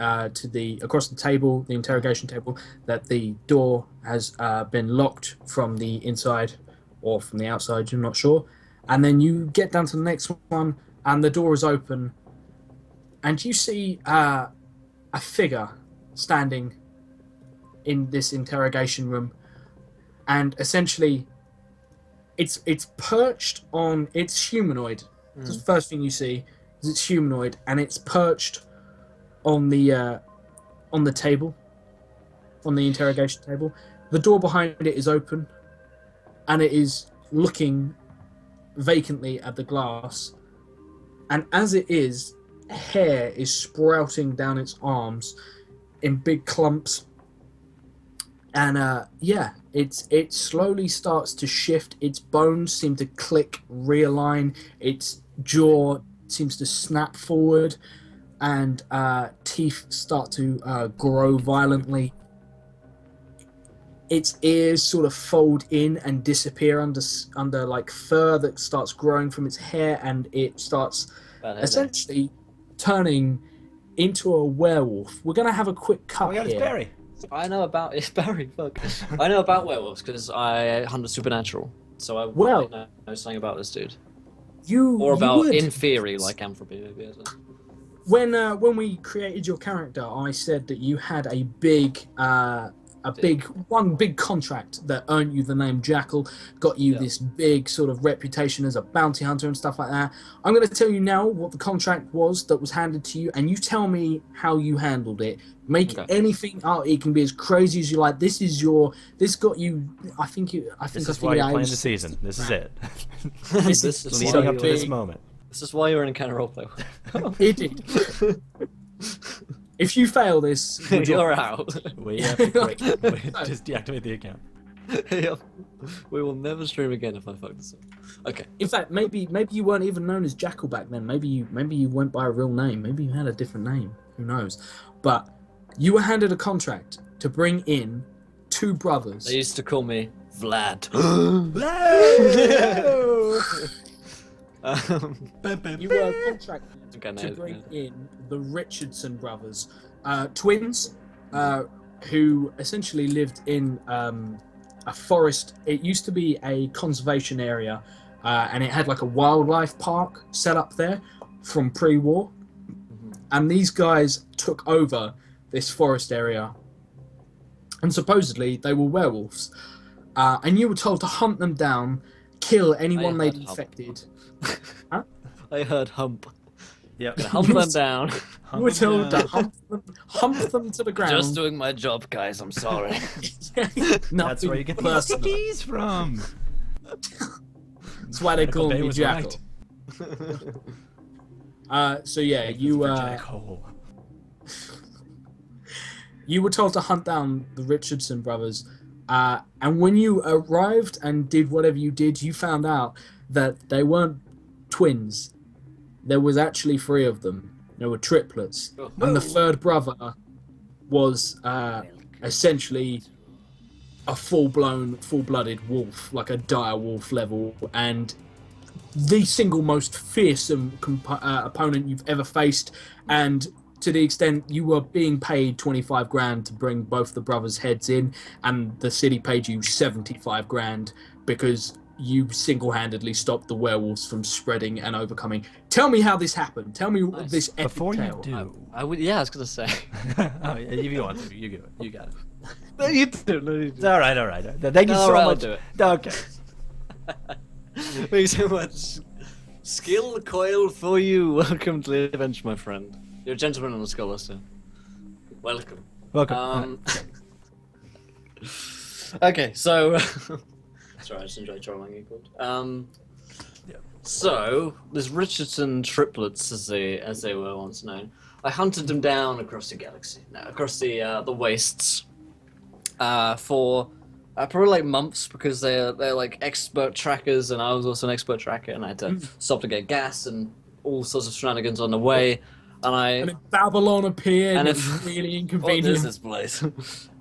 table, the interrogation table, that the door has been locked from the inside or from the outside. You're not sure. And then you get down to the next one, and the door is open, and you see a figure standing in this interrogation room, and essentially, it's perched on. It's humanoid. That's the first thing you see. It's humanoid, and it's perched on the table, on the interrogation table. The door behind it is open, and it is looking vacantly at the glass. And as it is, hair is sprouting down its arms in big clumps. And it slowly starts to shift. Its bones seem to click, realign. Its jaw seems to snap forward, and teeth start to grow violently. Its ears sort of fold in and disappear under like fur that starts growing from its hair, and it starts essentially turning into a werewolf. We're gonna have a quick cut Oh my god, here. it's Barry. I know about it's Barry. Fuck. I know about werewolves because I hunt the supernatural, so I Well- know something about this dude, You or you about would. in theory lycanthropy maybe. I don't know. When we created your character, I said that you had a big one big contract that earned you the name Jackal, got you this big sort of reputation as a bounty hunter and stuff like that. I'm going to tell you now what the contract was that was handed to you, and you tell me how you handled it. Make anything out. It can be as crazy as you like. This got you. This is why you're playing the season. This is it. This is leading up to this moment. This is why you're in Encounter Roleplay. It did. If you fail this, You're out. We have to just deactivate the account. Yep. We will never stream again if I fuck this up. Okay. In fact, maybe you weren't even known as Jackal back then. Maybe you went by a real name. Maybe you had a different name. Who knows? But you were handed a contract to bring in 2 brothers. They used to call me Vlad. You were contracted to bring in the Richardson brothers, twins, who essentially lived in a forest. It used to be a conservation area, and it had like a wildlife park set up there from pre-war. And these guys took over this forest area, and supposedly they were werewolves. And you were told to hunt them down, kill anyone they'd infected. Huh? I heard hump. Yep. Hump them down. You were told to hump them to the ground. Just doing my job, guys. I'm sorry. That's where you get the skis from. That's why they call me Jackal. So yeah, you were told to hunt down the Richardson brothers, and when you arrived and did whatever you did, you found out that they weren't twins. There was actually 3 of them. There were triplets, and the 3rd brother was essentially a full-blooded wolf, like a dire wolf level, and the single most fearsome opponent you've ever faced. And to the extent you were being paid 25 grand to bring both the brothers' heads in, and the city paid you 75 grand because you single-handedly stopped the werewolves from spreading and overcoming. Tell me how this happened. Tell me this epic Before tale. you do, I would. Yeah, I was gonna say. oh, if you want to, you do it. You got it. No, you do. No, you do. All right. Thank you so I'll much. do it. Okay. Thank you so much. Skill coil for you. Welcome to the adventure, my friend. You're a gentleman and a scholar, so welcome. Welcome. Okay, so sorry, I just enjoyed trolling you called. So there's Richardson triplets, as they were once known. I hunted them down across the galaxy, across the wastes, for probably like months, because they're like expert trackers, and I was also an expert tracker, and I had to stop to get gas and all sorts of shenanigans on the way. And then Babylon appeared, and and it was really what inconvenient. is this place?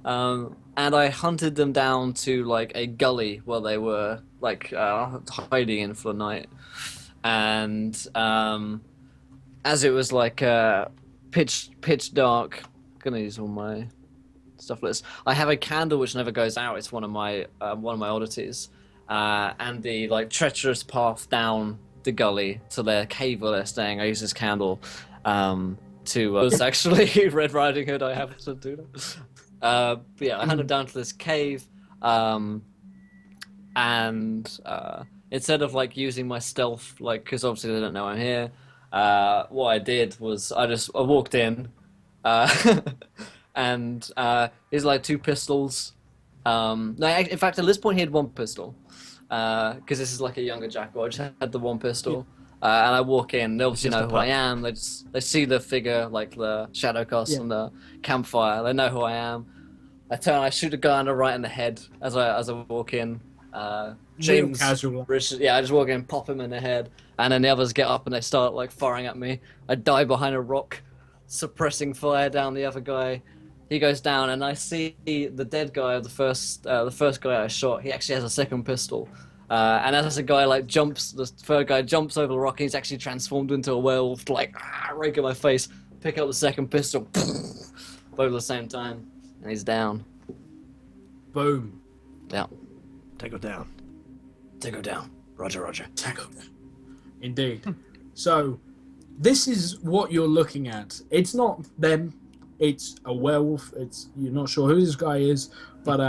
And I hunted them down to like a gully where they were like hiding in for the night. And as it was like pitch dark, gonna use all my stuff list. I have a candle which never goes out. It's one of my oddities. And the like treacherous path down the gully to their cave where they're staying. I use this candle to it's actually Red Riding Hood. I have to do that. But yeah, I hunted down to this cave, and instead of like using my stealth, like, because obviously they don't know I'm here, what I did was I walked in, and he's like 2 pistols. No, in fact, at this point he had 1 pistol, because this is like a younger Jackal. I just had the 1 pistol. And I walk in, they obviously know who I am. They see the figure, like the shadow cast on the campfire. They know who I am. I turn, I shoot a guy on the right in the head as I walk in. James, casual. Richard, I just walk in, pop him in the head, and then the others get up and they start like firing at me. I die behind a rock, suppressing fire down the other guy. He goes down, and I see the dead guy of the first guy I shot. He actually has a 2nd pistol. And as the guy the 3rd guy jumps over the rock, he's actually transformed into a werewolf, like rake at my face, pick up the 2nd pistol, both at the same time, and he's down. Boom. Yeah. Take her down. Take her down. Roger. Take her down. Indeed. So, this is what you're looking at. It's not them. It's a werewolf. You're not sure who this guy is, but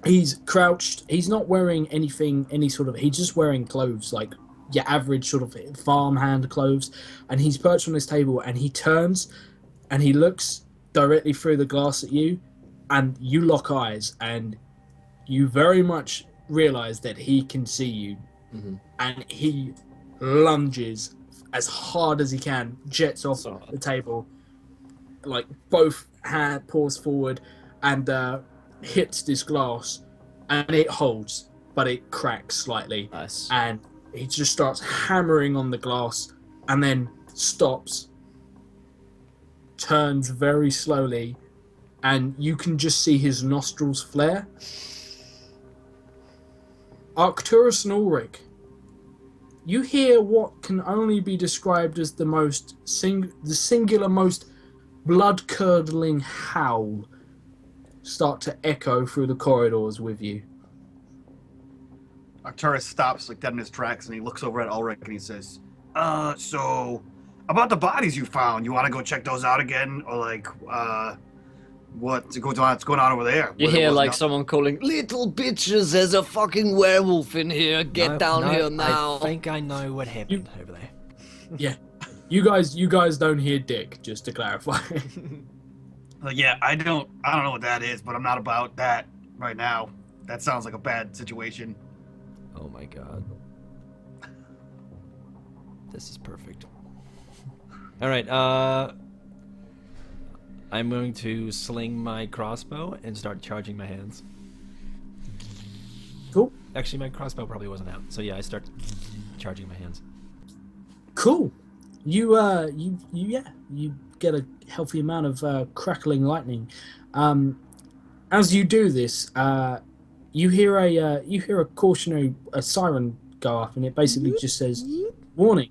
he's crouched. He's not wearing anything, he's just wearing clothes, like your average sort of farmhand clothes. And he's perched on his table, and he turns and he looks directly through the glass at you, and you lock eyes, and you very much realize that he can see you. Mm-hmm. And he lunges as hard as he can, jets off So- the table, like both paws forward, and hits this glass, and it holds, but it cracks slightly. Nice. And he just starts hammering on the glass, and then stops, turns very slowly, and you can just see his nostrils flare. Arcturus and Ulrich, you hear what can only be described as the singular most blood-curdling howl start to echo through the corridors with you. Arcturus stops like dead in his tracks, and he looks over at Ulrich and he says, so about the bodies you found, you want to go check those out again, or like what's going on over there? You What- hear what's like not- someone calling, "Little bitches, there's a fucking werewolf in here. Get down here now." I think I know what happened over there. Yeah, you guys don't hear dick, just to clarify. Like, yeah, I don't know what that is, but I'm not about that right now. That sounds like a bad situation. Oh my god. This is perfect. Alright, I'm going to sling my crossbow and start charging my hands. Cool. Actually, my crossbow probably wasn't out. So yeah, I start charging my hands. Cool. You get a healthy amount of crackling lightning. As you do this, you hear a cautionary siren go up, and it basically just says, "Warning: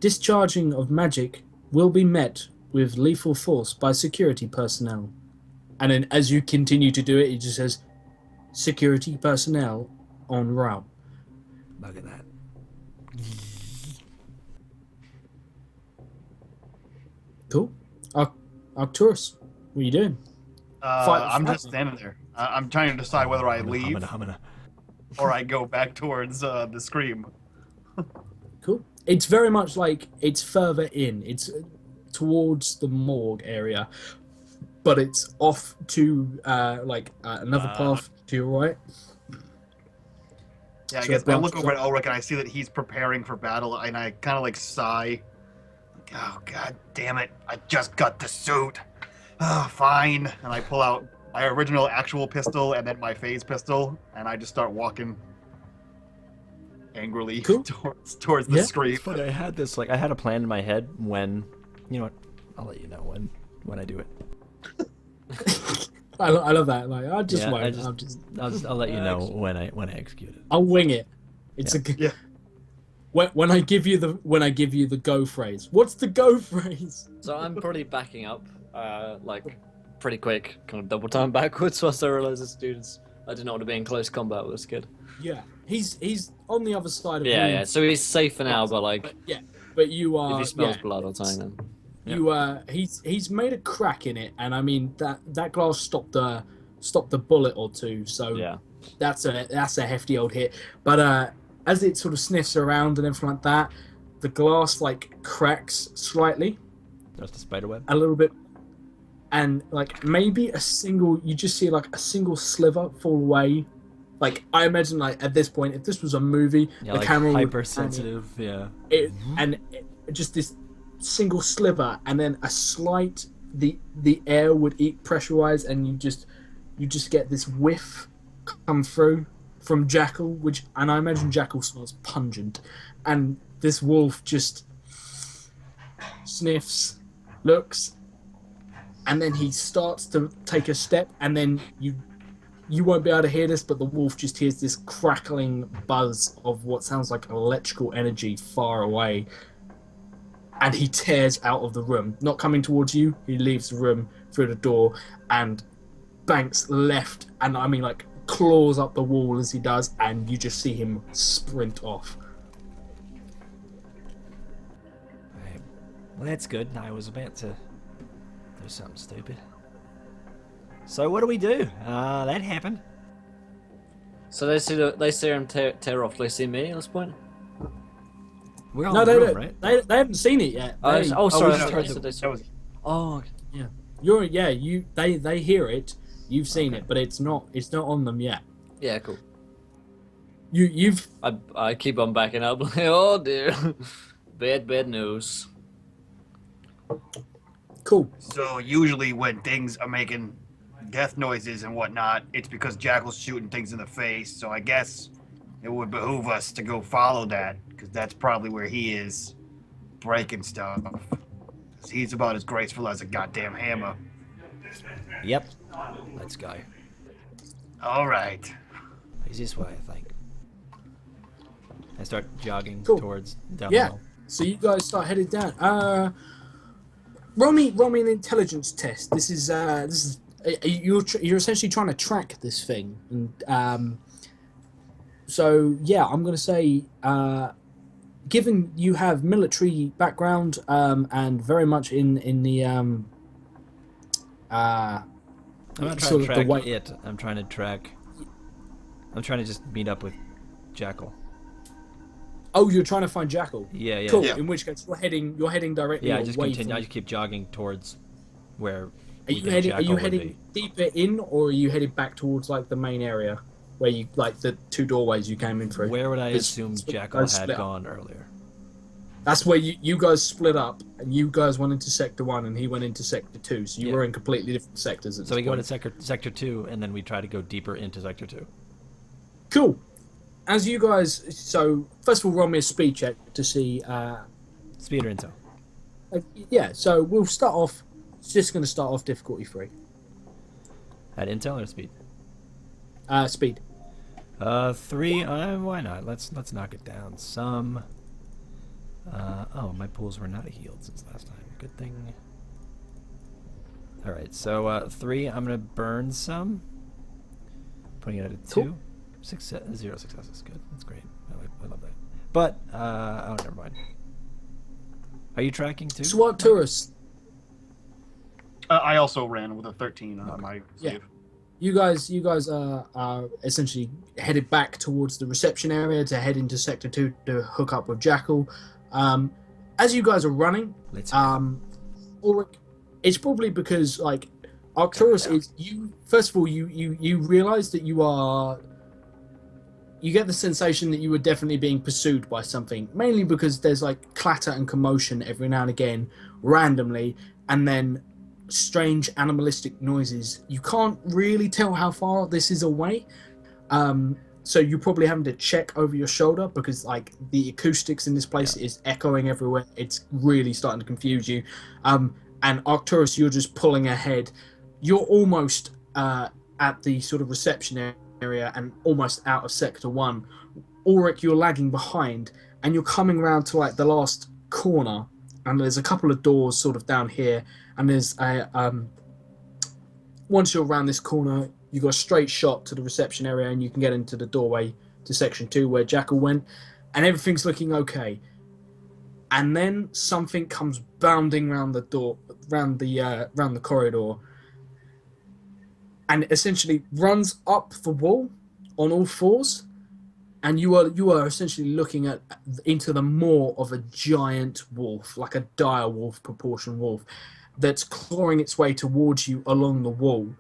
discharging of magic will be met with lethal force by security personnel." And then, as you continue to do it, it just says, "Security personnel en route." Look at that. Cool. Arcturus, what are you doing? I'm just standing there. I'm trying to decide whether I leave Humana. or I go back towards the scream. Cool. It's very much like it's further in. It's towards the morgue area, but it's off to another path to your right. Yeah, I So guess it I look branches over at off. Ulrich and I see that he's preparing for battle, and I kind of like sigh. Like, oh, god damn it. I just got the suit. Oh, fine. And I pull out my original actual pistol and then my phase pistol, and I just start walking angrily Cool. towards the Yeah. scream. It's funny, I had a plan in my head when, you know what, I'll let you know when I do it. I love that. Like I just Yeah, won't. I'll let you know when I execute it. I'll wing it. It's Yeah. a good. Yeah. When I give you the go phrase. What's the go phrase? So I'm probably backing up, pretty quick, kind of double time backwards once I realize it's dudes. I didn't want to be in close combat with this kid. Yeah, he's on the other side of Yeah, you. yeah. So he's safe for now, but like, But you are. if he smells yeah, blood, I'll tell him. You he's made a crack in it, and I mean that glass stopped a bullet or two, so Yeah. that's a hefty old hit. But as it sort of sniffs around and everything like that, the glass like cracks slightly, That's the spider web. a little bit, and like maybe you just see like a single sliver fall away. Like I imagine, like at this point, if this was a movie, Yeah, the like camera would hypersensitive. Yeah. just this single sliver, and then a slight the air would pressurize, and you just get this whiff come through from Jackal, and I imagine Jackal smells pungent, and this wolf just sniffs, looks, and then he starts to take a step, and then you won't be able to hear this, but the wolf just hears this crackling buzz of what sounds like electrical energy far away. And he tears out of the room, not coming towards you. He leaves the room through the door and banks left, and I mean like claws up the wall as he does, and you just see him sprint off. Right. Well, that's good. I was about to was something stupid. So what do we do? That happened. So they see him tear off. They see me at this point. We're all No, in they the room, don't. right? They haven't seen it yet. Oh, They- sorry. we I just thought heard you said they the- saw was- it. Oh, okay. Yeah, they hear it. You've seen it, but it's not on them yet. Yeah, cool. You've I keep on backing up. Like, oh dear, bad news. cool. So usually when things are making death noises and whatnot, it's because Jackal's shooting things in the face. So I guess it would behoove us to go follow that, because that's probably where he is breaking stuff. 'Cause he's about as graceful as a goddamn hammer. Yep. Let's go. All right. He's this way, I think. I start jogging Cool. towards down Yeah. the hall. So you guys start headed down. Roll me an intelligence test. This is you're essentially trying to track this thing, and so yeah, I'm gonna say, given you have military background and very much in the I'm not trying sort to of the track way. it. I'm trying to just meet up with Jackal. Oh, you're trying to find Jackal. Yeah, yeah. Cool. Yeah. In which case, you're heading directly Yeah, I away just continue. from. I just keep jogging towards where Are we you think heading? Are Jackal you would heading be. deeper in, or are you headed back towards like the main area where you like the two doorways you came in through? Where would I Because assume you Jackal guys had split up. gone earlier? That's where you guys split up, and you guys went into sector 1, and he went into sector 2. So you Yeah. were in completely different sectors. At So this we go point. into sector 2, and then we try to go deeper into sector 2. Cool. As you guys, so first of all, roll me a speed check to see. Speed or intel? Yeah. So we'll start off. It's just going to start off difficulty 3. At intel or speed? Speed. 3. Why not? Let's knock it down some. Oh, my pools were not healed since last time. Good thing. All right, so 3. I'm gonna burn some. Putting it at a 2. Cool. 0 successes. Good. That's great. I love that. But oh, never mind. Are you tracking too? SWAT tourists. I also ran with a 13 on my Yeah. save. You guys are essentially headed back towards the reception area to head into sector 2 to hook up with Jackal. As you guys are running, Let's Ulrich, it's probably because like Arcturus is you. First of all, you realize that you get the sensation that you were definitely being pursued by something, mainly because there's like clatter and commotion every now and again, randomly, and then strange animalistic noises. You can't really tell how far this is away, so you're probably having to check over your shoulder because like the acoustics in this place is echoing everywhere. It's really starting to confuse you. And Arcturus, you're just pulling ahead. You're almost at the sort of reception area and almost out of sector 1. Ulrich, you're lagging behind, and you're coming around to like the last corner, and there's a couple of doors sort of down here, and there's a once you're around this corner, you got a straight shot to the reception area, and you can get into the doorway to section 2 where Jackal went, and everything's looking okay. And then something comes bounding round the door, round the corridor, and essentially runs up the wall on all fours, and you are essentially looking into the maw of a giant wolf, like a dire wolf proportion wolf, that's clawing its way towards you along the wall,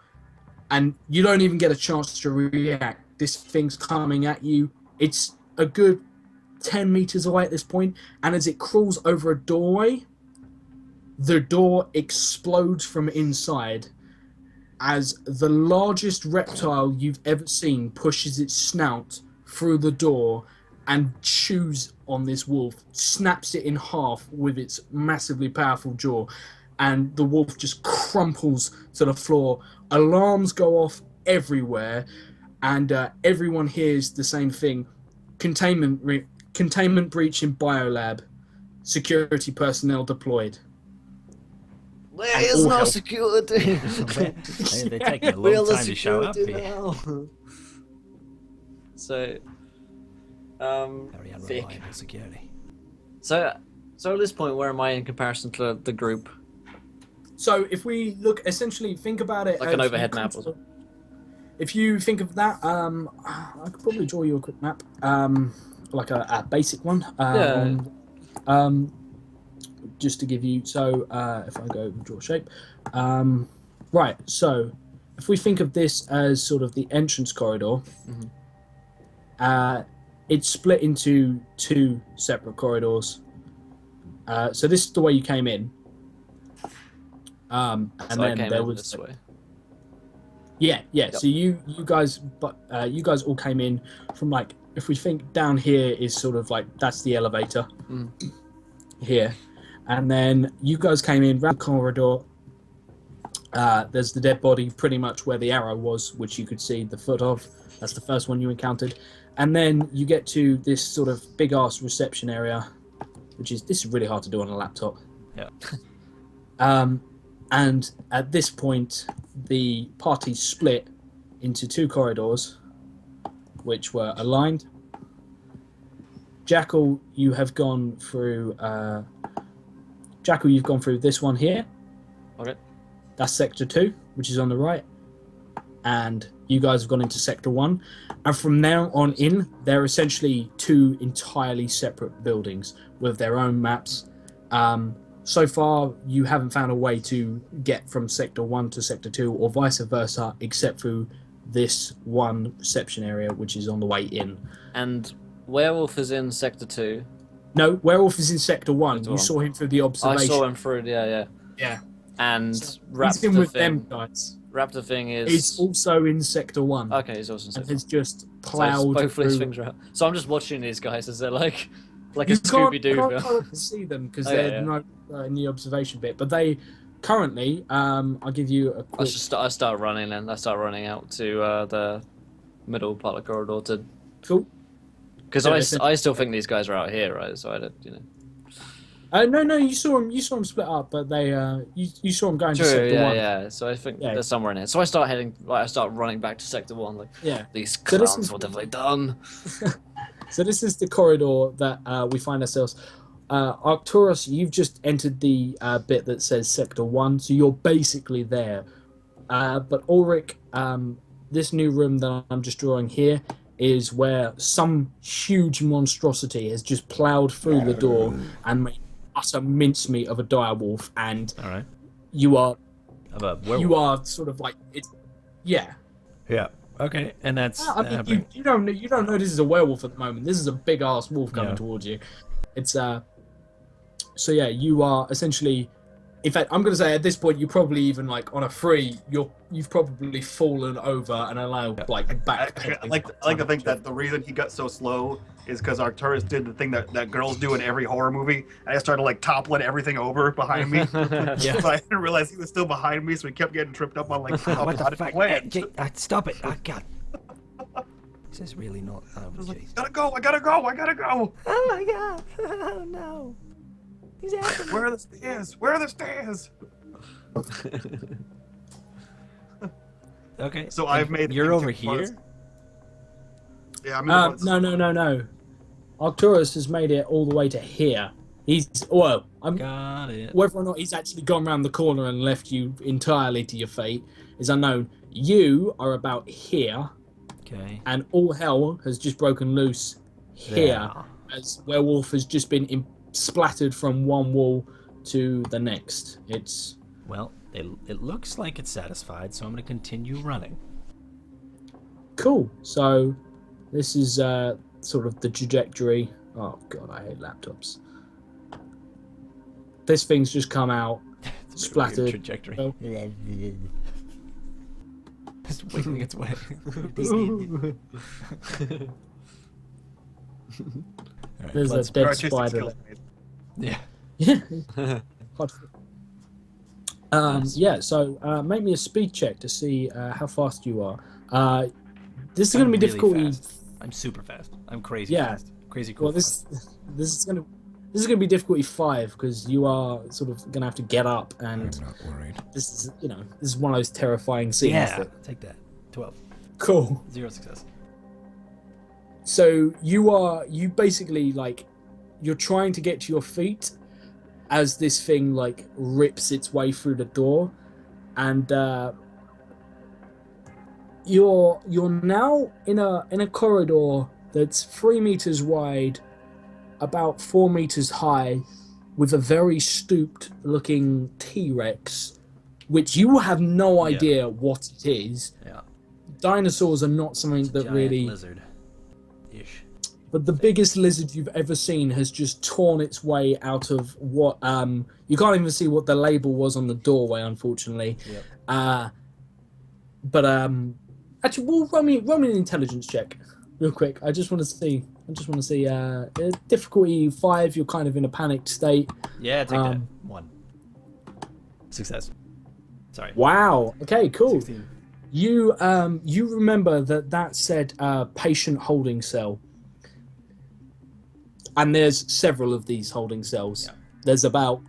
and you don't even get a chance to react. This thing's coming at you. It's a good 10 meters away at this point, and as it crawls over a doorway, the door explodes from inside as the largest reptile you've ever seen pushes its snout through the door and chews on this wolf, snaps it in half with its massively powerful jaw, and the wolf just crumples to the floor. Alarms go off everywhere, and everyone hears the same thing. Containment breach in biolab. Security personnel deployed. There is all no help. security. They're taking a Where's long the time to show up security here. now? So, Very Vic. unreliable security. So at this point, where am I in comparison to the group? So if we look, essentially, think about it Like an as overhead you map come or to- If you think of that, I could probably draw you a quick map, like a basic one. Yeah. Just to give you, so if I go draw shape, right. So if we think of this as sort of the entrance corridor, it's split into two separate corridors. So this is the way you came in, and So I then came there in was this way. Yeah. Yep. So you guys, you guys all came in from like, if we think down here is sort of like that's the elevator here, and then you guys came in round the corridor. There's the dead body, pretty much where the arrow was, which you could see the foot of. That's the first one you encountered, and then you get to this sort of big ass reception area, which is this is really hard to do on a laptop. Yeah. And at this point, the party split into two corridors, which were aligned. Jackal, you have gone through. Jackal, you've gone through this one here. Okay. That's Sector 2, which is on the right. And you guys have gone into Sector 1. And from now on in, they're essentially two entirely separate buildings with their own maps. So far, you haven't found a way to get from Sector 1 to Sector 2 or vice versa, except through this one reception area, which is on the way in. And Werewolf is in Sector 2. No, Werewolf is in Sector 1. Sector You 1. saw him through the I observation. saw him through, yeah. Yeah. And So he's in with them guys. Raptor Thing is... He's also in Sector 1. Okay, he's also in And Sector 1. has just So plowed both through. these things are out. So I'm just watching these guys as they're like a You Scooby-Doo can't film. see them because Oh, they're yeah. not in the observation bit. But they currently, I'll give you a quick... I start running and I start running out to the middle part of the corridor to... Cool. Because Yeah, I still think these guys are out here, right? So I don't, No, you saw them split up, but they, you saw them going to True, Sector 1. yeah. So I think Yeah. they're somewhere in here. So I start running back to Sector 1. Like, Yeah. these So this clowns, is- what have they done? So this is the corridor that we find ourselves. Arcturus, you've just entered the bit that says Sector 1, so you're basically there. But Ulrich, this new room that I'm just drawing here is where some huge monstrosity has just ploughed through the door and made utter mincemeat of a direwolf, and All right. you are Of a werewolf. you are sort of like it's yeah. Yeah. Okay. And that's. I mean, you don't know this is a werewolf at the moment. This is a big ass wolf coming Yeah. towards you. It's So yeah, you are essentially. In fact, I'm going to say at this point, you're probably even like on a free. You've probably fallen over and allowed like back. I like to think that the reason he got so slow is because Arcturus did the thing that girls do in every horror movie, and I started like toppling everything over behind me. Yeah. But I didn't realize he was still behind me, so he kept getting tripped up on like how What the did fuck? he land? Stop it! Oh, God. This is really not. Oh, I was like, jeez. I gotta go. Oh my God! Oh no! He's after me. Where are the stairs? Where are the stairs? Okay. So I've made. You're over things- here. Yeah, I'm in the No. Arcturus has made it all the way to here. I'm Got it. whether or not he's actually gone round the corner and left you entirely to your fate is unknown. You are about here, Okay. and all hell has just broken loose here, There. as Werewolf has just been splattered from one wall to the next. It's Well, it looks like it's satisfied, so I'm going to continue running. cool. So this is sort of the trajectory. Oh god, I hate laptops. This thing's just come out, It's a splattered. weird trajectory. Oh. Just wiggling its way. Alright, There's blood's- a dead artistic spider skills, there. Yeah. Yeah. Yeah, so make me a speed check to see how fast you are. This is going to be I'm really difficulty. fast. I'm super fast. I'm crazy Yeah. fast. Crazy cool. Well, this is going to be difficulty 5 because you are sort of going to have to get up, I'm and not worried. this is one of those terrifying scenes. Yeah. that- Take that. 12. Cool. 0 success. So you basically like you're trying to get to your feet, as this thing like rips its way through the door, and you're now in a corridor that's 3 meters wide, about 4 meters high, with a very stooped looking T-Rex, which you have no idea what it is. Yeah. Dinosaurs are not something that Giant really. lizard-ish. But the biggest lizard you've ever seen has just torn its way out of what you can't even see what the label was on the doorway, unfortunately. Yep. But actually, we'll run me an intelligence check real quick. I just want to see. Difficulty 5. You're kind of in a panicked state. Yeah, take that. 1. Success. Sorry. Wow. Okay. Cool. 16. You remember that said patient holding cell. And there's several of these holding cells. Yeah. There's about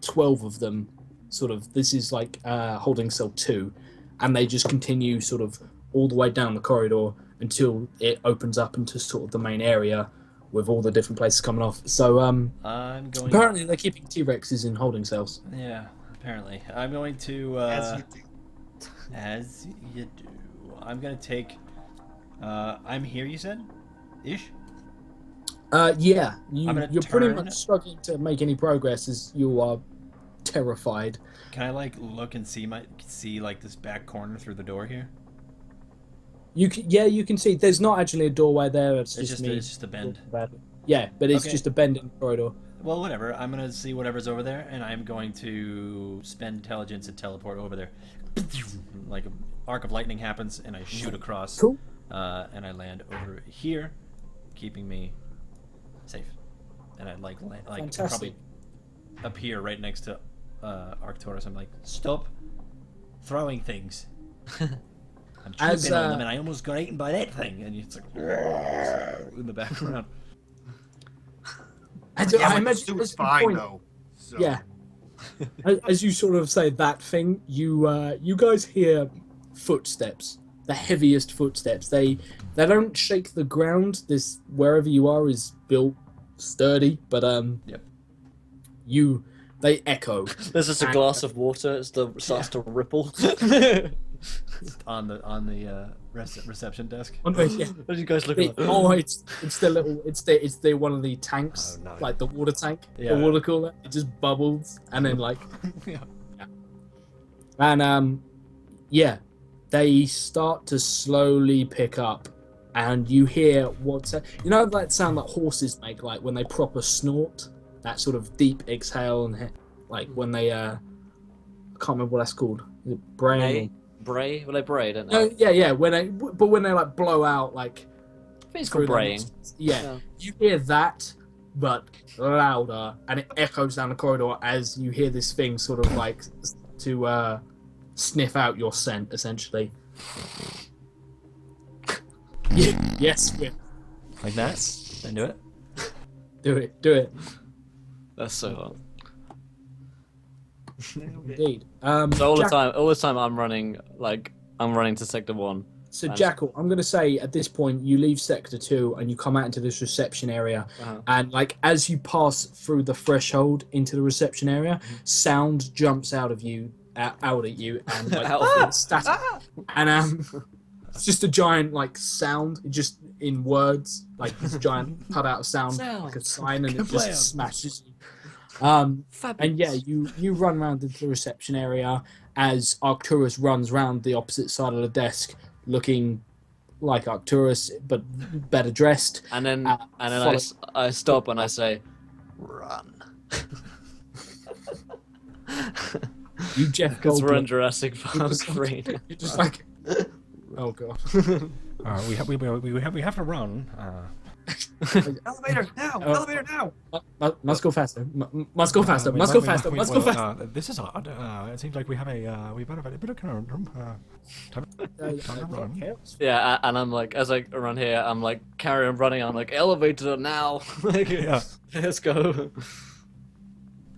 12 of them. Sort of. This is like holding cell 2, and they just continue sort of all the way down the corridor until it opens up into sort of the main area with all the different places coming off. So I'm going. apparently they're keeping T-Rexes in holding cells. Yeah, apparently. I'm going to. As you do. I'm gonna take. I'm here. You said, ish. Yeah, you're pretty turn- much struggling to make any progress as you are terrified. Can I like look and see like this back corner through the door here? You can see there's not actually a doorway there. It's just me. It's just a bend. Yeah, but it's Okay. just a bend in the corridor. Well, whatever. I'm gonna see whatever's over there, and I'm going to spend intelligence and teleport over there. Like an arc of lightning happens, and I shoot across. Cool. And I land over here, keeping me safe. And I like Fantastic. probably appear right next to Arcturus. I'm like, stop throwing things. I'm tripping on them, and I almost got eaten by that thing. And it's like in the background. I Yeah, imagine but the at suit's this fine point- though. So. Yeah. As you sort of say that thing, you guys hear footsteps, the heaviest footsteps. They don't shake the ground. This wherever you are is built sturdy, but Yep. they echo. There's just a glass of water. It starts to ripple. on the reception desk. Yeah. What are you guys looking at? It's the one of the tanks, Oh, no. like the water tank, Yeah. the water cooler. It just bubbles and then like, Yeah. and they start to slowly pick up, and you hear that sound that horses make, like when they proper snort, that sort of deep exhale, and like when they I can't remember what that's called. Is it brain? Bray? Well, they bray, don't they? No, yeah. When they like blow out, like I think it's through called their braying. nostrils. Yeah, Yeah. you hear that, but louder, and it echoes down the corridor as you hear this thing sort of like to sniff out your scent, essentially. Yes, Whip. Like that. Then do it. Do it. That's so hot. Indeed. So all Jack- the time, I'm running to Sector 1. So Jackal, I'm gonna say at this point you leave Sector 2 and you come out into this reception area, Uh-huh. and like as you pass through the threshold into the reception area, sound jumps out at you, and like Out of you. static, and it's just a giant like sound, just in words, like this giant cutout sound, like a sign, and it just smashes you. And yeah, you run around into the reception area as Arcturus runs round the opposite side of the desk, looking like Arcturus but better dressed. And then I stop and I say, "Run." You Jeff Because we're in Goldblum. Jurassic Park 3. You're just like, oh god. We have to run. Elevator now! Elevator now! Must go faster. Must go faster. Must go faster. Must go faster. This is odd. It seems like we have a bit of conundrum. Time to run. Yeah, and I'm like, as I run here, I'm like carrying running. I'm like, elevator now. Like, Yeah. let's go.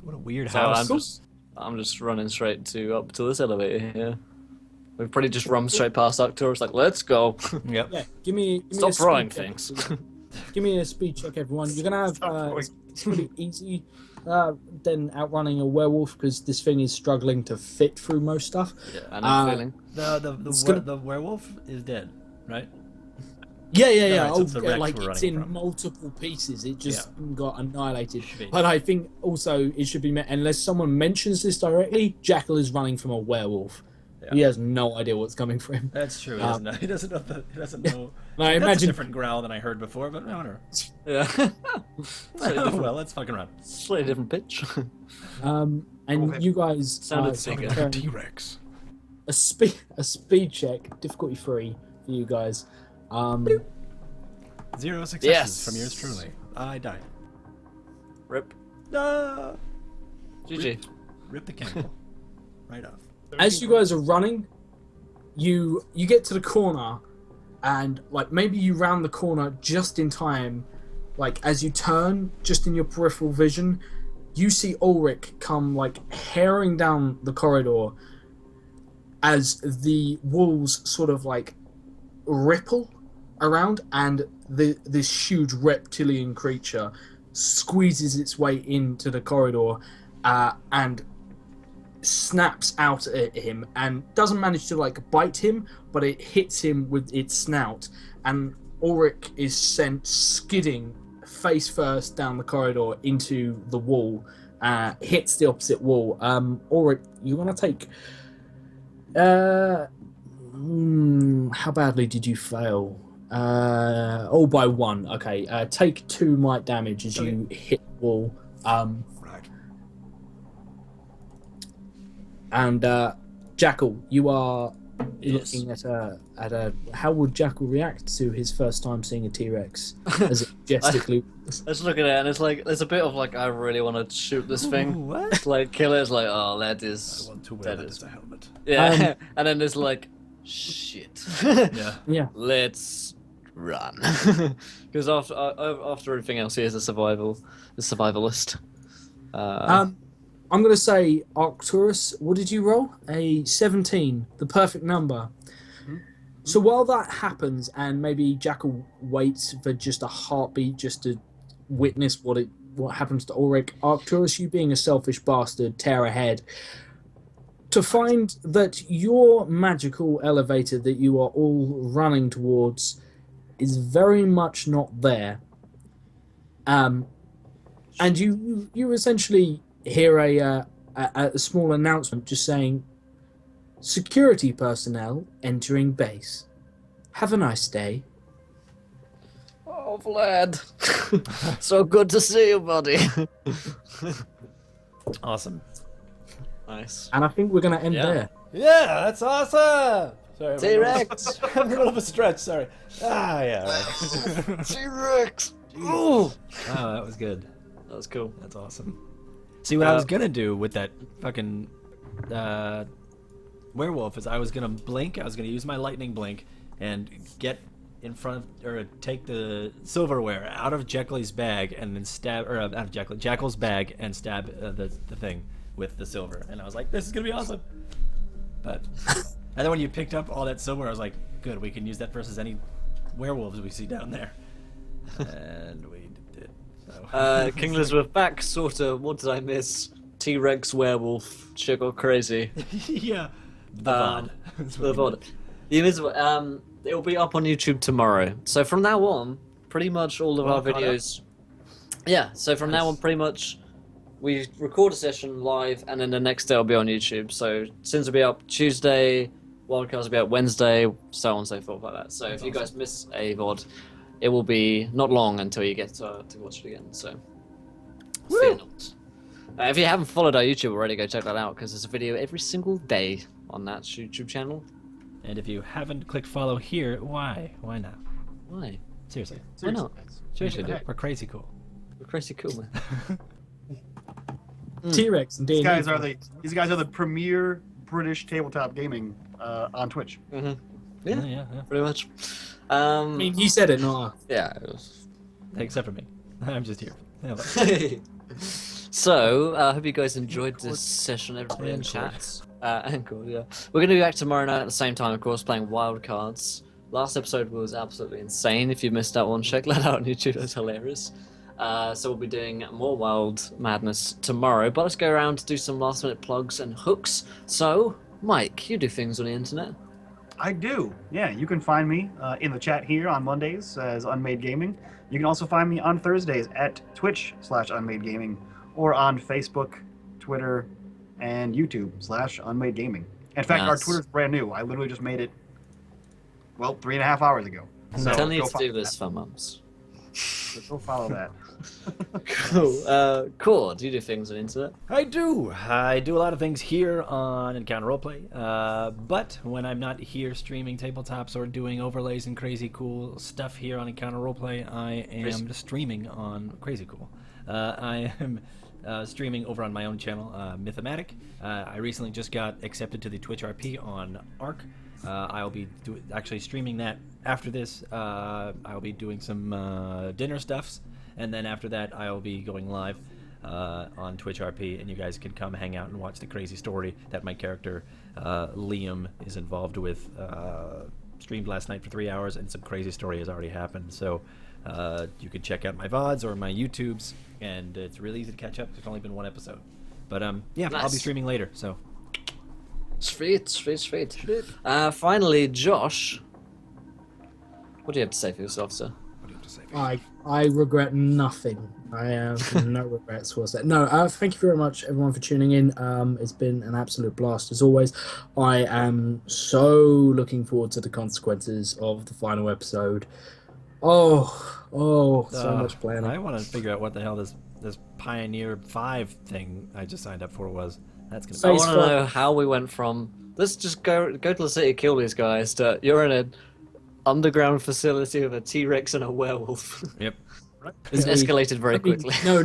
What a weird So house. I'm just running straight up to this elevator here. We've probably just run straight past Arcturus. Like, let's go. Yep. Yeah, give me Stop a throwing speed check. things. Give me a speed check, everyone. You're gonna have it's pretty easy than outrunning a werewolf because this thing is struggling to fit through most stuff. Yeah, I know the feeling. The werewolf is dead, right? Yeah. Alright, so it's the Rex Like we're it's running in from. multiple pieces. It just got annihilated. Sweet. But I think also it should be unless someone mentions this directly, Jackal is running from a werewolf. Yeah. He has no idea what's coming for him. That's true. He doesn't know. He doesn't know. He doesn't know. I That's imagine a different growl than I heard before, but no, whatever. Yeah. Oh, well, let's fucking run. Slightly different pitch. and you guys Sounded Sounded bigger. like a T-Rex. a speed check, difficulty 3 for you guys. 0 successes Yes. from yours truly. I died. Rip. Ah! GG. Rip the candle. Right off. As you guys are running, you get to the corner, and like maybe you round the corner just in time. Like as you turn, just in your peripheral vision, you see Ulrich come like herring down the corridor as the walls sort of like ripple around, and this huge reptilian creature squeezes its way into the corridor and snaps out at him and doesn't manage to like bite him, but it hits him with its snout, and Ulrich is sent skidding face first down the corridor into the wall, hits the opposite wall. Ulrich, you're gonna take how badly did you fail? By 1. Okay. Take 2 might damage as you hit the wall. Right. And Jackal, you are Yes. looking at a how would Jackal react to his first time seeing a T-Rex as it majestically Let's look at it, and it's like there's a bit of like I really want to shoot this thing, What? like kill it. It's like oh that I is want to wear that that is as a helmet. yeah, and then there's like shit. Yeah. yeah. Let's run because after everything else, he is a survivalist. I'm going to say Arcturus, what did you roll? A 17, the perfect number. So while that happens, and maybe Jackal waits for just a heartbeat just to witness what happens to Ulrich, Arcturus, you being a selfish bastard, tear ahead to find that your magical elevator that you are all running towards is very much not there. And you essentially hear a small announcement just saying, security personnel entering base. Have a nice day. Oh, Vlad, so good to see you, buddy. Awesome. Nice. And I think we're going to end Yeah. there. Yeah, that's awesome. Sorry, T-Rex. I'm in the middle of a stretch. Sorry. Yeah. Right. T-Rex. Ooh. Oh, that was good. That was cool. That's awesome. See, what I was gonna do with that fucking werewolf is I was gonna blink. I was gonna use my lightning blink and get in front of, or take the silverware out of Jackal's bag and then stab, or out of Jackal's bag and stab the thing with the silver. And I was like, this is gonna be awesome. But and then when you picked up all that silver, I was like, good, we can use that versus any werewolves we see down there. And we did. So. King Elizabeth back, sorta. What did I miss? T-Rex, werewolf, shit got crazy. Yeah. The VOD. That's what The we VOD. did. The Invisible. It'll be up on YouTube tomorrow. So from now on, pretty much all of our caught up? videos. Yeah. So from now on, pretty much, we record a session live, and then the next day will be on YouTube. So Sins will be up Tuesday, Wildcards will be up Wednesday, so on and so forth like that. So if you guys miss a VOD, it will be not long until you get to watch it again. So fear not. If you haven't followed our YouTube already, go check that out because there's a video every single day on that YouTube channel. And if you haven't clicked follow here, why? Why not? Why? Seriously. Why not? Seriously, dude. We're crazy cool. We're crazy cool, man. T-Rex and These D&D. guys are the premier British tabletop gaming on Twitch. Yeah, Yeah. pretty much. I mean, you said it, not us. Yeah. It was... Except for me. I'm just here. Yeah, but- So, I hope you guys enjoyed this session, everybody in And chat. And cool, yeah. We're going to be back tomorrow night at the same time, of course, playing Wild Cards. Last episode was absolutely insane. If you missed that one, check that out on YouTube. It was hilarious. So we'll be doing more Wild Madness tomorrow. But let's go around to do some last minute plugs and hooks. So, Mike, you do things on the internet. I do. Yeah, you can find me in the chat here on Mondays as Unmade Gaming. You can also find me on Thursdays at Twitch/Unmade Gaming or on Facebook, Twitter, and YouTube/Unmade Gaming. In fact, our Nice. Twitter's brand new. I literally just made it, well, 3.5 hours ago. So Telling you go to do follow this for months. that. So go follow that. Cool. Cord, do you do things on the internet? I do. I do a lot of things here on Encounter Roleplay. But when I'm not here streaming tabletops or doing overlays and crazy cool stuff here on Encounter Roleplay, I am streaming on Crazy Cool. I am streaming over on my own channel, Mythomatic. I recently just got accepted to the Twitch RP on Arc. I'll be actually streaming that after this. I'll be doing some dinner stuffs, and then after that I'll be going live on Twitch RP, and you guys can come hang out and watch the crazy story that my character Liam is involved with. Streamed last night for 3 hours, and some crazy story has already happened. So you can check out my VODs or my YouTubes, and it's really easy to catch up. It's only been one episode, but yeah, I'll be Nice. streaming later. So Sweet. Finally, Josh, what do you have to say for yourself, sir? what do you have to say? I regret nothing. I have no regrets towards that. No, thank you very much, everyone, for tuning in. It's been an absolute blast as always. I am so looking forward to the consequences of the final episode. So much planning. I want to figure out what the hell this Pioneer 5 thing I just signed up for was. That's gonna. I Phase want to five. know how we went from let's just go to the city, kill these guys, to you're in an underground facility with a T-Rex and a werewolf. Yep. It's escalated very I mean, quickly. No,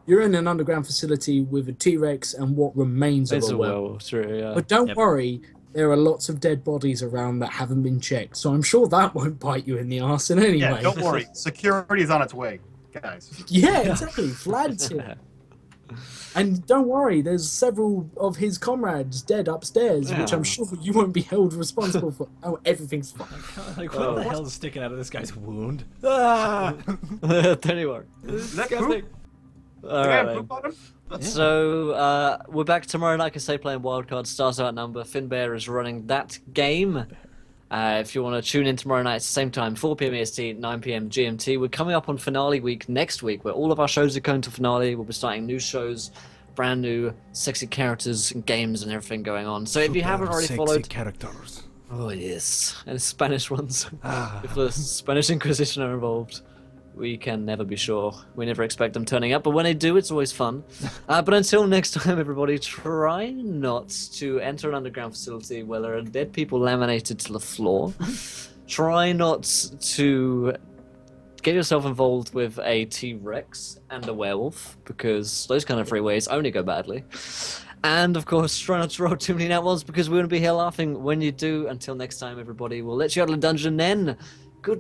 you're in an underground facility with a T-Rex and what remains It's of a a werewolf. werewolf, true. Yeah. But don't Yep. worry, there are lots of dead bodies around that haven't been checked, so I'm sure that won't bite you in the arse in any Yeah, way. don't worry. Security is on its way, guys. Yeah, exactly. Vlad's here. And don't worry, there's several of his comrades dead upstairs, which I'm Yeah. sure you won't be held responsible for. Oh, everything's fine. Like, what the hell is sticking out of this guy's wound? Ah! Don't you worry. Is that Disgusting. poop? All The guy right, have then. poop on him? So we're back tomorrow night, like I say, playing Wildcard, Stars Outnumber. Finbear is running that game. If you want to tune in tomorrow night, it's the same time, 4 p.m. EST, 9 p.m. GMT. We're coming up on finale week next week, where all of our shows are going to finale. We'll be starting new shows, brand new sexy characters and games and everything going on. So if you haven't already followed, characters. oh yes, and Spanish ones, Ah. if the Spanish Inquisition are involved. We can never be sure. We never expect them turning up, but when they do, it's always fun. But until next time, everybody, try not to enter an underground facility where there are dead people laminated to the floor. Try not to get yourself involved with a T-Rex and a werewolf, because those kind of freeways only go badly. And, of course, try not to roll too many nat ones, because we're going to be here laughing when you do. Until next time, everybody, we'll let you out of the dungeon then.